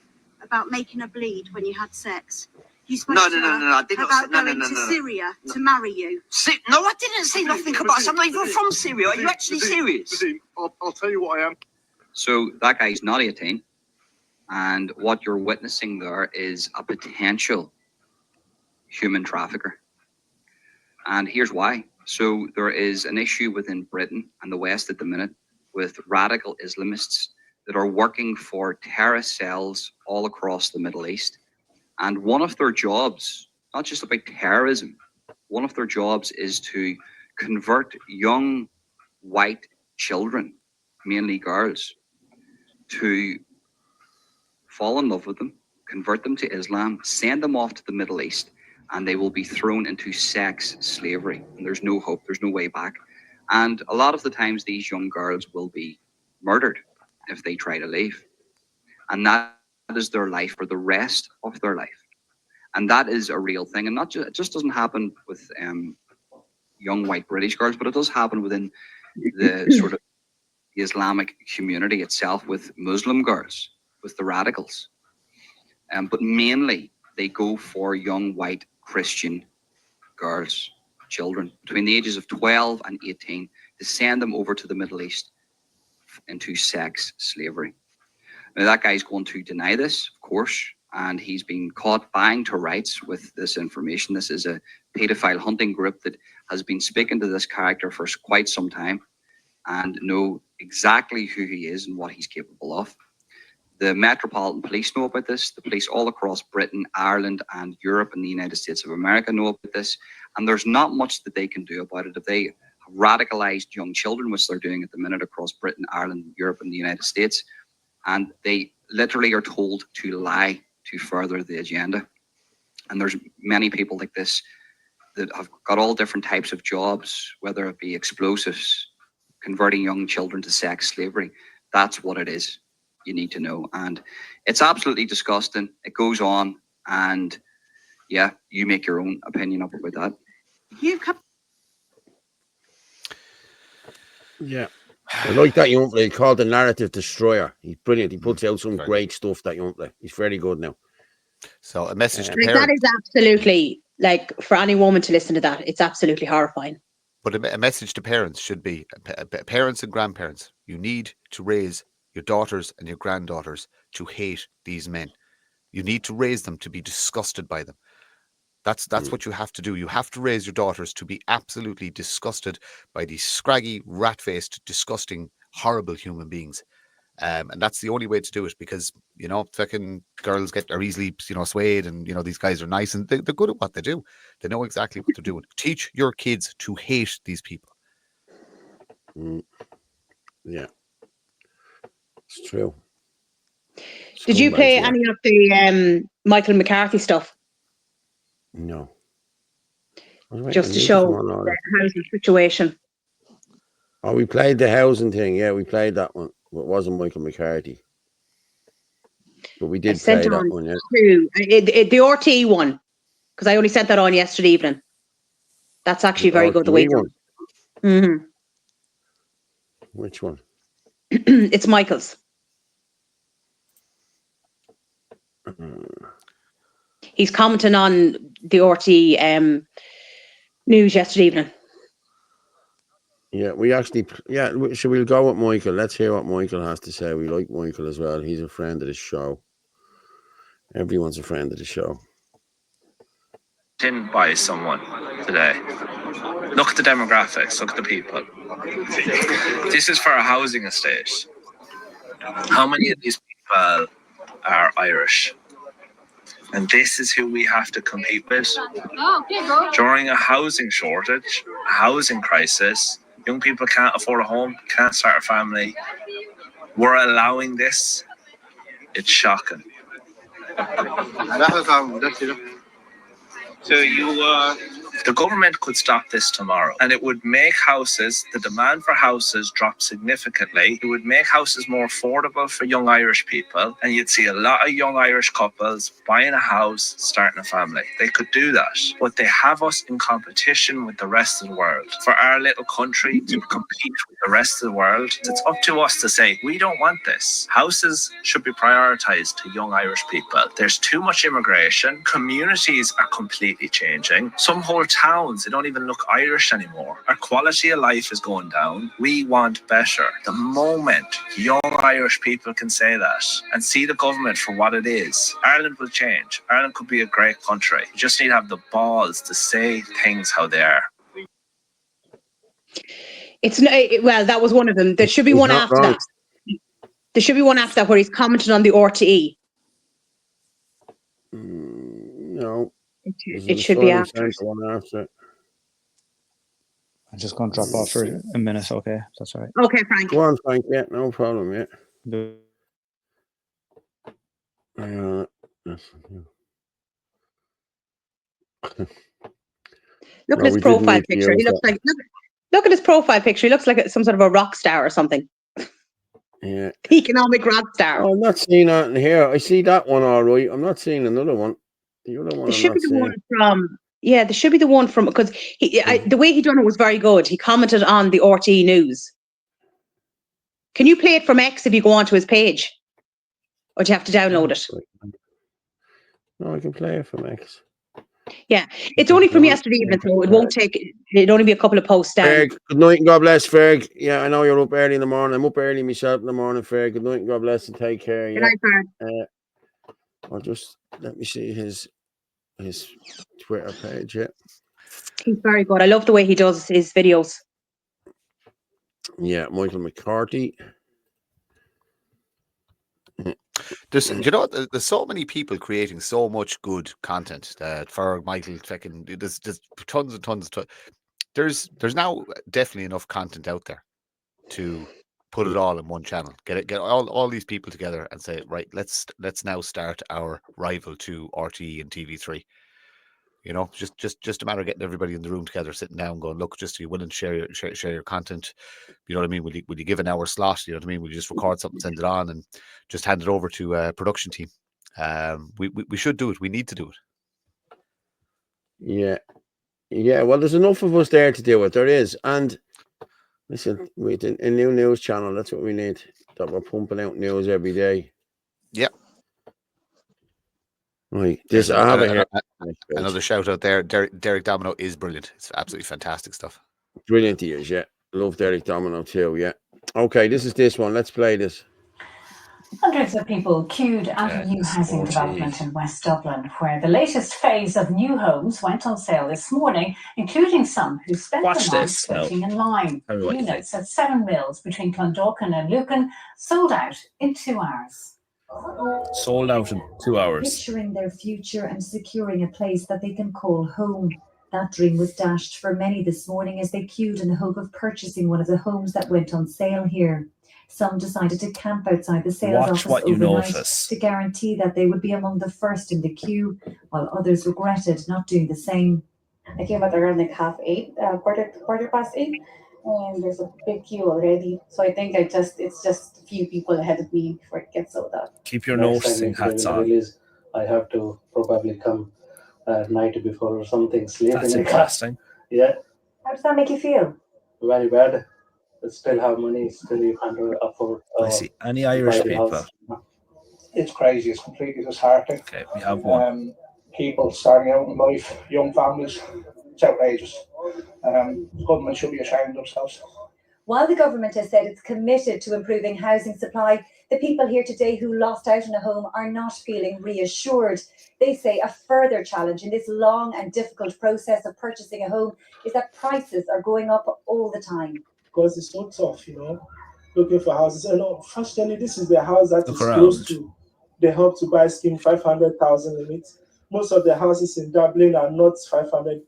about making her bleed when you had sex. You spoke No, to no, no, her no, no. I did not say about no, no, going no, to no. Syria to marry you. No, I didn't say nothing about it. I'm not even from Syria. Are you actually serious? I'll tell you what I am. So that guy's not 18. And what you're witnessing there is a potential human trafficker. And here's why. So there is an issue within Britain and the West at the minute with radical Islamists that are working for terrorist cells all across the Middle East. And one of their jobs, not just about terrorism, one of their jobs is to convert young white children, mainly girls, to fall in love with them, convert them to Islam, send them off to the Middle East, and they will be thrown into sex slavery. And there's no hope, there's no way back. And a lot of the times these young girls will be murdered if they try to leave. And that is their life for the rest of their life. And that is a real thing. And not just, it just doesn't happen with young white British girls, but it does happen within the sort of the Islamic community itself with Muslim girls, with the radicals. But mainly they go for young white Christian girls, children between the ages of 12 and 18 to send them over to the Middle East into sex slavery. Now that guy's going to deny this, of course, and he's been caught buying to rights with this information. This is a paedophile hunting group that has been speaking to this character for quite some time and know exactly who he is and what he's capable of. The Metropolitan Police know about this. The police all across Britain, Ireland, and Europe and the United States of America know about this. And there's not much that they can do about it. If they have radicalized young children, which they're doing at the minute across Britain, Ireland, Europe, and the United States, and they literally are told to lie to further the agenda. And there's many people like this that have got all different types of jobs, whether it be explosives, converting young children to sex slavery. That's what it is. You need to know. And it's absolutely disgusting. It goes on. And yeah, you make your own opinion up about that. Yeah. I like that young play called the Narrative Destroyer. He's brilliant. He puts out some great stuff, that young play. He's very good now. So a message to like parents. that is absolutely, like, for any woman to listen to that, it's absolutely horrifying. But a message to parents should be, parents and grandparents, you need to raise your daughters and your granddaughters to hate these men. You need to raise them to be disgusted by them. That's what you have to do. You have to raise your daughters to be absolutely disgusted by these scraggy, rat-faced, disgusting, horrible human beings. And that's the only way to do it, because, you know, fucking girls are easily, you know, swayed, and, you know, these guys are nice and they're good at what they do. They know exactly what they're doing. Teach your kids to hate these people. Yeah. It's true. Did you play any of the Michael McCarthy stuff? No. Just to show the housing situation. Oh, we played the housing thing. Yeah, we played that one. It wasn't Michael McCarthy. But we did play that one, yeah. The RT one, because I only sent that on yesterday evening. That's actually very good. The way one. Mm-hmm. Which one? It's Michael's. He's commenting on the RT news yesterday evening. Yeah, we actually, so we'll go with Michael. Let's hear what Michael has to say. We like Michael as well. He's a friend of the show. Everyone's a friend of the show. In by someone today. Look at the demographics, look at the people. This is for a housing estate. How many of these people are Irish? And this is who we have to compete with. During a housing shortage, a housing crisis, young people can't afford a home, can't start a family. We're allowing this. It's shocking. So you The government could stop this tomorrow, and it would make the demand for houses drop significantly. It would make houses more affordable for young Irish people, and you'd see a lot of young Irish couples buying a house, starting a family. They could do that, but they have us in competition with the rest of the world. For our little country to compete with the rest of the world, it's up to us to say, we don't want this. Houses should be prioritised to young Irish people. There's too much immigration. Communities are completely changing. Some whole towns, they don't even look Irish anymore. Our quality of life is going down. We want better. The moment young Irish people can say that and see the government for what it is, Ireland will change. Ireland could be a great country. You just need to have the balls to say things how they are. Well, that was one of them. There should be one after that. There should be one after that where he's commented on the RTE. No. It should be after. One after. I'm just going to drop off for a minute, okay? That's all right. Okay, Frank. Go on, Frank. Yeah, no problem, yeah. Look at his profile picture. He looks like look at his profile picture. He looks like some sort of a rock star or something. Yeah. Economic rock star. Oh, I'm not seeing that in here. I see that one all right. I'm not seeing another one. The other one. There should be the one from. Yeah, there should be the one from because the way he done it was very good. He commented on the RTE News. Can you play it from X if you go onto his page, or do you have to download it? No, I can play it from X. Yeah, it's only from yesterday evening, so it won't take. It'll only be a couple of posts down. Ferg, good night and God bless, Ferg. Yeah, I know you're up early in the morning. I'm up early myself in the morning, Ferg. Good night and God bless and take care. Yeah. Good night, Ferg. I'll just let me see his Twitter page. Yeah, he's very good. I love the way he does his videos. Yeah, Michael McCarthy. There's so many people creating so much good content. For Michael, there's tons and tons. There's now definitely enough content out there to put it all in one channel. Get all these people together and say, right, let's now start our rival to RTE and TV3. You know, just a matter of getting everybody in the room together, sitting down, going, look, just are you willing to share your content? You know what I mean? Will you give an hour slot? You know what I mean? Will you just record something, send it on, and just hand it over to a production team? We should do it. We need to do it. Yeah. Well, there's enough of us there to do it. There is, and listen, with a new news channel, that's what we need. That we're pumping out news every day. Yeah. Right. This I have here. Another shout out there. Derek Domino is brilliant. It's absolutely fantastic stuff. Brilliant he is, yeah. Love Derek Domino too, yeah. Okay, this one. Let's play this. Hundreds of people queued at a new housing development in West Dublin, where the latest phase of new homes went on sale this morning, including some who spent the night waiting in line. Units at 7 Mills between Clondalkin and Lucan sold out in 2 hours. Sold out in 2 hours. Picturing their future and securing a place that they can call home. That dream was dashed for many this morning as they queued in the hope of purchasing one of the homes that went on sale here. Some decided to camp outside the sales office overnight to guarantee that they would be among the first in the queue, while others regretted not doing the same. I came out around like 8:30, quarter past 8, and there's a big queue already. So I think it's just a few people ahead of me before it gets sold out. Keep your noticing hats on. I have to probably come night before or something. Sleep. That's interesting. Yeah. How does that make you feel? Very bad. I still have money. Still you can't afford. I see. Any Irish people? House. It's crazy. It's completely disheartening. Okay, we have one. People starting out in life, young families. It's outrageous. The government should be ashamed of themselves. While the government has said it's committed to improving housing supply, the people here today who lost out on a home are not feeling reassured. They say a further challenge in this long and difficult process of purchasing a home is that prices are going up all the time. Because it's so tough, looking for houses. Fortunately, this is the house that is close to the Help to Buy scheme, 500,000 in it. Most of the houses in Dublin are not 500,000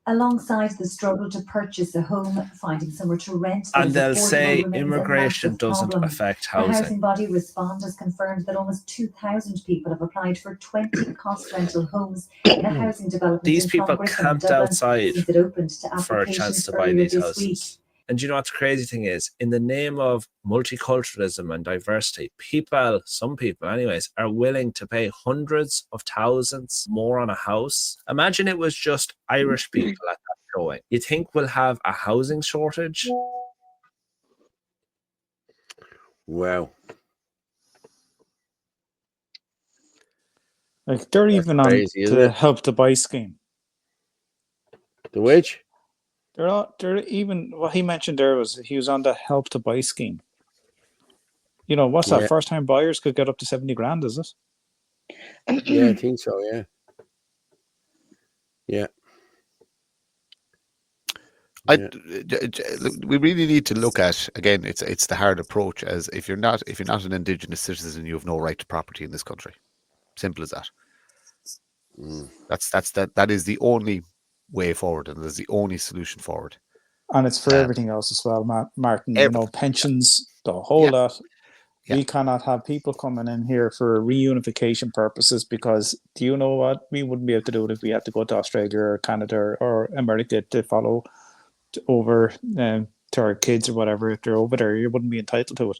Alongside the struggle to purchase a home, finding somewhere to rent, And they'll affordable say remains a immigration massive doesn't problem. affect The housing. housing body Respond has confirmed that almost 2,000 people have applied for 20 cost rental homes in a housing development These in people Clongriffin in camped Dublin outside since it opened to for a chance applications to buy earlier these this week. houses. And you know what the crazy thing is? In the name of multiculturalism and diversity, some people anyways, are willing to pay hundreds of thousands more on a house. Imagine it was just Irish people at that showing. You think we'll have a housing shortage? Wow. Like they're even on the Help to Buy scheme. The which? They're even what he mentioned there was he was on the Help to Buy scheme. You know, what's that? First time buyers could get up to 70 grand, is it? Yeah, I think so, yeah. Yeah. We really need to look at, again, it's the hard approach, as if you're not an Indigenous citizen, you have no right to property in this country. Simple as that. That is the only way forward, and there's the only solution forward. And it's for everything else as well, Martin. You know, pensions, the whole lot. We cannot have people coming in here for reunification purposes because, do you know what? We wouldn't be able to do it if we had to go to Australia or Canada or America to follow over to our kids or whatever. If they're over there, you wouldn't be entitled to it.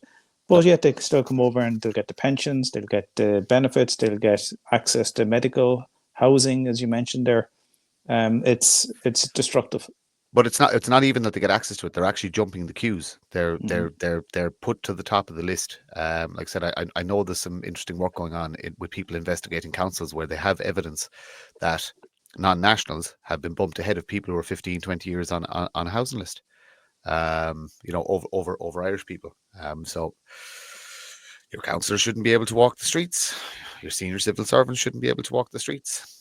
But yet they can still come over and they'll get the pensions, they'll get the benefits, they'll get access to medical, housing, as you mentioned there. It's destructive. But it's not even that they get access to it. They're actually jumping the queues. They're put to the top of the list. Like I said, I know there's some interesting work going on with people investigating councils where they have evidence that non-nationals have been bumped ahead of people who are 15, 20 years on a housing list. You know, over Irish people. So your councillor shouldn't be able to walk the streets. Your senior civil servants shouldn't be able to walk the streets.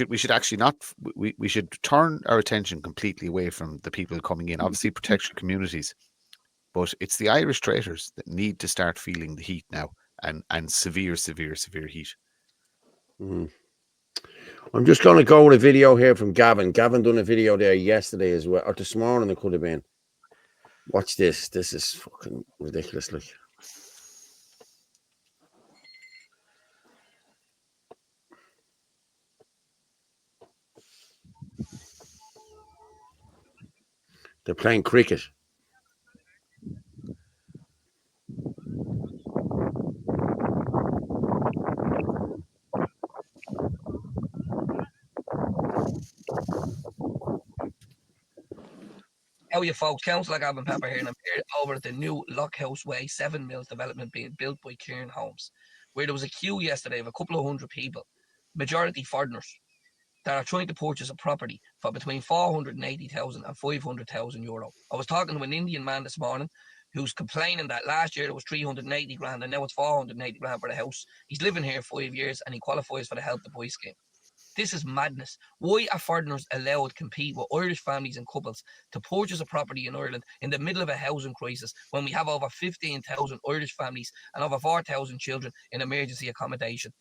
We should actually not. We should turn our attention completely away from the people coming in. Obviously, protect your communities, but it's the Irish traitors that need to start feeling the heat now, and severe heat. I'm just going to go with a video here from Gavin. Gavin done a video there yesterday as well, or this morning it could have been. Watch this. This is fucking ridiculous. Like. They're playing cricket. How are you folks? Councillor Gavin Pepper here, and I'm here over at the new Lockhouse Way 7 Mills development being built by Kieran Homes, where there was a queue yesterday of a couple of hundred people, majority foreigners, that are trying to purchase a property for between 480,000 and 500,000 euro. I was talking to an Indian man this morning who's complaining that last year it was 380 grand and now it's 480 grand for the house. He's living here 5 years and he qualifies for the Help to Buy scheme. This is madness. Why are foreigners allowed to compete with Irish families and couples to purchase a property in Ireland in the middle of a housing crisis when we have over 15,000 Irish families and over 4,000 children in emergency accommodation?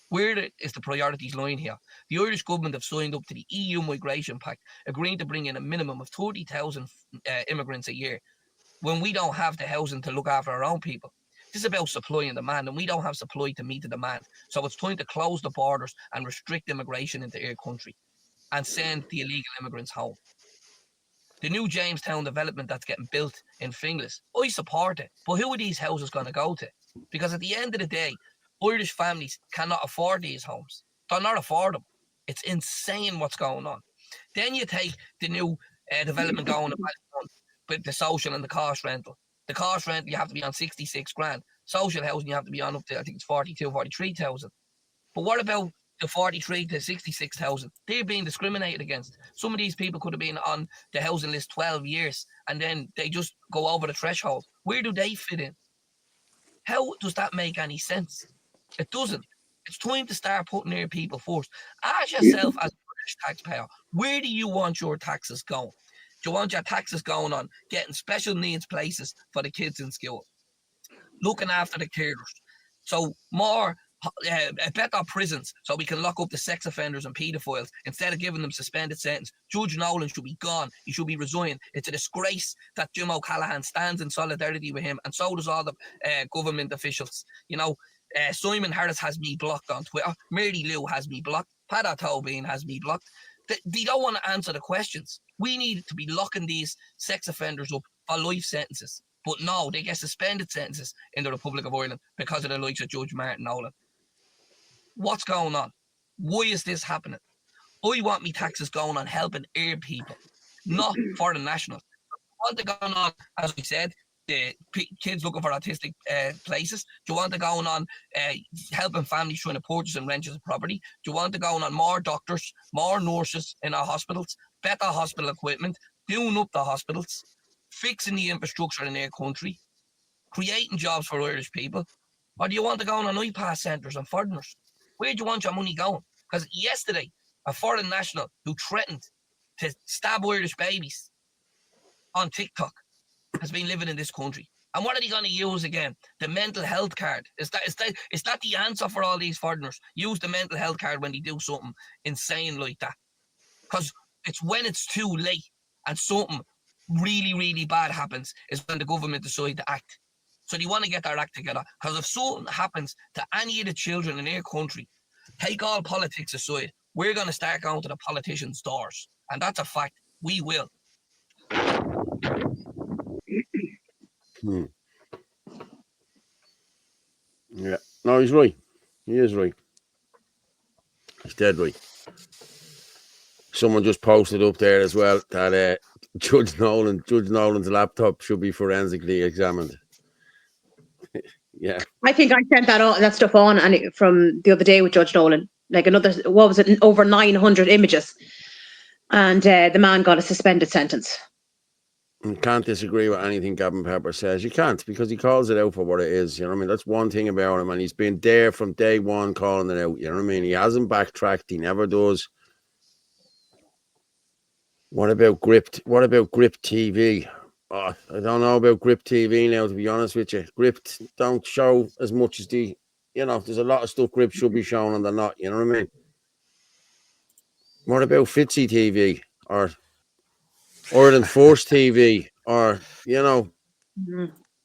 Where is the priorities lying here? The Irish government have signed up to the EU Migration Pact, agreeing to bring in a minimum of 30,000 immigrants a year when we don't have the housing to look after our own people. This is about supply and demand, and we don't have supply to meet the demand. So it's time to close the borders and restrict immigration into our country and send the illegal immigrants home. The new Jamestown development that's getting built in Finglas, I support it. But who are these houses going to go to? Because at the end of the day, Irish families cannot afford these homes. They're not affordable. It's insane what's going on. Then you take the new development going on with the social and the cost rental. The cost rental, you have to be on 66 grand. Social housing, you have to be on up to, I think it's 42, 43,000. But what about the 43 to 66,000? They're being discriminated against. Some of these people could have been on the housing list 12 years and then they just go over the threshold. Where do they fit in? How does that make any sense? It doesn't. It's time to start putting your people first. Ask yourself as a British taxpayer, where do you want your taxes going? Do you want your taxes going on getting special needs places for the kids in school? Looking after the carers. So more better prisons so we can lock up the sex offenders and paedophiles instead of giving them suspended sentence. Judge Nolan should be gone. He should be resigned. It's a disgrace that Jim O'Callaghan stands in solidarity with him, and so does all the government officials. You know, Simon Harris has me blocked on Twitter. Mary Lou has me blocked. Padda Tobin has me blocked. They don't want to answer the questions. We need to be locking these sex offenders up for life sentences. But no, they get suspended sentences in the Republic of Ireland because of the likes of Judge Martin Nolan. What's going on? Why is this happening? I want me taxes going on helping our people, not foreign nationals. I want it going on, as we said, the kids looking for autistic places. Do you want it going on helping families trying to purchase and rent a property? Do you want it going on more doctors, more nurses in our hospitals, better hospital equipment, doing up the hospitals, fixing the infrastructure in their country, creating jobs for Irish people? Or do you want to go on iPass centres and foreigners? Where do you want your money going? Because yesterday, a foreign national who threatened to stab Irish babies on TikTok has been living in this country. And what are they going to use again? The mental health card. Is that the answer for all these foreigners? Use the mental health card when they do something insane like that. Because it's when it's too late and something really, really bad happens is when the government decide to act. So they want to get their act together. Because if something happens to any of the children in their country, take all politics aside, we're going to start going to the politicians' doors. And that's a fact. We will. Yeah. No, he's right. He is right. He's dead right. Someone just posted up there as well that Judge Nolan's laptop should be forensically examined. Yeah. I think I sent that stuff on and from the other day with Judge Nolan. Like another, what was it, over 900 images. And the man got a suspended sentence. You can't disagree with anything Gavin Pepper says. You can't, because he calls it out for what it is. You know what I mean? That's one thing about him, and he's been there from day one calling it out. You know what I mean? He hasn't backtracked. He never does. What about Grip TV? Oh, I don't know about Grip TV now, to be honest with you. Grip don't show as much as there's a lot of stuff Grip should be showing and they're not. You know what I mean? What about Fitzy TV or Ireland Force TV or,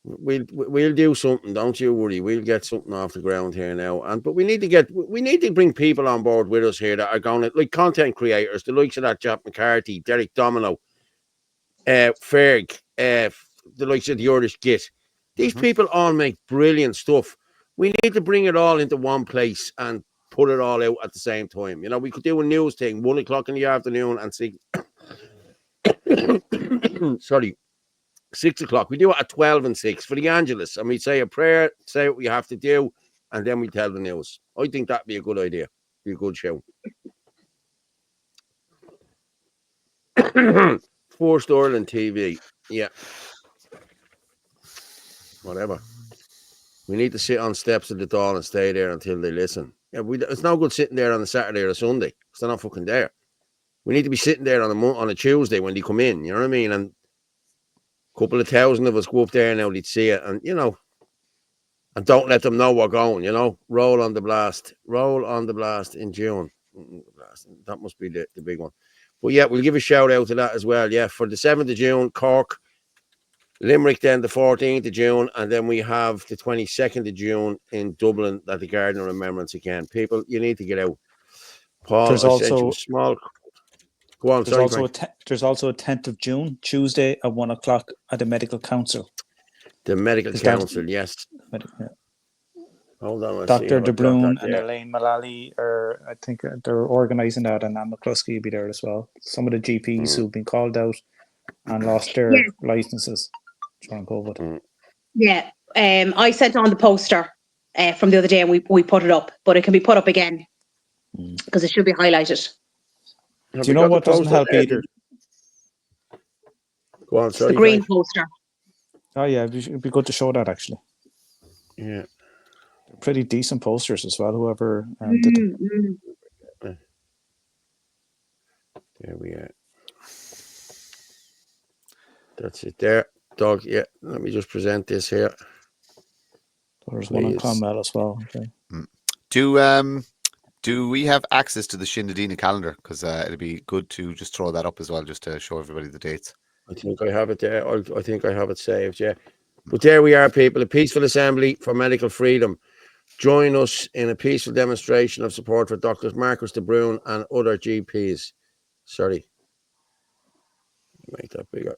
we'll do something. Don't you worry. We'll get something off the ground here now. But we need to bring people on board with us here that are going to, like content creators, the likes of that Jack McCarthy, Derek Domino, Ferg, the likes of the Irish Git. These people all make brilliant stuff. We need to bring it all into one place and put it all out at the same time. You know, we could do a news thing, 1 o'clock in the afternoon and see. Sorry, 6 o'clock. We do it at 12 and 6 for the Angelus, and we say a prayer, say what we have to do, and then we tell the news. I think that'd be a good idea. Be a good show. Forced Ireland TV. Yeah. Whatever. We need to sit on steps at the Dáil and stay there until they listen. Yeah, it's no good sitting there on a Saturday or a Sunday because they're not fucking there. We need to be sitting there on a Tuesday when they come in, you know what I mean? And a couple of thousand of us go up there now, they'd see it, and, and don't let them know we're going, Roll on the blast in June. That must be the big one. But yeah, we'll give a shout out to that as well. Yeah, for the 7th of June, Cork, Limerick, then the 14th of June, and then we have the 22nd of June in Dublin at the Garden of Remembrance again. People, you need to get out. Paul, there's also small. Go on, there's also a 10th of June, Tuesday at 1 o'clock at the Medical Council. The Medical Council, yes. Yeah. Hold on, Dr. De Bruyne and Elaine Mullally I think they're organising that, and Anne McCluskey will be there as well. Some of the GPs who've been called out and lost their licenses during COVID. Yeah, I sent on the poster from the other day, and we put it up, but it can be put up again because it should be highlighted. Do you know what doesn't help either? Go on, sorry. The green poster. Oh yeah, it'd be good to show that actually. Yeah. Pretty decent posters as well, whoever did them. There we are. That's it there. Dog, yeah. Let me just present this here. There's one on Clonmel as well. Okay. Do we have access to the Shinadina calendar? Because it'd be good to just throw that up as well, just to show everybody the dates. I think I have it there. I think I have it saved, yeah. But there we are, people. A peaceful assembly for medical freedom. Join us in a peaceful demonstration of support for Dr. Marcus de Bruin and other GPs. Sorry. Make that bigger.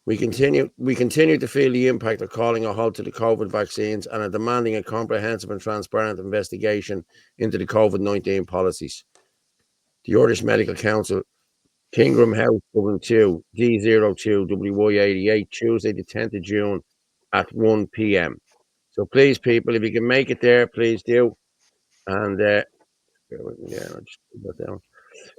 We continue to feel the impact of calling a halt to the COVID vaccines and are demanding a comprehensive and transparent investigation into the COVID-19 policies. The Irish Medical Council, Kingram House, Dublin 2, D02 WY88, Tuesday the 10th of June at 1 p.m. So please, people, if you can make it there, please do. And I'll just put that down.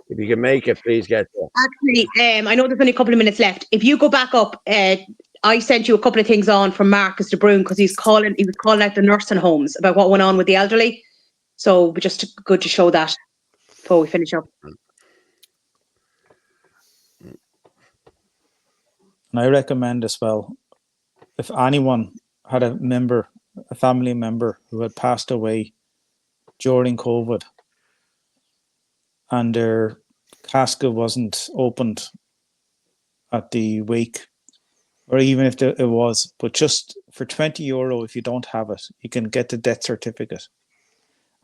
If you can make it, please get there. Actually, I know there's only a couple of minutes left. If you go back up, I sent you a couple of things on from Marcus de Bruin because he was calling out the nursing homes about what went on with the elderly. So just good to show that before we finish up. And I recommend as well, if anyone had a family member who had passed away during COVID and their casket wasn't opened at the wake, or even if it was, but just for €20, if you don't have it, you can get the death certificate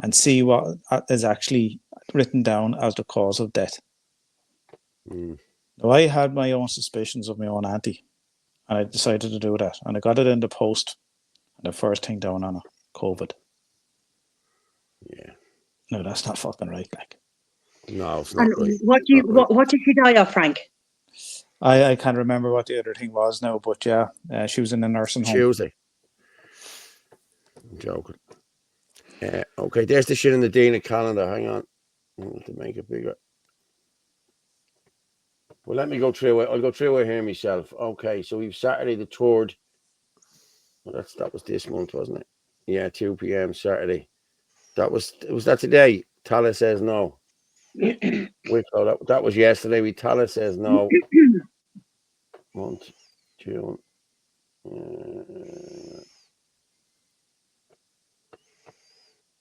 and see what is actually written down as the cause of death. Now, I had my own suspicions of my own auntie, and I decided to do that, and I got it in the post, and the first thing down on it, COVID. Yeah. No, that's not fucking right, like. No, it's not right. What did she die of, Frank? I can't remember what the other thing was now, but yeah, she was in a nursing home. Tuesday. I'm joking. Okay, there's the Shinadina calendar. Hang on. I want to make it bigger. Well, let me go through it. I'll go through it here myself. Okay, so we've Saturday the 3rd. Well, that was this month, wasn't it? Yeah, 2 p.m. Saturday. Was that today? Tala says no. That was yesterday. Tala says no. Month, June.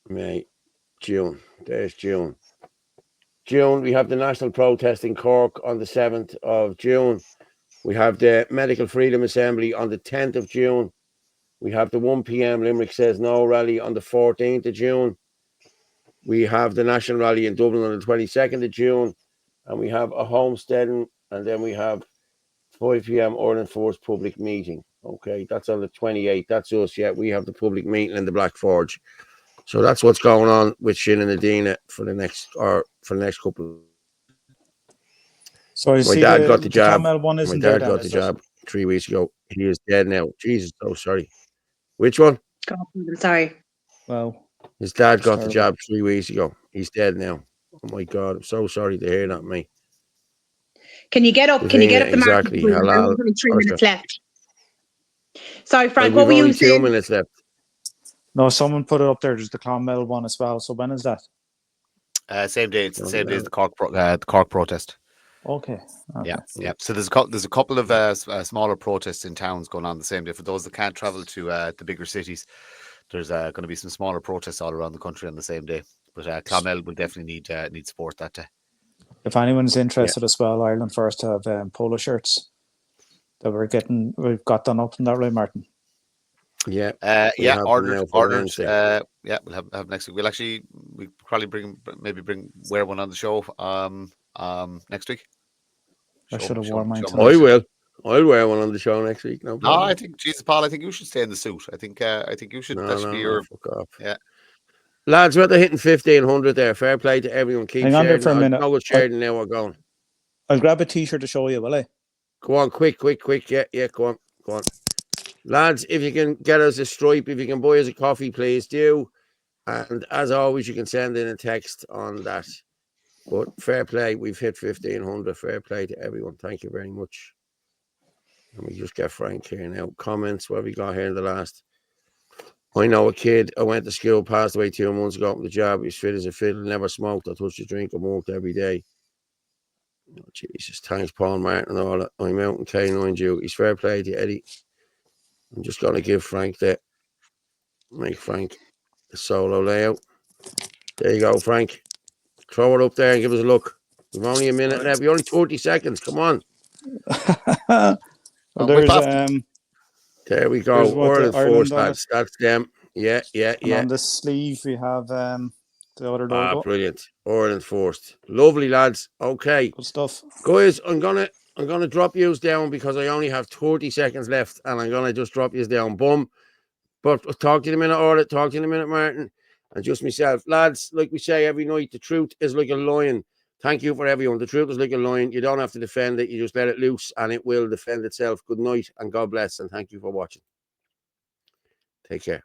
May, June. There's June. June, we have the national protest in Cork on the 7th of June. We have the Medical Freedom Assembly on the 10th of June. We have the 1 p.m. Limerick Says No rally on the 14th of June. We have the national rally in Dublin on the 22nd of June. And we have a homesteading. And then we have 5 p.m. Ireland Force public meeting. Okay, that's on the 28th. That's us. Yeah, we have the public meeting in the Black Forge. So that's what's going on with Shinadina for the next couple. So my dad got the job. My dad got the job 3 weeks ago. He is dead now. Jesus, so sorry. Which one? God, I'm sorry. Wow. His dad got the job 3 weeks ago. He's dead now. Oh my God, I'm so sorry to hear that, mate. Can you get up? Can you get up the market? Exactly. There's only 3 minutes left. Sorry, Frank. Well, what were you saying? 2 minutes left. No, someone put it up there. There's the Clonmel one as well. So when is that? Same day. It's the same day as the Cork protest. Okay. Yeah. So there's a couple of smaller protests in towns going on the same day. For those that can't travel to the bigger cities, there's going to be some smaller protests all around the country on the same day. But Clonmel will definitely need support that day. If anyone's interested as well, Ireland First have polo shirts that we've got done up. Isn't that right, Martin? Yeah. Ordered. We'll have next week. We'll probably wear one on the show next week. I should have worn mine. I will. I'll wear one on the show next week. No problem. No, I think, Jesus, Paul, I think you should stay in the suit. I think you should. That should be your. Fuck off. Yeah. Lads, we're hitting 1,500 there. Fair play to everyone. Keep Hang on there for a minute. I know it's shared and now we're going. I'll grab a t-shirt to show you, will I? Go on, quick. Yeah, go on. Lads, if you can get us a stripe, if you can buy us a coffee, please do. And as always, you can send in a text on that. But fair play, we've hit 1,500. Fair play to everyone. Thank you very much. Let me just get Frank here now. Comments, what have we got here in the last? I know a kid, I went to school, passed away 2 months ago, got the job. He's fit as a fiddle, never smoked, I touched a drink, I walked every day. Oh, Jesus, thanks, Paul Martin and all that. I'm out in K9 duties. Fair play to Eddie. I'm just going to give Frank make Frank the solo layout. There you go, Frank. Throw it up there and give us a look. We've only a minute left. We're only 30 seconds. Come on. Well, there's there we there's go. what, Ireland Ireland force, on lads. That's them. Yeah. And on the sleeve we have the other logo. Brilliant. Ireland forced. Lovely, lads. Okay. Good stuff. Guys, I'm gonna drop yous down because I only have 30 seconds left, and I'm gonna just drop yous down. Boom. But I'll talk to you in a minute, Orla. Talk to you in a minute, Martin. And just myself. Lads, like we say every night, the truth is like a lion. Thank you for everyone. The truth is like a lion. You don't have to defend it. You just let it loose and it will defend itself. Good night and God bless. And thank you for watching. Take care.